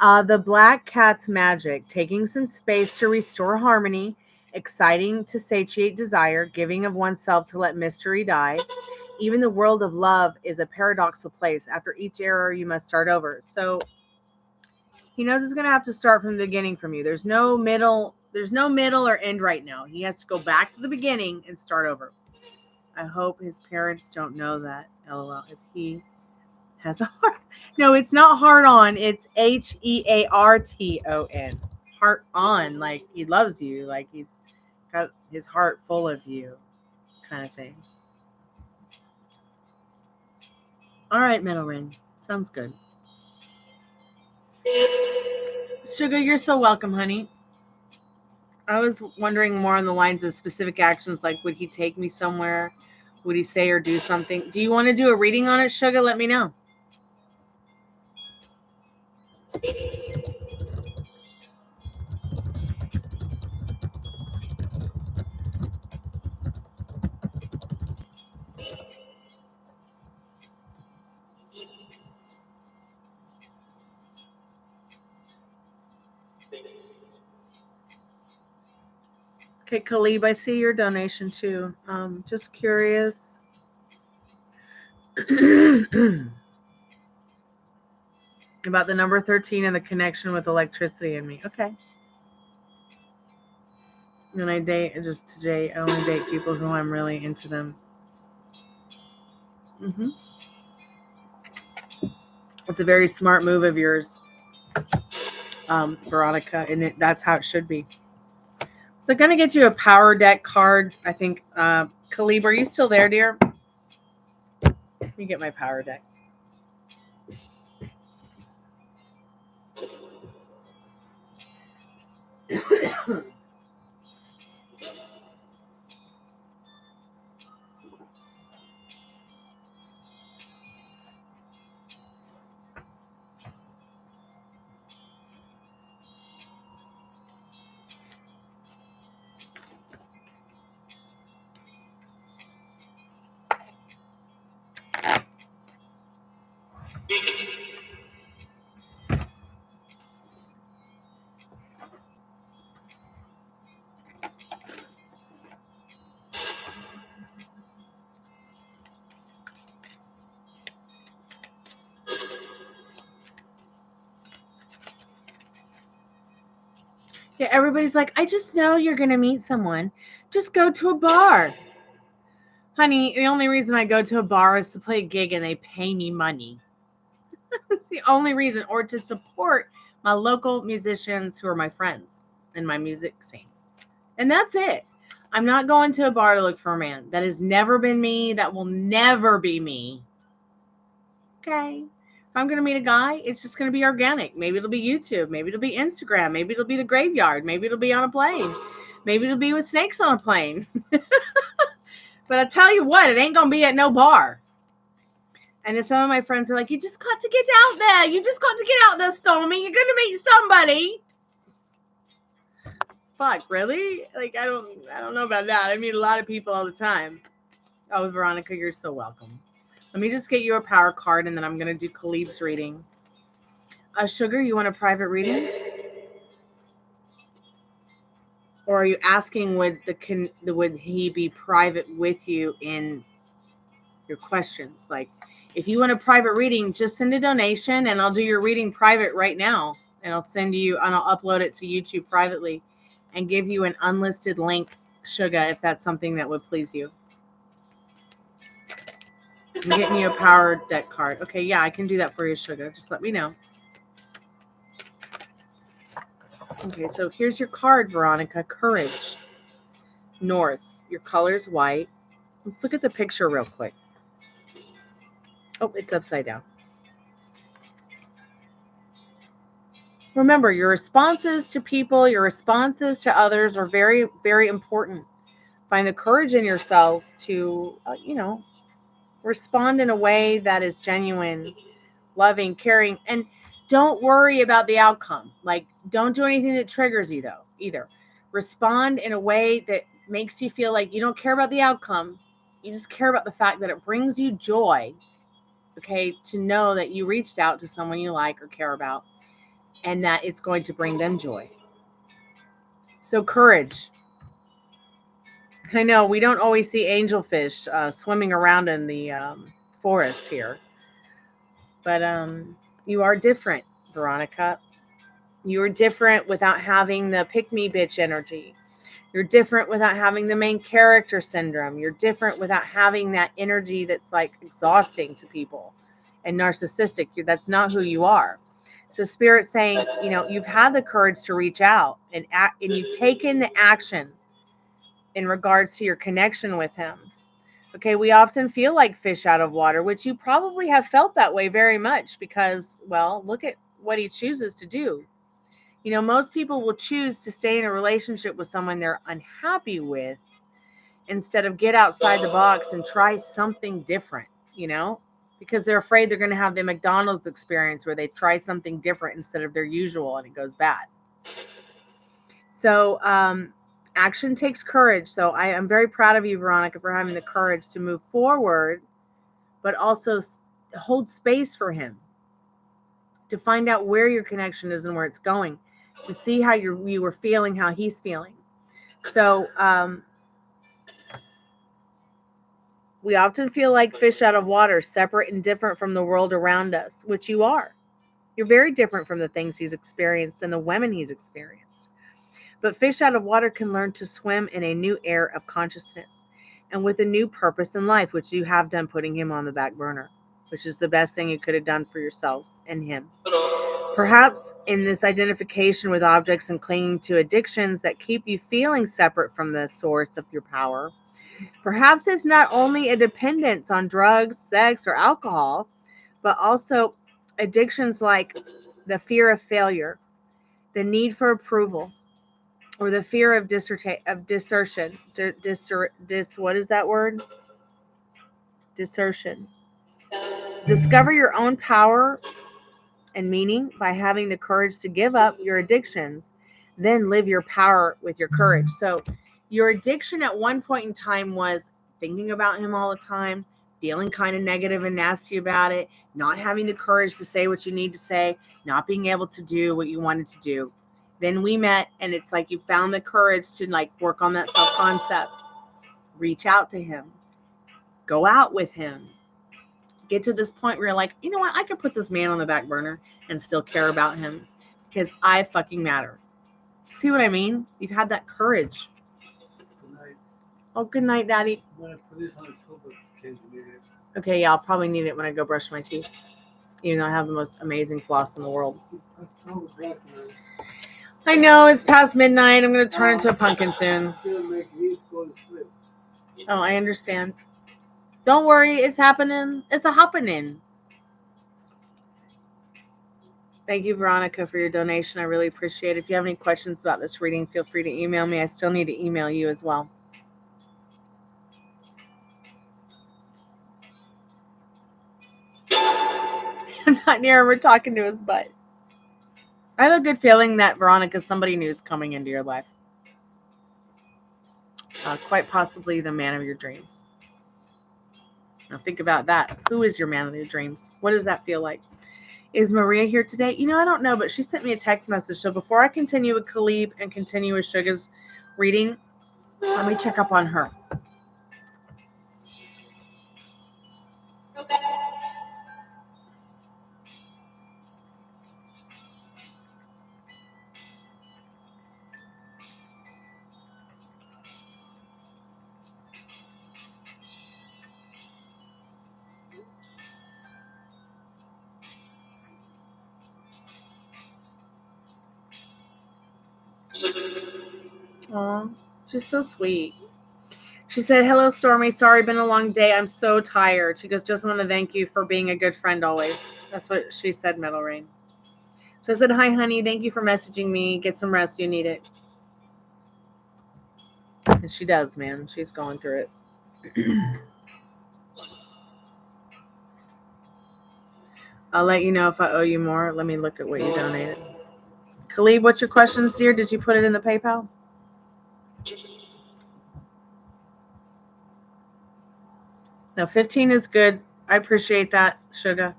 The black cat's magic, taking some space to restore harmony, exciting to satiate desire, giving of oneself to let mystery die. Even the world of love is a paradoxical place. After each error, you must start over. So he knows he's going to have to start from the beginning from you. There's no middle or end right now. He has to go back to the beginning and start over. I hope his parents don't know that. LOL. If he has a heart. No, it's not heart on. It's HEARTON. Heart on. Like he loves you. Like he's got his heart full of you. Kind of thing. All right, middle ring. Sounds good. Sugar, you're so welcome, honey. I was wondering more on the lines of specific actions, like would he take me somewhere? Would he say or do something? Do you want to do a reading on it, Sugar? Let me know. Okay, Khalib, I see your donation too. Just curious. About the number 13 and the connection with electricity in me. Okay. When I date, I only date people who I'm really into them. It's a very smart move of yours, Veronica, and that's how it should be. So I'm going to get you a power deck card, I think. Khalib, are you still there, dear? Let me get my power deck. Yeah, everybody's like, I just know you're going to meet someone. Just go to a bar. Honey, the only reason I go to a bar is to play a gig and they pay me money. That's the only reason. Or to support my local musicians who are my friends in my music scene. And that's it. I'm not going to a bar to look for a man. That has never been me. That will never be me. Okay. If I'm going to meet a guy, it's just going to be organic. Maybe it'll be YouTube. Maybe it'll be Instagram. Maybe it'll be the graveyard. Maybe it'll be on a plane. Maybe it'll be with snakes on a plane. But I tell you what, it ain't going to be at no bar. And then some of my friends are like, you just got to get out there. You just got to get out there, Stormy. You're going to meet somebody. Fuck, really? Like, I don't know about that. I meet a lot of people all the time. Oh, Veronica, you're so welcome. Let me just get you a power card, and then I'm going to do Khalib's reading. Sugar, you want a private reading? Or are you asking would he be private with you in your questions? Like, if you want a private reading, just send a donation, and I'll do your reading private right now. And I'll upload it to YouTube privately and give you an unlisted link, Sugar, if that's something that would please you. I'm getting you a power deck card. Okay, yeah, I can do that for you, Sugar. Just let me know. Okay, so here's your card, Veronica. Courage. North. Your color's white. Let's look at the picture real quick. Oh, it's upside down. Remember, your responses to people, your responses to others are very, very important. Find the courage in yourselves to, respond in a way that is genuine, loving, caring, and don't worry about the outcome. Like, don't do anything that triggers you, though, either. Respond in a way that makes you feel like you don't care about the outcome. You just care about the fact that it brings you joy, okay, to know that you reached out to someone you like or care about and that it's going to bring them joy. So courage. I know we don't always see angelfish swimming around in the forest here. But you are different, Veronica. You are different without having the pick-me bitch energy. You're different without having the main character syndrome. You're different without having that energy that's like exhausting to people and narcissistic. That's not who you are. So Spirit's saying, you've had the courage to reach out and act, and you've taken the action in regards to your connection with him. Okay, we often feel like fish out of water, which you probably have felt that way very much because, well, look at what he chooses to do. Most people will choose to stay in a relationship with someone they're unhappy with instead of get outside the box and try something different, because they're afraid they're going to have the McDonald's experience where they try something different instead of their usual and it goes bad. So, action takes courage. So I am very proud of you, Veronica, for having the courage to move forward, but also hold space for him, to find out where your connection is and where it's going, to see how you were feeling, how he's feeling. So we often feel like fish out of water, separate and different from the world around us, which you are. You're very different from the things he's experienced and the women he's experienced. But fish out of water can learn to swim in a new air of consciousness and with a new purpose in life, which you have done, putting him on the back burner, which is the best thing you could have done for yourselves and him. Perhaps in this identification with objects and clinging to addictions that keep you feeling separate from the source of your power, perhaps it's not only a dependence on drugs, sex, or alcohol, but also addictions like the fear of failure, the need for approval, or the fear of desertion. What is that word? Desertion. Discover your own power and meaning by having the courage to give up your addictions, then live your power with your courage. So your addiction at one point in time was thinking about him all the time, feeling kind of negative and nasty about it, not having the courage to say what you need to say, not being able to do what you wanted to do. Then we met, and it's like you found the courage to like work on that self-concept, reach out to him, go out with him, get to this point where you're like, you know what, I can put this man on the back burner and still care about him because I fucking matter. See what I mean? You've had that courage. Good night. Oh, good night, Daddy. I'm gonna put this on the toolbox in case you need it. Okay, yeah, I'll probably need it when I go brush my teeth. Even though I have the most amazing floss in the world. That's so black, man. I know, it's past midnight. I'm going to turn into a pumpkin soon. It's gonna make these go to sleep. Oh, I understand. Don't worry, it's happening. It's a happening. Thank you, Veronica, for your donation. I really appreciate it. If you have any questions about this reading, feel free to email me. I still need to email you as well. I'm not near him. We're talking to his butt. I have a good feeling that Veronica, somebody new is coming into your life. Quite possibly the man of your dreams. Now think about that. Who is your man of your dreams? What does that feel like? Is Maria here today? You know, I don't know, but she sent me a text message. So before I continue with Khalib and continue with Suga's reading, let me check up on her. Aw, she's so sweet. She said, hello, Stormy. Sorry, been a long day. I'm so tired. She goes, just want to thank you for being a good friend always. That's what she said, Metal Rain. So I said, hi, honey. Thank you for messaging me. Get some rest. You need it. And she does, man. She's going through it. I'll let you know if I owe you more. Let me look at what you donated. Khalib, what's your questions, dear? Did you put it in the PayPal? No, 15 is good. I appreciate that, Sugar.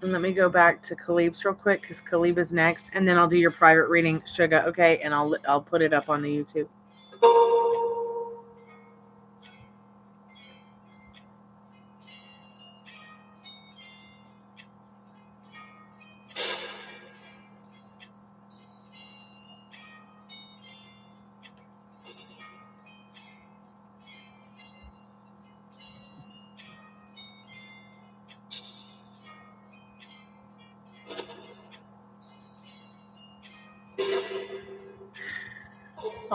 And let me go back to Khalib's real quick because Khalib is next, and then I'll do your private reading, Sugar. Okay, and I'll put it up on the YouTube.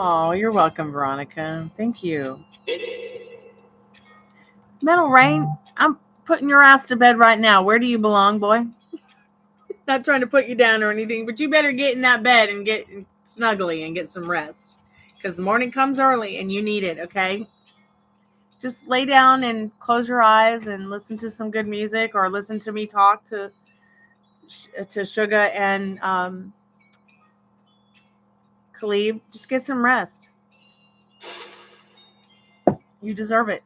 Oh, you're welcome, Veronica. Thank you. Metal Rain, I'm putting your ass to bed right now. Where do you belong, boy? Not trying to put you down or anything, but you better get in that bed and get snuggly and get some rest. Because the morning comes early and you need it, okay? Just lay down and close your eyes and listen to some good music or listen to me talk to Suga and Khalib. Just get some rest. You deserve it.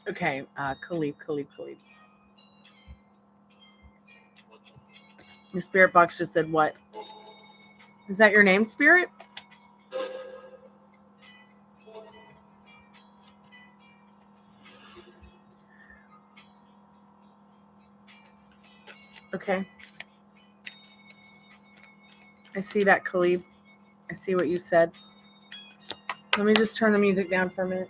Okay, Khalib. The spirit box just said what? Is that your name, Spirit? Okay. I see that, Khalib. I see what you said. Let me just turn the music down for a minute.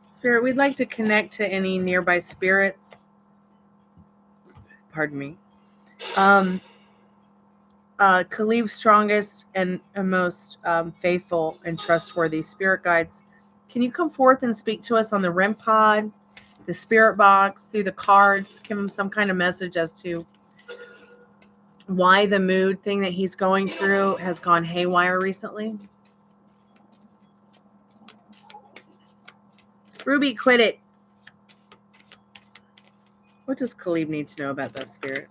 Spirit, we'd like to connect to any nearby spirits. Pardon me. Khalib's strongest and most faithful and trustworthy spirit guides. Can you come forth and speak to us on the REM pod, the spirit box, through the cards? Give him some kind of message as to why the mood thing that he's going through has gone haywire recently. Ruby, quit it. What does Khalib need to know about that, Spirit?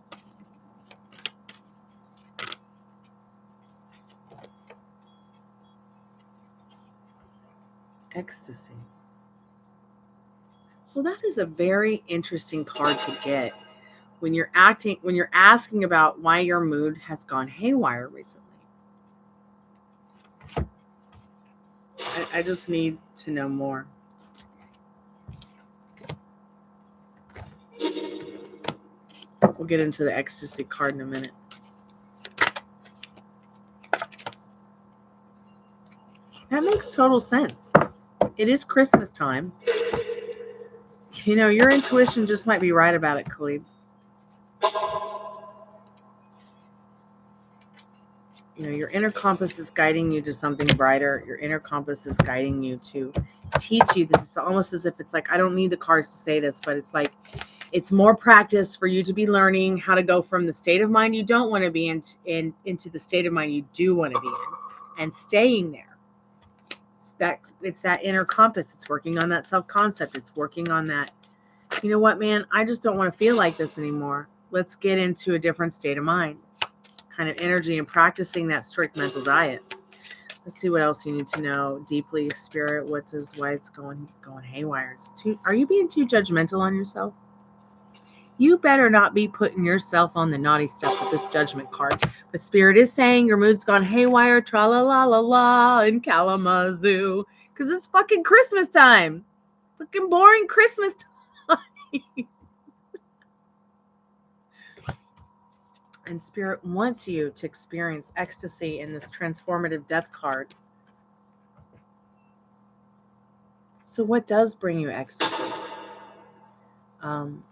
Ecstasy. Well, that is a very interesting card to get when you're asking about why your mood has gone haywire recently. I just need to know more. We'll get into the ecstasy card in a minute. That makes total sense. It is Christmas time. You know, your intuition just might be right about it, Khalid. You know, your inner compass is guiding you to something brighter. Your inner compass is guiding you to teach you. This is almost as if it's like, I don't need the cards to say this, but it's like, it's more practice for you to be learning how to go from the state of mind you don't want to be in into the state of mind you do want to be in, and staying there. It's that inner compass. It's working on that self-concept. It's working on that, you know what, man, I just don't want to feel like this anymore. Let's get into a different state of mind kind of energy and practicing that strict mental diet. Let's see what else you need to know deeply, Spirit. Why it's going haywire? Are you being too judgmental on yourself? You better not be putting yourself on the naughty stuff with this judgment card. But Spirit is saying your mood's gone haywire, tra-la-la-la-la, in Kalamazoo. Because it's fucking Christmas time. Fucking boring Christmas time. And Spirit wants you to experience ecstasy in this transformative death card. So what does bring you ecstasy?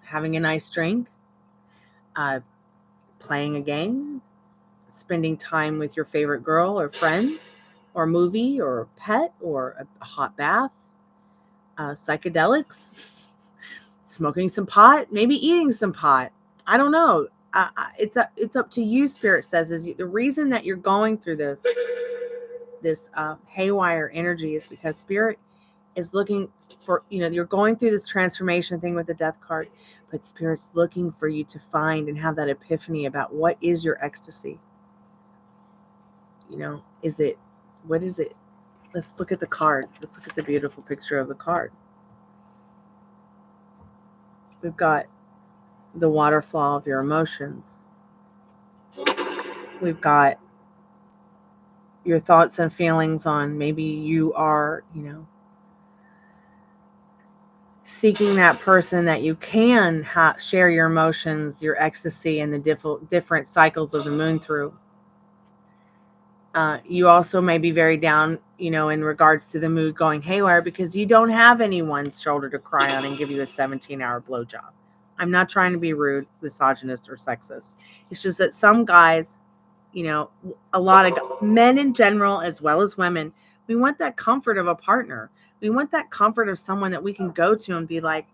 Having a nice drink, playing a game, spending time with your favorite girl or friend, or movie, or pet, or a hot bath, psychedelics, smoking some pot, maybe eating some pot. I don't know. It's up to you, Spirit says. The reason that you're going through this haywire energy is because Spirit is looking for, you're going through this transformation thing with the death card, but Spirit's looking for you to find and have that epiphany about what is your ecstasy. What is it? Let's look at the card. Let's look at the beautiful picture of the card. We've got the waterfall of your emotions. We've got your thoughts and feelings on maybe you are, seeking that person that you can share your emotions, your ecstasy, and the different cycles of the moon through. You also may be very down, in regards to the mood going haywire because you don't have anyone's shoulder to cry on and give you a 17-hour blowjob. I'm not trying to be rude, misogynist, or sexist. It's just that some guys, a lot of men in general, as well as women, we want that comfort of a partner. We want that comfort of someone that we can go to and be like,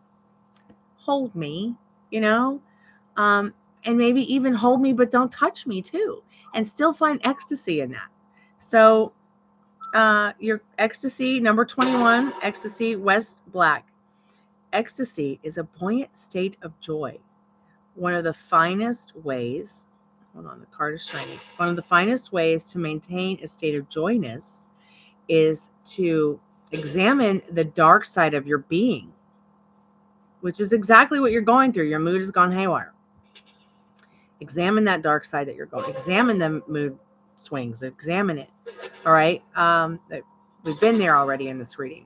hold me, and maybe even hold me, but don't touch me too, and still find ecstasy in that. So your ecstasy, number 21, ecstasy, West Black. Ecstasy is a buoyant state of joy. One of the finest ways, hold on, the card is shiny. One of the finest ways to maintain a state of joyness is to examine the dark side of your being, which is exactly what you're going through. Your mood has gone haywire. Examine that dark side that you're going. Examine the mood swings. Examine it. All right. We've been there already in this reading.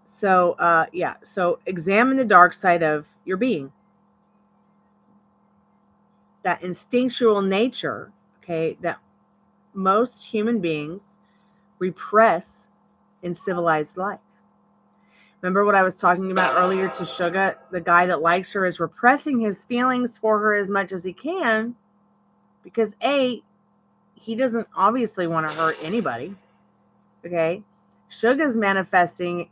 So examine the dark side of your being. That instinctual nature, okay, that most human beings repress in civilized life. Remember what I was talking about earlier to Sugar? The guy that likes her is repressing his feelings for her as much as he can because A, he doesn't obviously want to hurt anybody. Okay. Sugar's manifesting,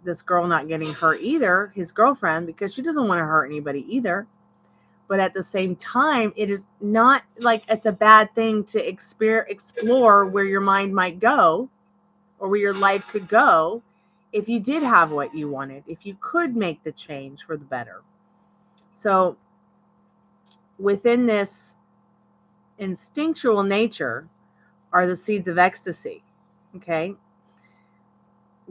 this girl not getting hurt either, his girlfriend, because she doesn't want to hurt anybody either. But at the same time, it is not like it's a bad thing to explore where your mind might go or where your life could go if you did have what you wanted, if you could make the change for the better. So within this instinctual nature are the seeds of ecstasy. Okay.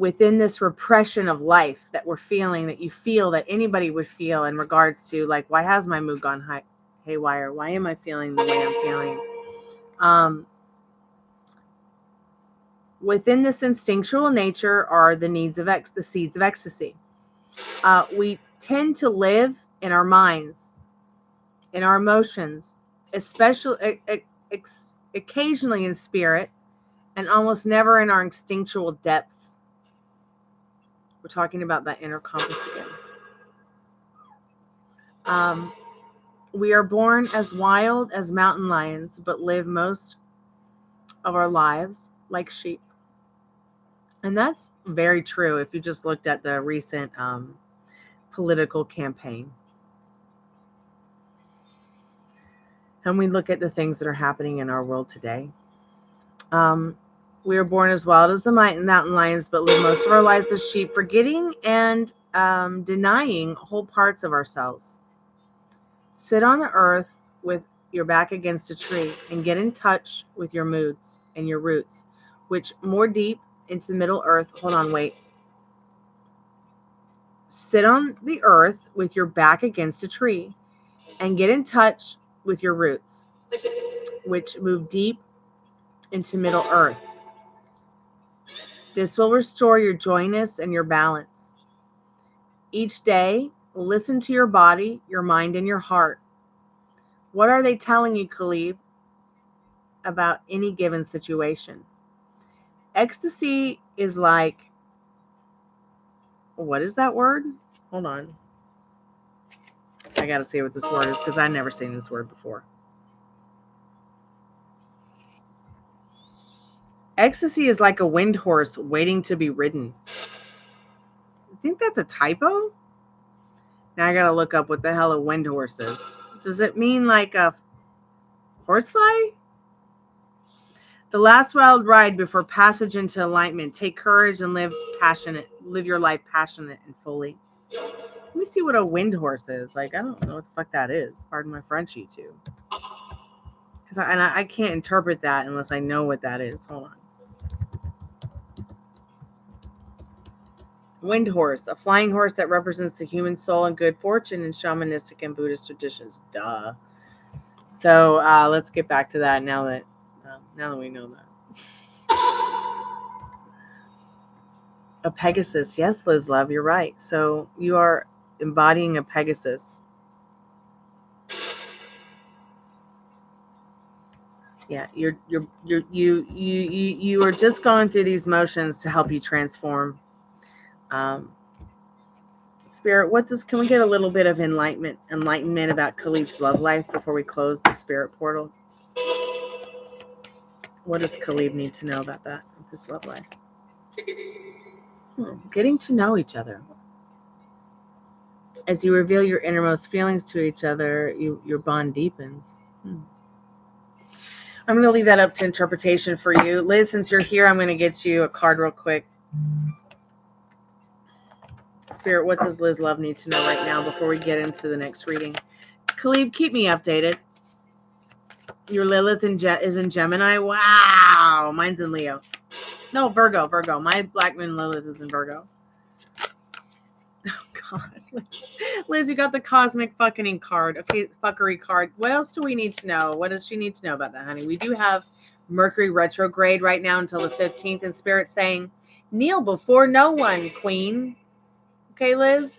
within this repression of life that we're feeling, that you feel, that anybody would feel in regards to, like, why has my mood gone haywire? Why am I feeling the way I'm feeling? Within this instinctual nature are the needs of the seeds of ecstasy. We tend to live in our minds, in our emotions, especially occasionally in spirit, and almost never in our instinctual depths. We're talking about that inner compass again. We are born as wild as mountain lions, but live most of our lives like sheep. And that's very true if you just looked at the recent political campaign. And we look at the things that are happening in our world today. We are born as wild as the mountain lions, but live most of our lives as sheep, forgetting and denying whole parts of ourselves. Sit on the earth with your back against a tree and get in touch with your moods and your roots, which more deep into the middle earth. Hold on, wait. Sit on the earth with your back against a tree and get in touch with your roots, which move deep into middle earth. This will restore your joyness and your balance. Each day, listen to your body, your mind, and your heart. What are they telling you, Khalib, about any given situation? Ecstasy is like, what is that word? Hold on. I got to see what this word is because I've never seen this word before. Ecstasy is like a wind horse waiting to be ridden. You think that's a typo? Now I got to look up what the hell a wind horse is. Does it mean like a horsefly? The last wild ride before passage into enlightenment. Take courage and live your life passionate and fully. Let me see what a wind horse is. Like, I don't know what the fuck that is. Pardon my French, YouTube. Because I can't interpret that unless I know what that is. Hold on. Wind horse, a flying horse that represents the human soul and good fortune in shamanistic and Buddhist traditions. Duh. So let's get back to that now that we know that. A Pegasus. Yes, Liz Love, you're right. So you are embodying a Pegasus. Yeah, you are just going through these motions to help you transform. Spirit, can we get a little bit of enlightenment about Khalib's love life before we close the spirit portal? What does Khalib need to know about that, his love life? Getting to know each other. As you reveal your innermost feelings to each other, your bond deepens. I'm going to leave that up to interpretation for you. Liz, since you're here, I'm going to get you a card real quick. Spirit, what does Liz Love need to know right now before we get into the next reading? Khalib, keep me updated. Your Lilith is in Gemini? Wow. Mine's in Leo. No, Virgo. My Black Moon Lilith is in Virgo. Oh, God. Liz, you got the cosmic fucking card. Okay, fuckery card. What else do we need to know? What does she need to know about that, honey? We do have Mercury retrograde right now until the 15th, and Spirit saying, kneel before no one, Queen. Okay, Liz?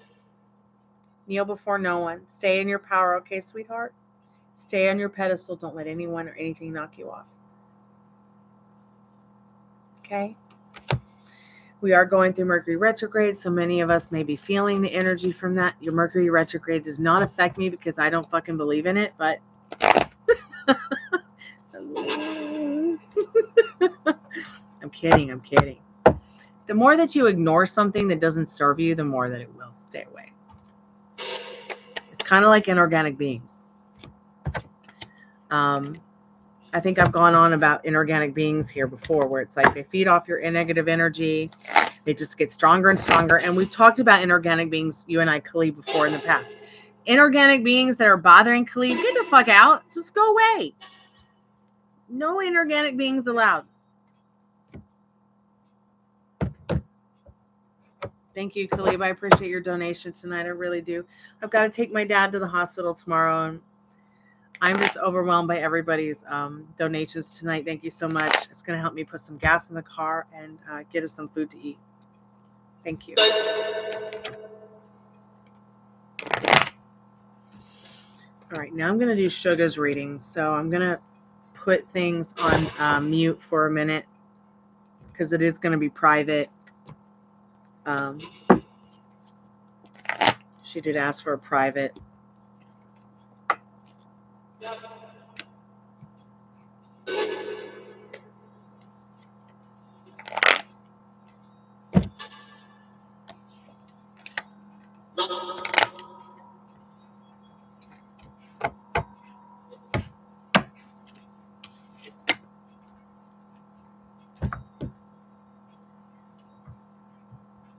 Kneel before no one. Stay in your power, okay, sweetheart? Stay on your pedestal. Don't let anyone or anything knock you off. Okay? We are going through Mercury retrograde, so many of us may be feeling the energy from that. Your Mercury retrograde does not affect me because I don't fucking believe in it, but I'm kidding. The more that you ignore something that doesn't serve you, the more that it will stay away. It's kind of like inorganic beings. I think I've gone on about inorganic beings here before, where it's like they feed off your negative energy. They just get stronger and stronger. And we've talked about inorganic beings, you and I, Khalib, before in the past. Inorganic beings that are bothering Khalib, get the fuck out. Just go away. No inorganic beings allowed. Thank you, Khalib. I appreciate your donation tonight. I really do. I've got to take my dad to the hospital tomorrow, and I'm just overwhelmed by everybody's donations tonight. Thank you so much. It's going to help me put some gas in the car and get us some food to eat. Thank you. All right, now I'm going to do Sugar's reading. So I'm going to put things on mute for a minute because it is going to be private. She did ask for a private.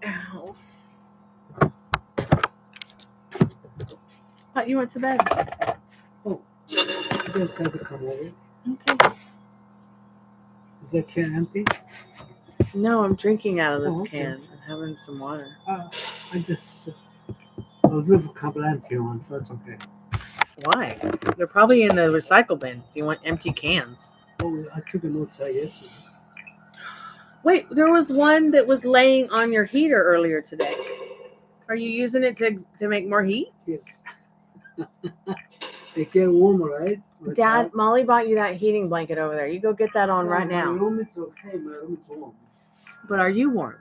Ow. Thought you went to bed. Oh, I just had to come over. Okay. Is that can empty? No, I'm drinking out of this Oh, okay. can. I'm having some water. I was looking for a couple empty ones, so it's okay. Why? They're probably in the recycle bin if you want empty cans. Oh, I took a note out yesterday. Wait, there was one that was laying on your heater earlier today. Are you using it to make more heat? Yes. They get warmer, right? Or Dad, it's Molly bought you that heating blanket over there. You go get that on right My now. room is okay. My room is warm. But are you warm?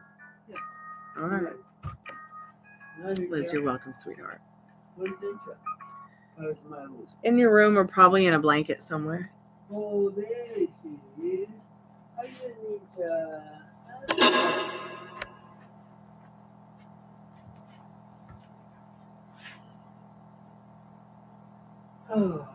Yeah. All right. Yeah. Liz, you're welcome, sweetheart. Where's nature? Where's my room? In your room or probably in a blanket somewhere. Oh, there she is. How you nature? Oh.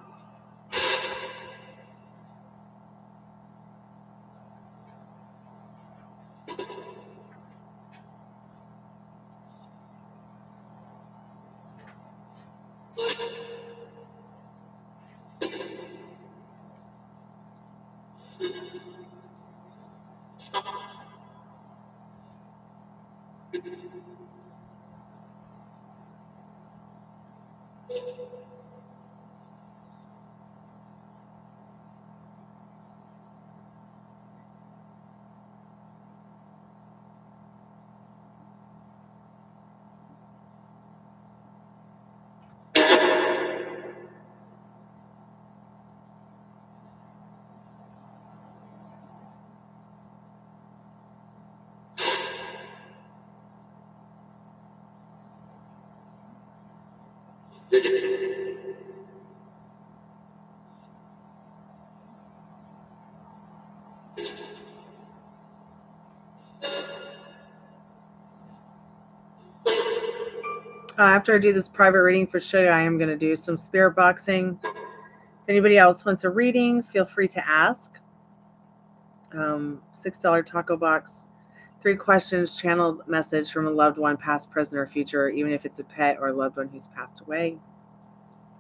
After I do this private reading for Sugar, I am going to do some spirit boxing. If anybody else wants a reading, feel free to ask. $6 Tacobox. 3 questions, channeled message from a loved one, past, present, or future, even if it's a pet or a loved one who's passed away,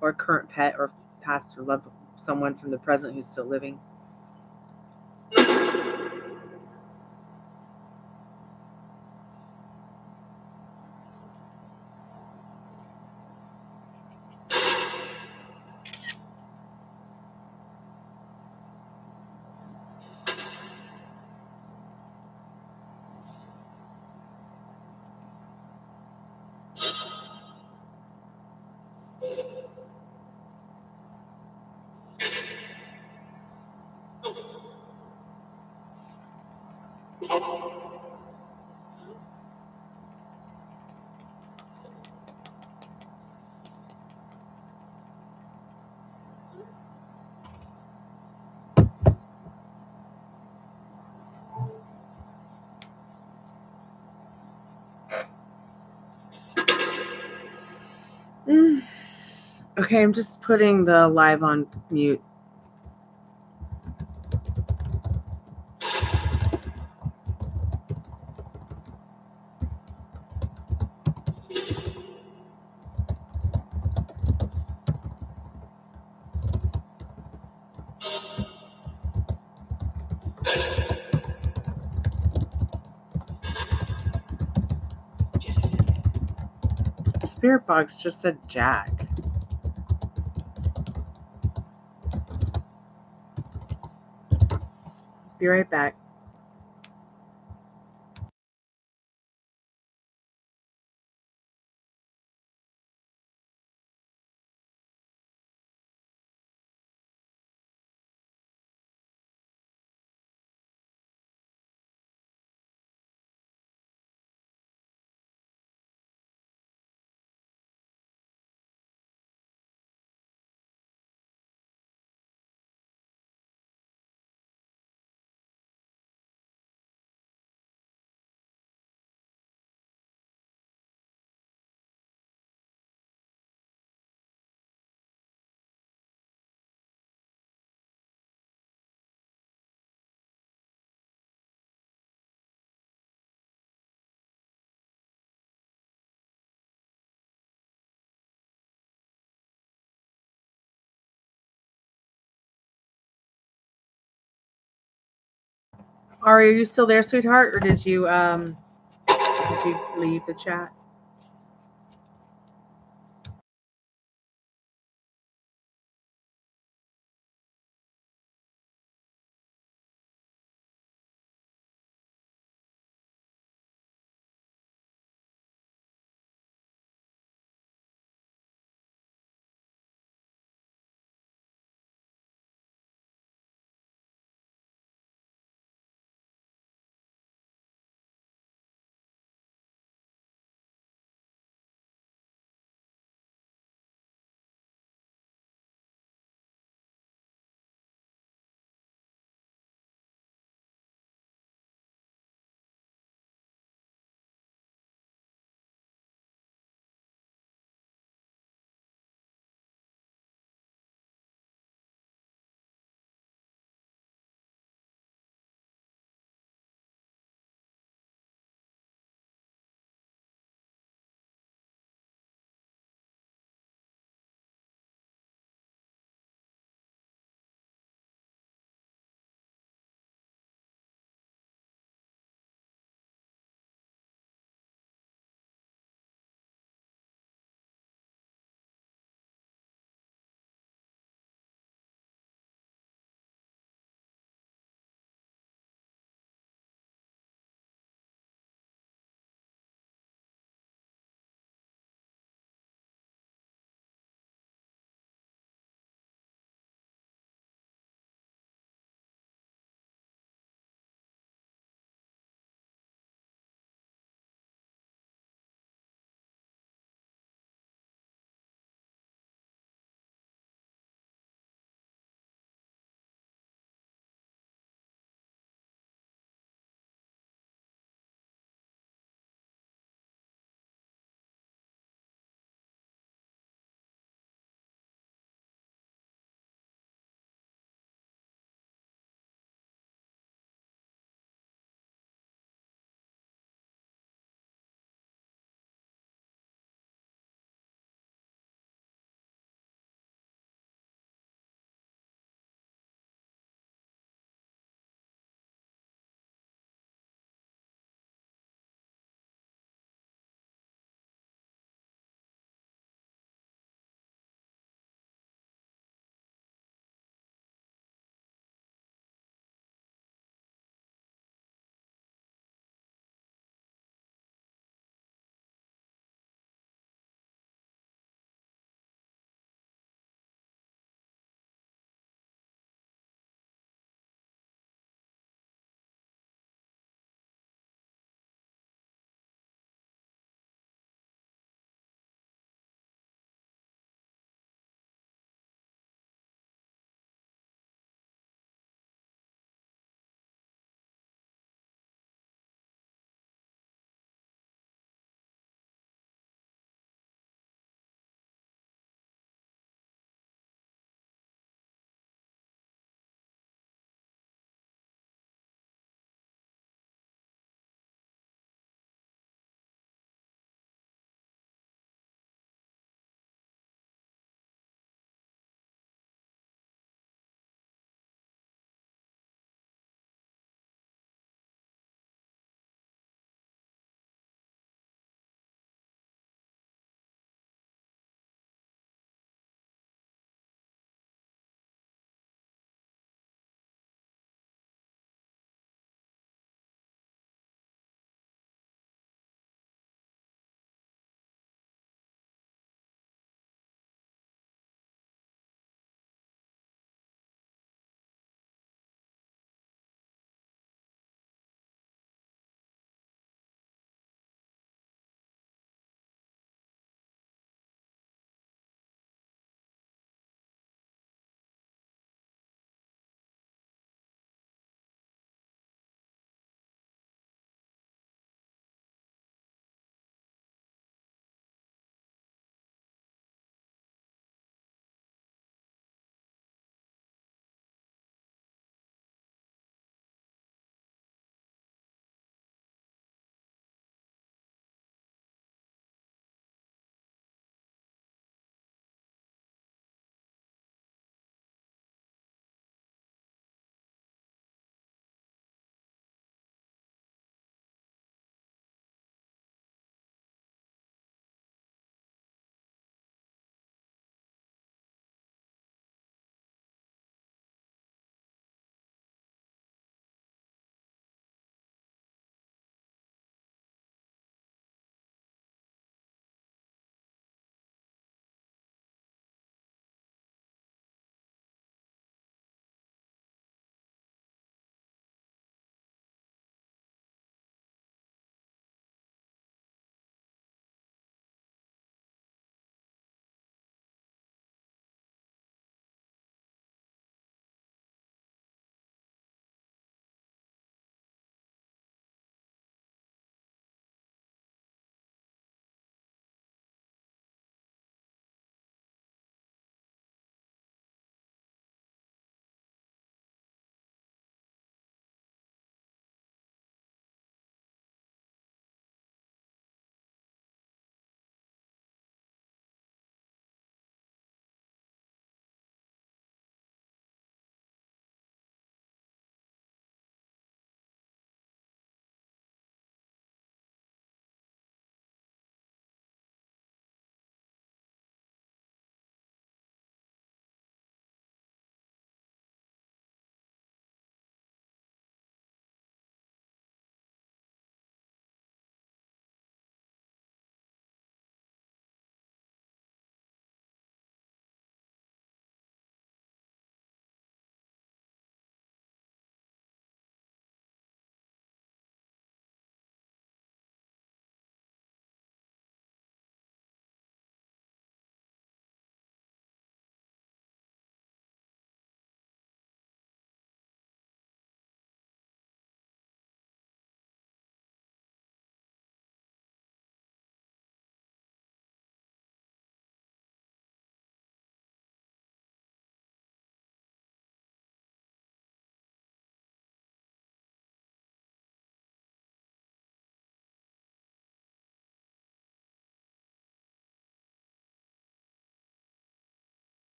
or a current pet or past or loved someone from the present who's still living. Okay, I'm just putting the live on mute. Spiritbox just said Jack. Be right back. Ari, are you still there, sweetheart, or did you leave the chat?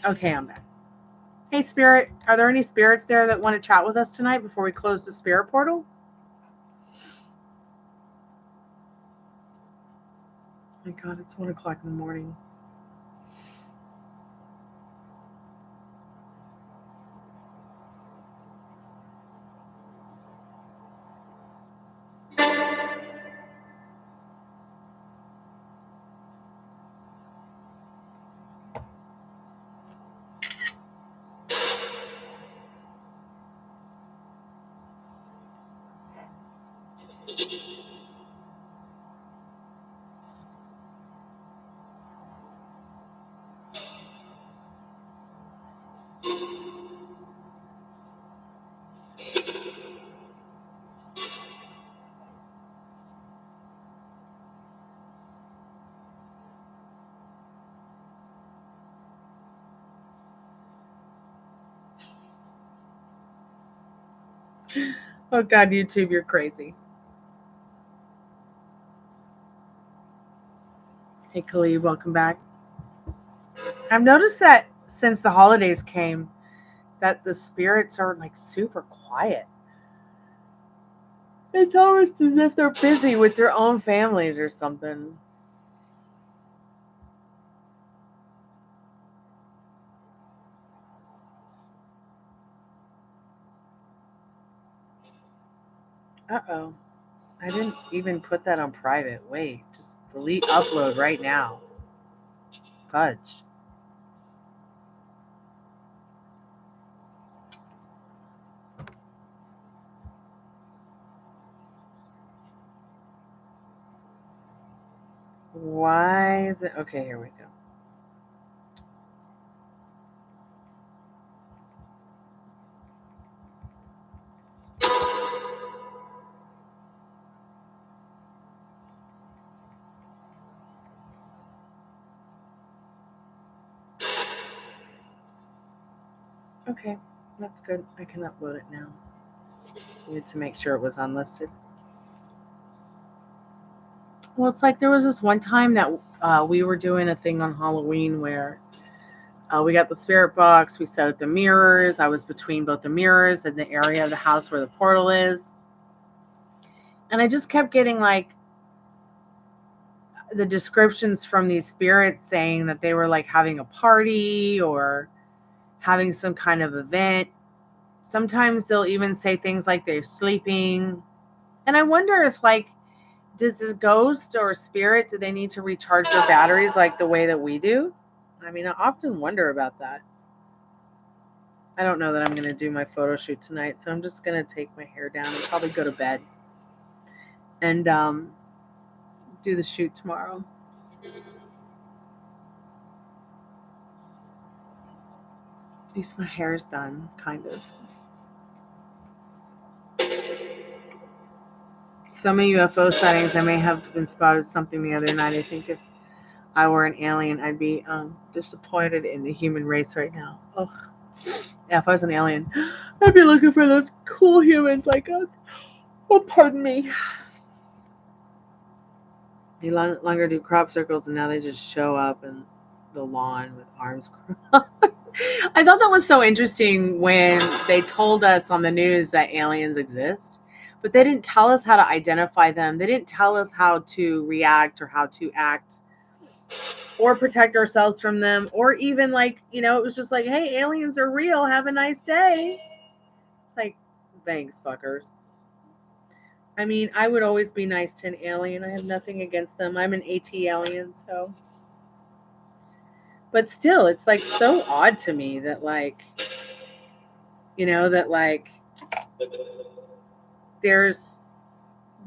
Okay, I'm back. Hey, Spirit, are there any spirits there that want to chat with us tonight before we close the spirit portal? My God, it's 1 o'clock in the morning. Oh God, YouTube, you're crazy. Hey, Khalid, welcome back. I've noticed that since the holidays came, that the spirits are like super quiet. It's almost as if they're busy with their own families or something. Uh-oh. I didn't even put that on private. Wait, just delete upload right now. Fudge. Why is it? Okay, here we go. Okay, that's good. I can upload it now. Needed to make sure it was unlisted. Well, it's like there was this one time that we were doing a thing on Halloween where we got the spirit box. We set up the mirrors. I was between both the mirrors and the area of the house where the portal is. And I just kept getting like the descriptions from these spirits saying that they were like having a party or having some kind of event. Sometimes they'll even say things like they're sleeping. And I wonder if like, does this ghost or spirit, do they need to recharge their batteries like the way that we do? I mean, I often wonder about that. I don't know that I'm going to do my photo shoot tonight, so I'm just going to take my hair down and probably go to bed and do the shoot tomorrow. At least my hair's done, kind of. Some UFO sightings, I may have been spotted something the other night. I think if I were an alien, I'd be disappointed in the human race right now. Ugh. Yeah, if I was an alien, I'd be looking for those cool humans like us. Oh, pardon me. They longer do crop circles, and now they just show up in the lawn with arms crossed. I thought that was so interesting when they told us on the news that aliens exist, but they didn't tell us how to identify them. They didn't tell us how to react or how to act or protect ourselves from them, or even like, you know, it was just like, hey, aliens are real. Have a nice day. It's like, thanks, fuckers. I mean, I would always be nice to an alien. I have nothing against them. I'm an AT alien, so. But still, it's like so odd to me that like, you know, that like there's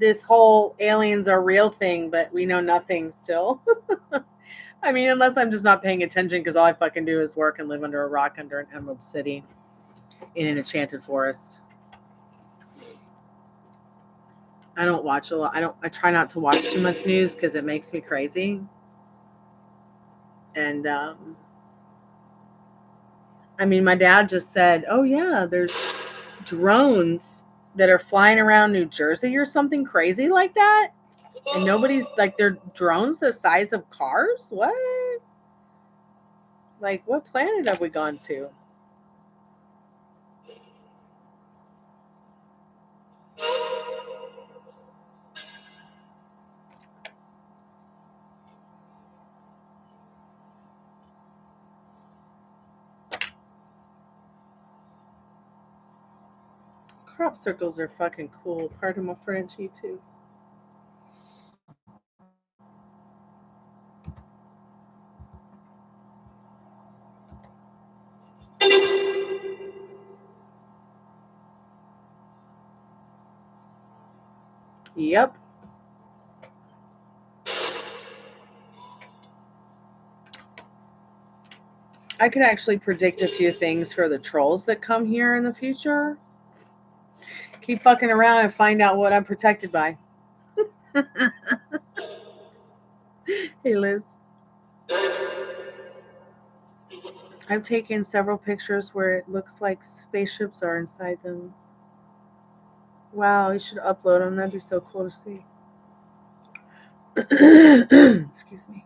this whole aliens are real thing, but we know nothing still. I mean, unless I'm just not paying attention because all I fucking do is work and live under a rock under an emerald city in an enchanted forest. I don't watch a lot. I try not to watch too much news because it makes me crazy. And I mean, my dad just said, oh yeah, there's drones that are flying around New Jersey or something crazy like that. And nobody's like, they're drones the size of cars? What? Like, what planet have we gone to? Crop circles are fucking cool. Pardon my French, you too. Yep. I could actually predict a few things for the trolls that come here in the future. Keep fucking around and find out what I'm protected by. Hey, Liz. I've taken several pictures where it looks like spaceships are inside them. Wow, you should upload them. That'd be so cool to see. Excuse me.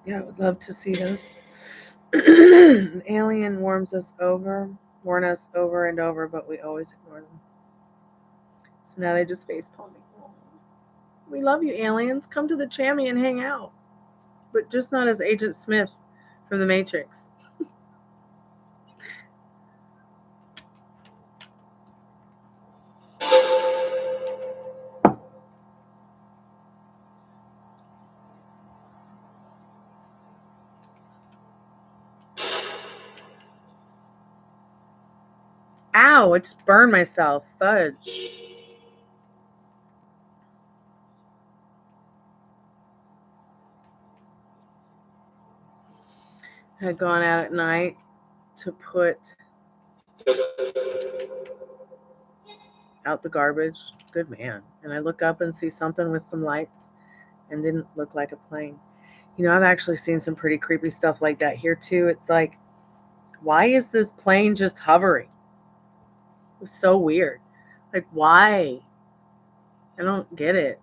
Yeah, I would love to see those. An alien warn us over and over, but we always ignore them. So now they just face palm me. We love you, aliens. Come to the Chammy and hang out. But just not as Agent Smith from The Matrix. Ow, I just burned myself. Fudge. I had gone out at night to put out the garbage. Good man. And I look up and see something with some lights and didn't look like a plane. You know, I've actually seen some pretty creepy stuff like that here too. It's like, why is this plane just hovering? It was so weird. Like, why? I don't get it.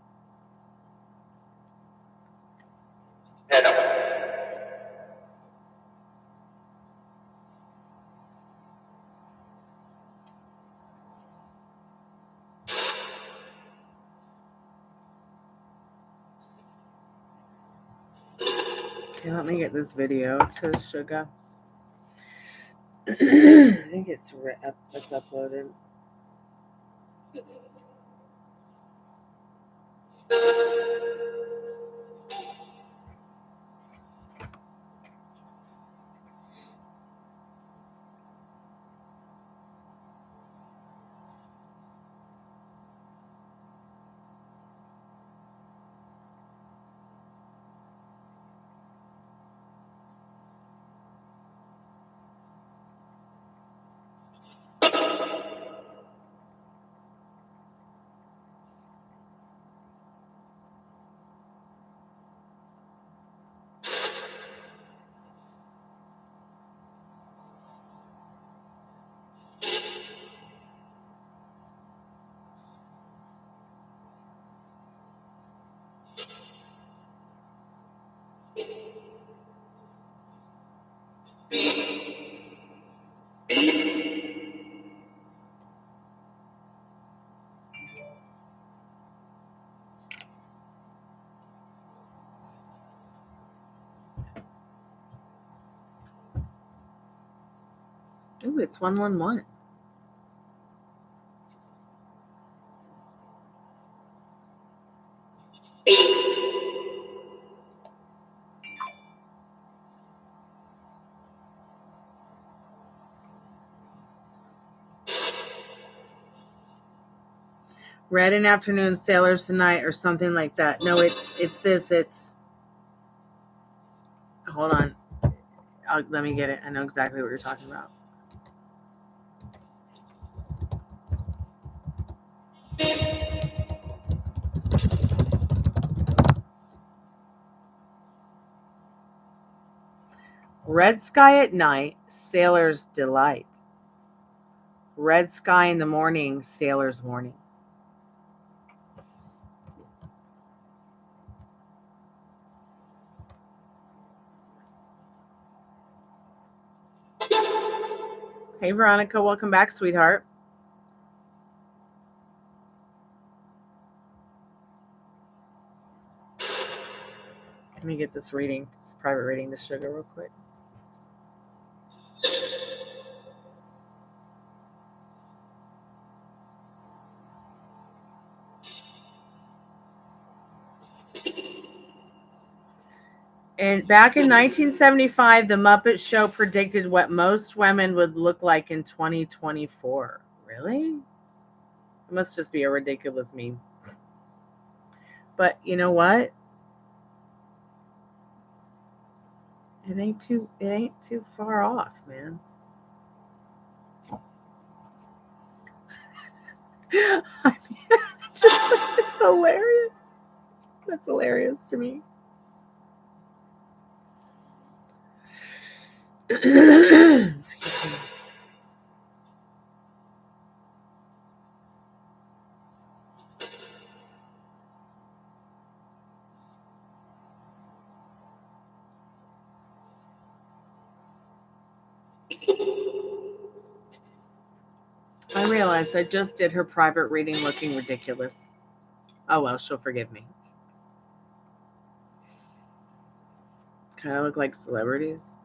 Okay, let me get this video to Sugar. I think it's uploaded. Ooh, it's 111. Red in afternoon, sailors tonight, or something like that. No, it's this. It's. Hold on. Let me get it. I know exactly what you're talking about. Red sky at night, sailor's delight. Red sky in the morning, sailor's warning. Hey, Veronica, welcome back, sweetheart. Let me get this reading, this private reading to Sugar real quick. And back in 1975, the Muppet Show predicted what most women would look like in 2024. Really? It must just be a ridiculous meme. But you know what? It ain't too far off, man. I mean, it's hilarious. That's hilarious to me. Excuse me. I realized I just did her private reading looking ridiculous. Oh well, she'll forgive me. Kind of look like celebrities.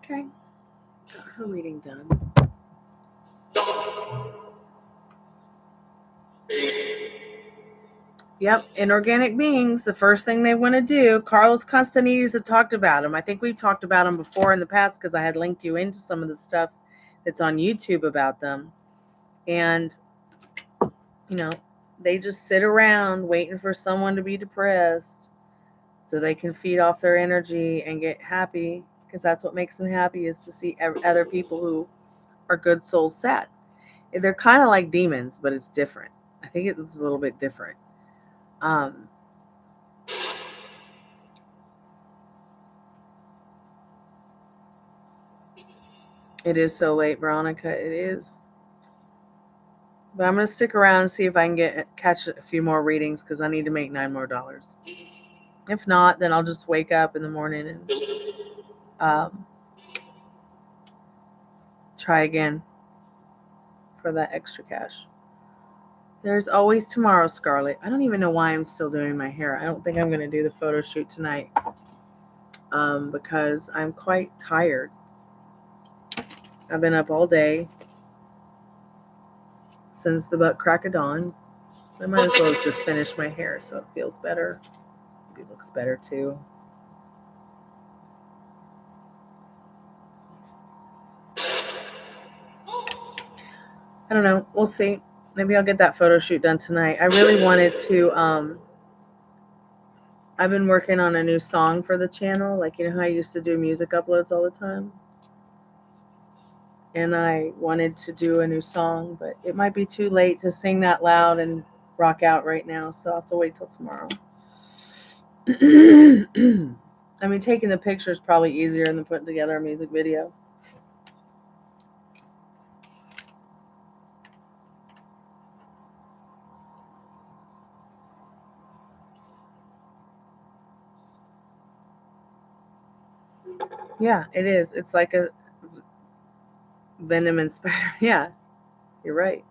Okay. Got her reading done. Yep, inorganic beings, the first thing they want to do. Carlos Castanedis had talked about them. I think we've talked about them before in the past because I had linked you into some of the stuff that's on YouTube about them. And, you know, they just sit around waiting for someone to be depressed so they can feed off their energy and get happy, because that's what makes them happy, is to see other people who are good souls sad. They're kind of like demons, but it's different. I think it's a little bit different. It is so late, Veronica. It is. But I'm going to stick around and see if I can catch a few more readings, because I need to make $9 more. If not, then I'll just wake up in the morning and try again for that extra cash. There's always tomorrow, Scarlett. I don't even know why I'm still doing my hair. I don't think I'm going to do the photo shoot tonight because I'm quite tired. I've been up all day since the butt crack of dawn. So I might as well just finish my hair so it feels better. It looks better too. I don't know. We'll see. Maybe I'll get that photo shoot done tonight. I really wanted to, I've been working on a new song for the channel. Like, you know how I used to do music uploads all the time? And I wanted to do a new song, but it might be too late to sing that loud and rock out right now. So I'll have to wait till tomorrow. I mean, taking the picture is probably easier than putting together a music video. Yeah, it is. It's like a venom and spider. Yeah, you're right.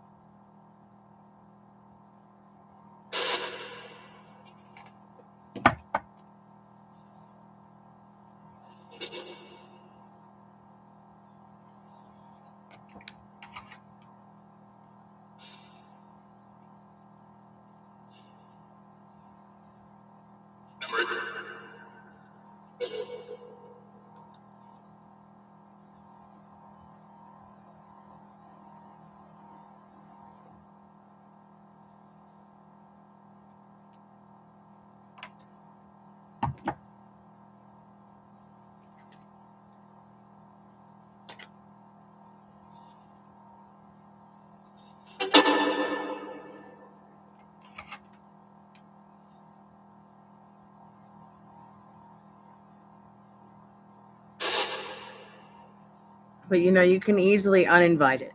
But you know, you can easily uninvite it.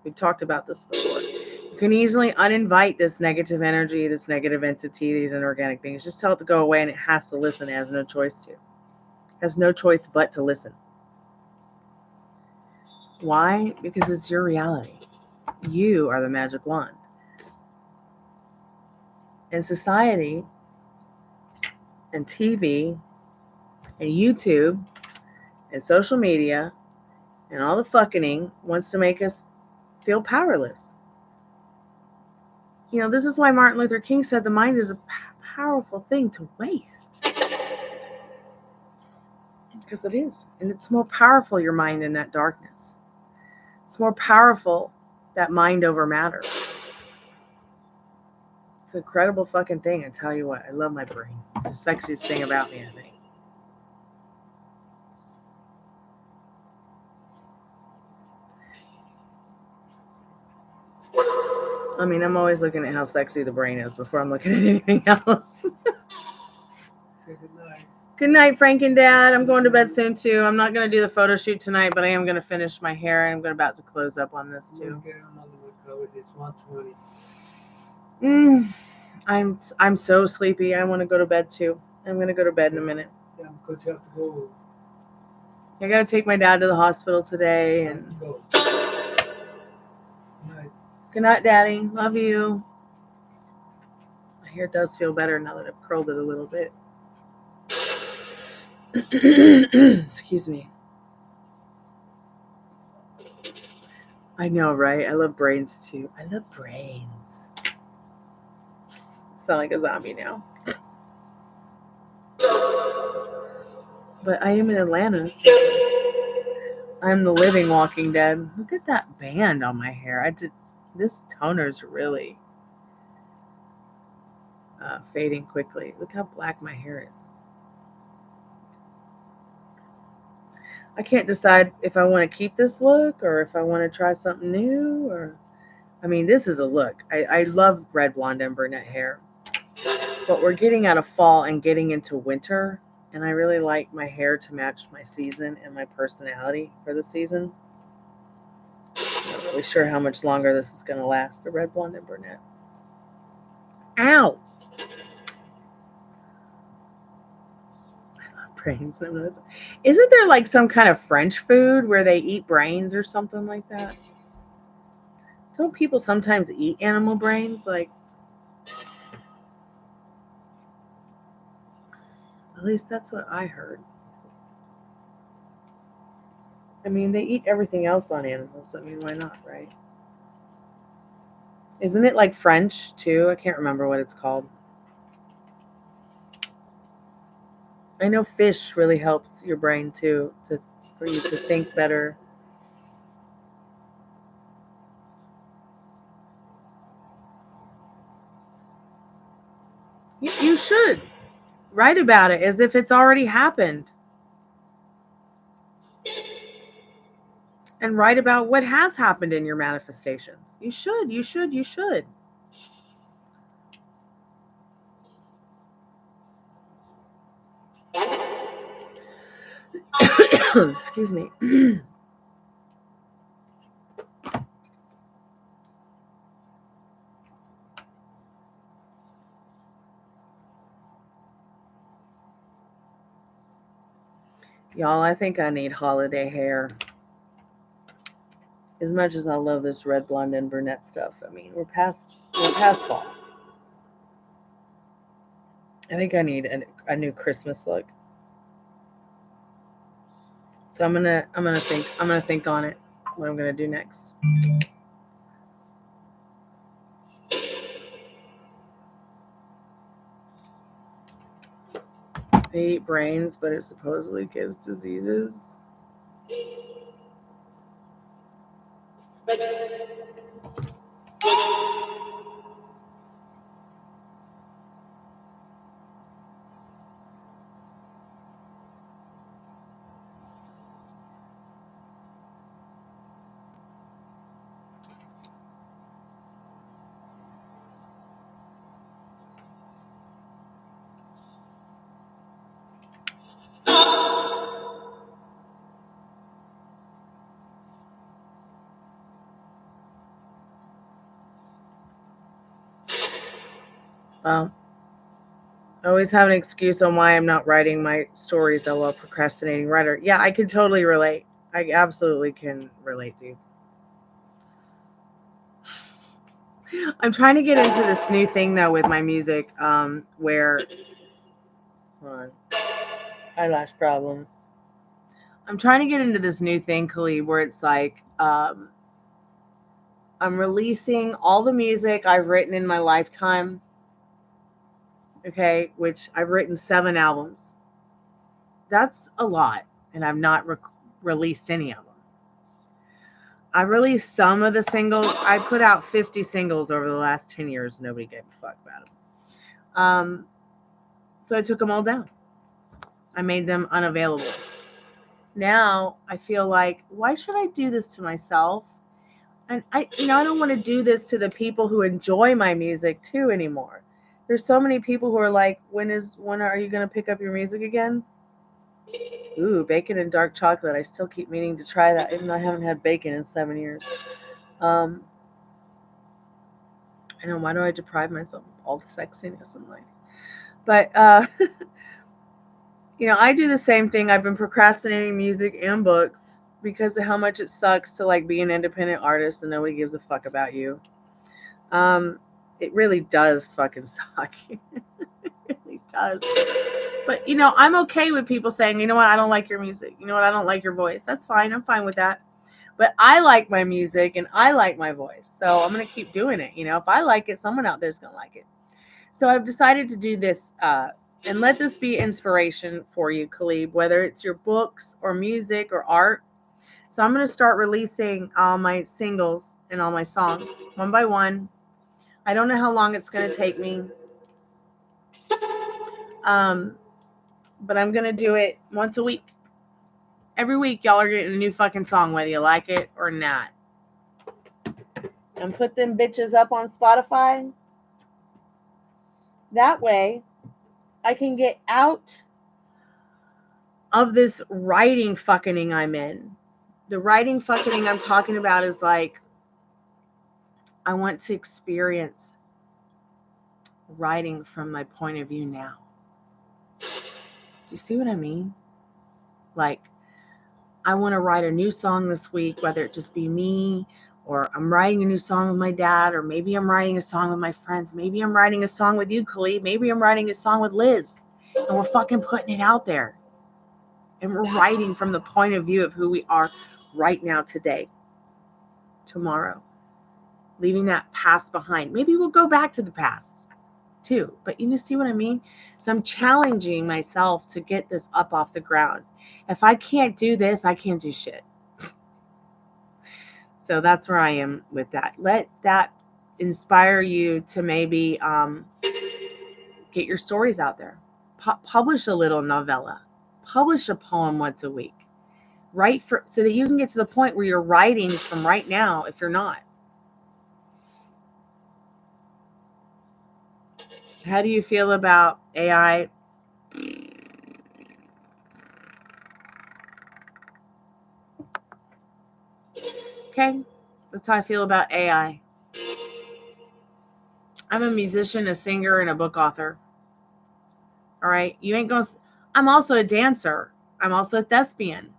We talked about this before. You can easily uninvite this negative energy, this negative entity, these inorganic beings. Just tell it to go away, and it has to listen. It has no choice to. It has no choice but to listen. Why? Because it's your reality. You are the magic wand. And society and TV and YouTube and social media and all the fucking wants to make us feel powerless. You know, this is why Martin Luther King said the mind is a powerful thing to waste. Because it is. And it's more powerful, your mind, than that darkness. It's more powerful, that mind over matter. It's an incredible fucking thing. I tell you what, I love my brain. It's the sexiest thing about me, I think. I mean, I'm always looking at how sexy the brain is before I'm looking at anything else. Good night. Good night, Frank and Dad. I'm going to bed soon, too. I'm not going to do the photo shoot tonight, but I am going to finish my hair, and I'm about to close up on this, too. It's 1:20. I'm so sleepy. I want to go to bed, too. I'm going to go to bed in a minute. Yeah, because you have to go. I got to take my dad to the hospital today. And Go. Night. Good night, Daddy. Love you. My hair does feel better now that I've curled it a little bit. Excuse me. I know, right? I love brains too. I love brains. I sound like a zombie now. But I am in Atlanta, so I'm the living Walking Dead. Look at that band on my hair. This toner's really fading quickly. Look how black my hair is. I can't decide if I want to keep this look or if I want to try something new. I mean, this is a look. I love red, blonde, and brunette hair. But we're getting out of fall and getting into winter. And I really like my hair to match my season and my personality for the season. I'm not really sure how much longer this is going to last, the red, blonde, and brunette. Ow! Brains. Isn't there like some kind of French food where they eat brains or something like that? Don't people sometimes eat animal brains? Like, at least that's what I heard. I mean, they eat everything else on animals. I mean, why not, right? Isn't it like French too? I can't remember what it's called. I know fish really helps your brain too, for you to think better. You should write about it as if it's already happened. And write about what has happened in your manifestations. You should. Excuse me. Y'all, I think I need holiday hair. As much as I love this red, blonde, and brunette stuff, I mean, we're past fall. I think I need a new Christmas look. So I'm gonna think on it. What I'm gonna do next. They eat brains, but it supposedly gives diseases. Well, I always have an excuse on why I'm not writing my stories. LOL, procrastinating writer. Yeah, I can totally relate. I absolutely can relate, dude. I'm trying to get into this new thing though with my music, where hold on, eyelash problem. I'm trying to get into this new thing, Khalid, where it's like I'm releasing all the music I've written in my lifetime. Okay, which I've written 7 albums. That's a lot, and I've not released any of them. I released some of the singles. I put out 50 singles over the last 10 years. Nobody gave a fuck about them. So I took them all down. I made them unavailable. Now I feel like, why should I do this to myself? And I don't want to do this to the people who enjoy my music too anymore. There's so many people who are like, when are you going to pick up your music again? Ooh, bacon and dark chocolate. I still keep meaning to try that, even though I haven't had bacon in 7 years. I know, why do I deprive myself of all the sexiness in life? But, I do the same thing. I've been procrastinating music and books because of how much it sucks to like be an independent artist and nobody gives a fuck about you. It really does fucking suck. It really does. But, I'm okay with people saying, you know what, I don't like your music. You know what, I don't like your voice. That's fine. I'm fine with that. But I like my music and I like my voice. So I'm going to keep doing it. If I like it, someone out there's going to like it. So I've decided to do this and let this be inspiration for you, Khalid, whether it's your books or music or art. So I'm going to start releasing all my singles and all my songs one by one. I don't know how long it's going to take me. But I'm going to do it once a week. Every week, y'all are getting a new fucking song, whether you like it or not. And put them bitches up on Spotify. That way, I can get out of this writing fucking I'm in. The writing fucking I'm talking about is like, I want to experience writing from my point of view now. Do you see what I mean? Like, I want to write a new song this week, whether it just be me, or I'm writing a new song with my dad, or maybe I'm writing a song with my friends. Maybe I'm writing a song with you, Khalid. Maybe I'm writing a song with Liz. And we're fucking putting it out there. And we're writing from the point of view of who we are right now, today, tomorrow. Leaving that past behind. Maybe we'll go back to the past too. But you see what I mean? So I'm challenging myself to get this up off the ground. If I can't do this, I can't do shit. So that's where I am with that. Let that inspire you to maybe Get your stories out there. Publish a little novella. Publish a poem once a week. Write so that you can get to the point where you're writing from right now if you're not. How do you feel about AI? Okay, that's how I feel about AI. I'm a musician, a singer, and a book author. All right, you ain't gonna. I'm also a dancer. I'm also a thespian.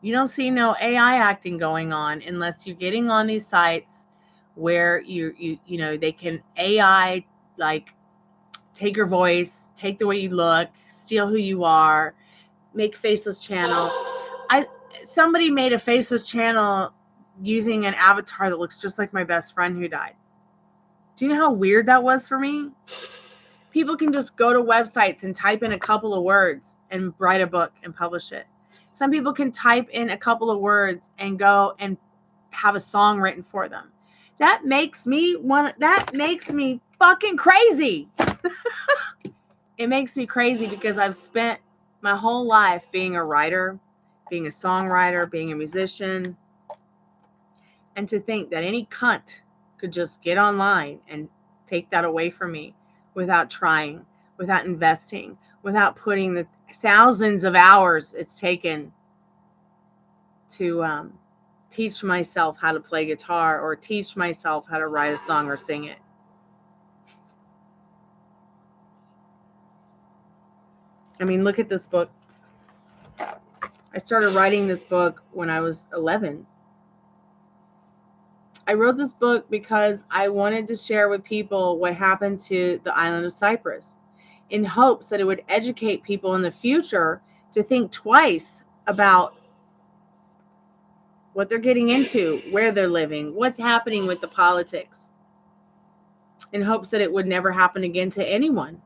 You don't see no AI acting going on unless you're getting on these sites where you know they can AI like take your voice, take the way you look, steal who you are, make faceless channel. Somebody made a faceless channel using an avatar that looks just like my best friend who died. Do you know how weird that was for me? People can just go to websites and type in a couple of words and write a book and publish it. Some people can type in a couple of words and go and have a song written for them. That makes me fucking crazy. It makes me crazy because I've spent my whole life being a writer, being a songwriter, being a musician. And to think that any cunt could just get online and take that away from me without trying, without investing, without putting the thousands of hours it's taken to teach myself how to play guitar or teach myself how to write a song or sing it. I mean, look at this book. I started writing this book when I was 11. I wrote this book because I wanted to share with people what happened to the island of Cyprus in hopes that it would educate people in the future to think twice about what they're getting into, where they're living, what's happening with the politics, in hopes that it would never happen again to anyone.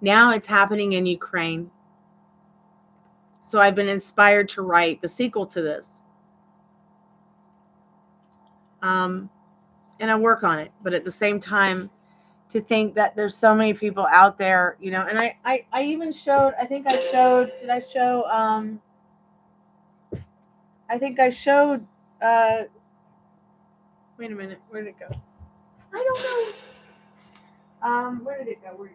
Now it's happening in Ukraine. So I've been inspired to write the sequel to this. And I work on it, but at the same time, to think that there's so many people out there, you know, and I even showed, I think I showed, wait a minute, where did it go? I don't know. Where did it go?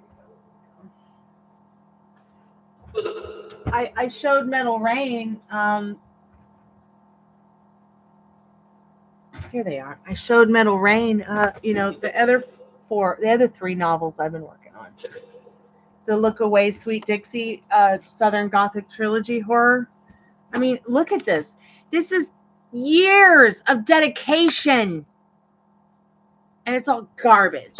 I showed Metal Rain, here they are. I showed Metal Rain, you know, the other three novels I've been working on. The Look Away, Sweet Dixie, Southern Gothic Trilogy horror. I mean, look at this. This is years of dedication. And it's all garbage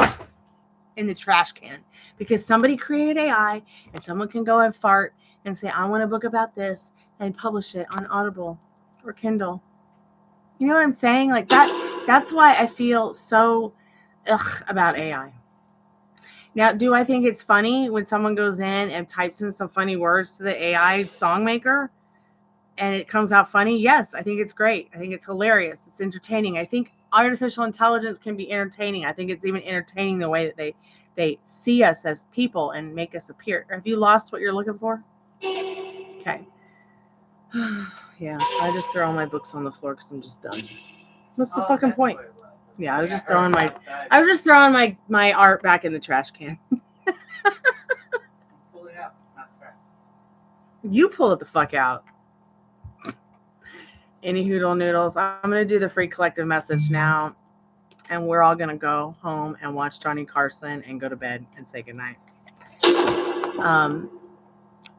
in the trash can because somebody created AI and someone can go and fart and say, I want a book about this and publish it on Audible or Kindle. You know what I'm saying? Like that's why I feel so about AI. Now, do I think it's funny when someone goes in and types in some funny words to the AI song maker and it comes out funny? Yes, I think it's great. I think it's hilarious. It's entertaining. I think artificial intelligence can be entertaining. I think it's even entertaining the way that they see us as people and make us appear. Have you lost what you're looking for? Okay. Yeah, so I just throw all my books on the floor because I'm just done. What's the fucking point? Yeah, I was just throwing my art back in the trash can. Pull it out. Not fair. You pull it the fuck out. Any hoodle noodles. I'm gonna do the free collective message now, and we're all gonna go home and watch Johnny Carson and go to bed and say goodnight.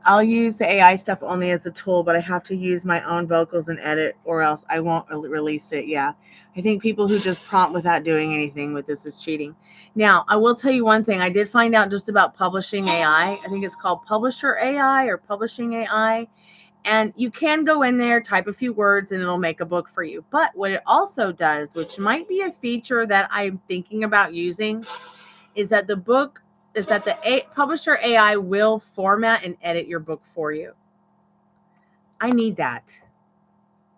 I'll use the AI stuff only as a tool, but I have to use my own vocals and edit, or else I won't release it. Yeah, I think people who just prompt without doing anything with this is cheating. Now, I will tell you one thing. I did find out just about publishing AI. I think it's called Publisher AI or Publishing AI. And you can go in there, type a few words, and it'll make a book for you. But what it also does, which might be a feature that I'm thinking about using, is that the Publisher AI will format and edit your book for you. I need that.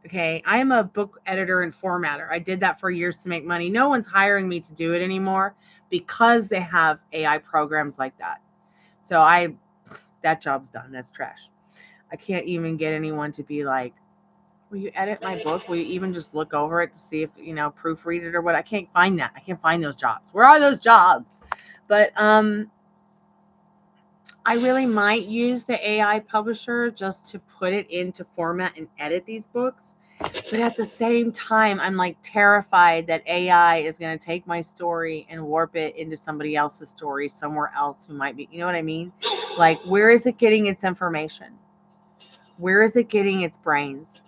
Okay, I am a book editor and formatter. I did that for years to make money. No one's hiring me to do it anymore, because they have AI programs like that. So that job's done. That's trash. I can't even get anyone to be like, will you edit my book? Will you even just look over it to see if, proofread it or what? I can't find that. I can't find those jobs. Where are those jobs? But I really might use the AI publisher just to put it into format and edit these books. But at the same time, I'm like terrified that AI is going to take my story and warp it into somebody else's story somewhere else who might be, you know what I mean? Like, where is it getting its information? Where is it getting its brains?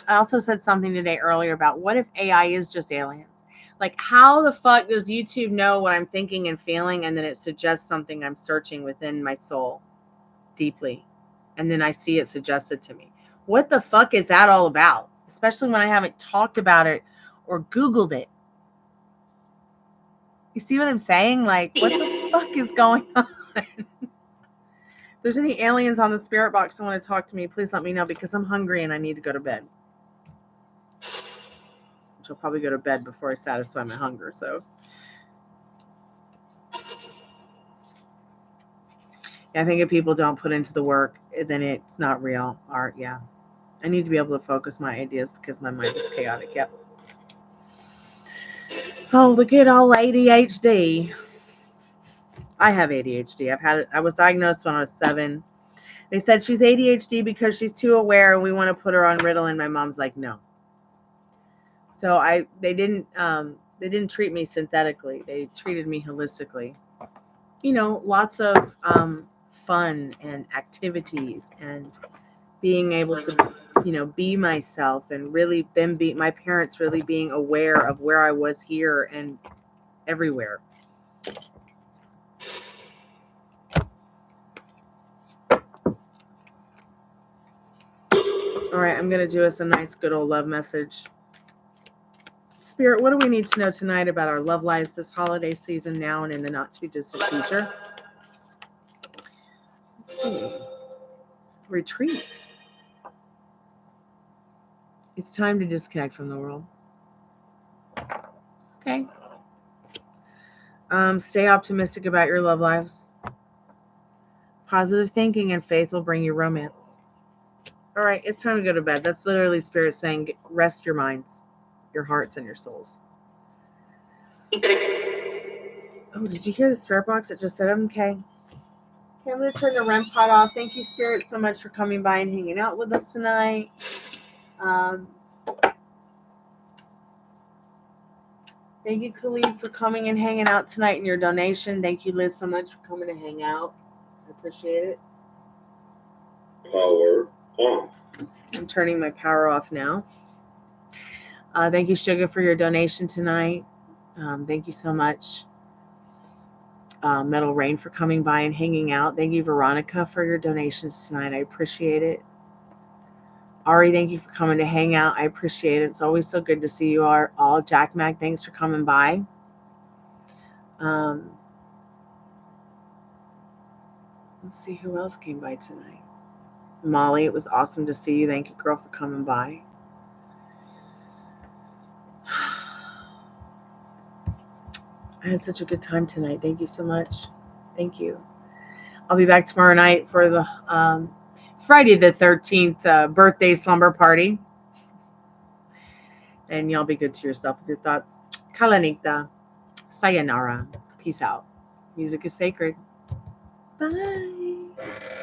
I also said something today earlier about what if AI is just aliens? Like, how the fuck does YouTube know what I'm thinking and feeling, and then it suggests something I'm searching within my soul deeply, and then I see it suggested to me? What the fuck is that all about? Especially when I haven't talked about it or Googled it. You see what I'm saying? Like, what the fuck is going on? If there's any aliens on the spirit box that want to talk to me, please let me know, because I'm hungry and I need to go to bed. Which I'll probably go to bed before I satisfy my hunger. So, I think if people don't put into the work, then it's not real art. Yeah. I need to be able to focus my ideas because my mind is chaotic. Yep. Oh, the good old ADHD. I have ADHD. I was diagnosed when I was 7. They said she's ADHD because she's too aware and we want to put her on Ritalin. My mom's like, no. So they didn't treat me synthetically. They treated me holistically. Lots of fun and activities and being able to, be myself, and really my parents really being aware of where I was here and everywhere. All right, I'm going to do us a nice, good old love message. Spirit, what do we need to know tonight about our love lives this holiday season now and in the not too distant future? Let's see. Retreat. It's time to disconnect from the world. Okay. Stay optimistic about your love lives. Positive thinking and faith will bring you romance. All right, it's time to go to bed. That's literally Spirit saying, rest your minds, your hearts, and your souls. Oh, did you hear the Spirit box? It just said, okay. Okay, I'm going to turn the REM pod off. Thank you, Spirit, so much for coming by and hanging out with us tonight. Thank you, Khalid, for coming and hanging out tonight and your donation. Thank you, Liz, so much for coming to hang out. I appreciate it. Power on. I'm turning my power off now. Thank you, Sugar, for your donation tonight. Thank you so much. Metal Rain for coming by and hanging out. Thank you, Veronica, for your donations tonight. I appreciate it. Ari, thank you for coming to hang out. I appreciate it. It's always so good to see you all. Jack Mac, thanks for coming by. Let's see who else came by tonight. Molly, it was awesome to see you. Thank you, girl, for coming by. I had such a good time tonight. Thank you so much. Thank you. I'll be back tomorrow night for the Friday the 13th birthday slumber party. And y'all be good to yourself with your thoughts. Kalanita. Sayonara. Peace out. Music is sacred. Bye.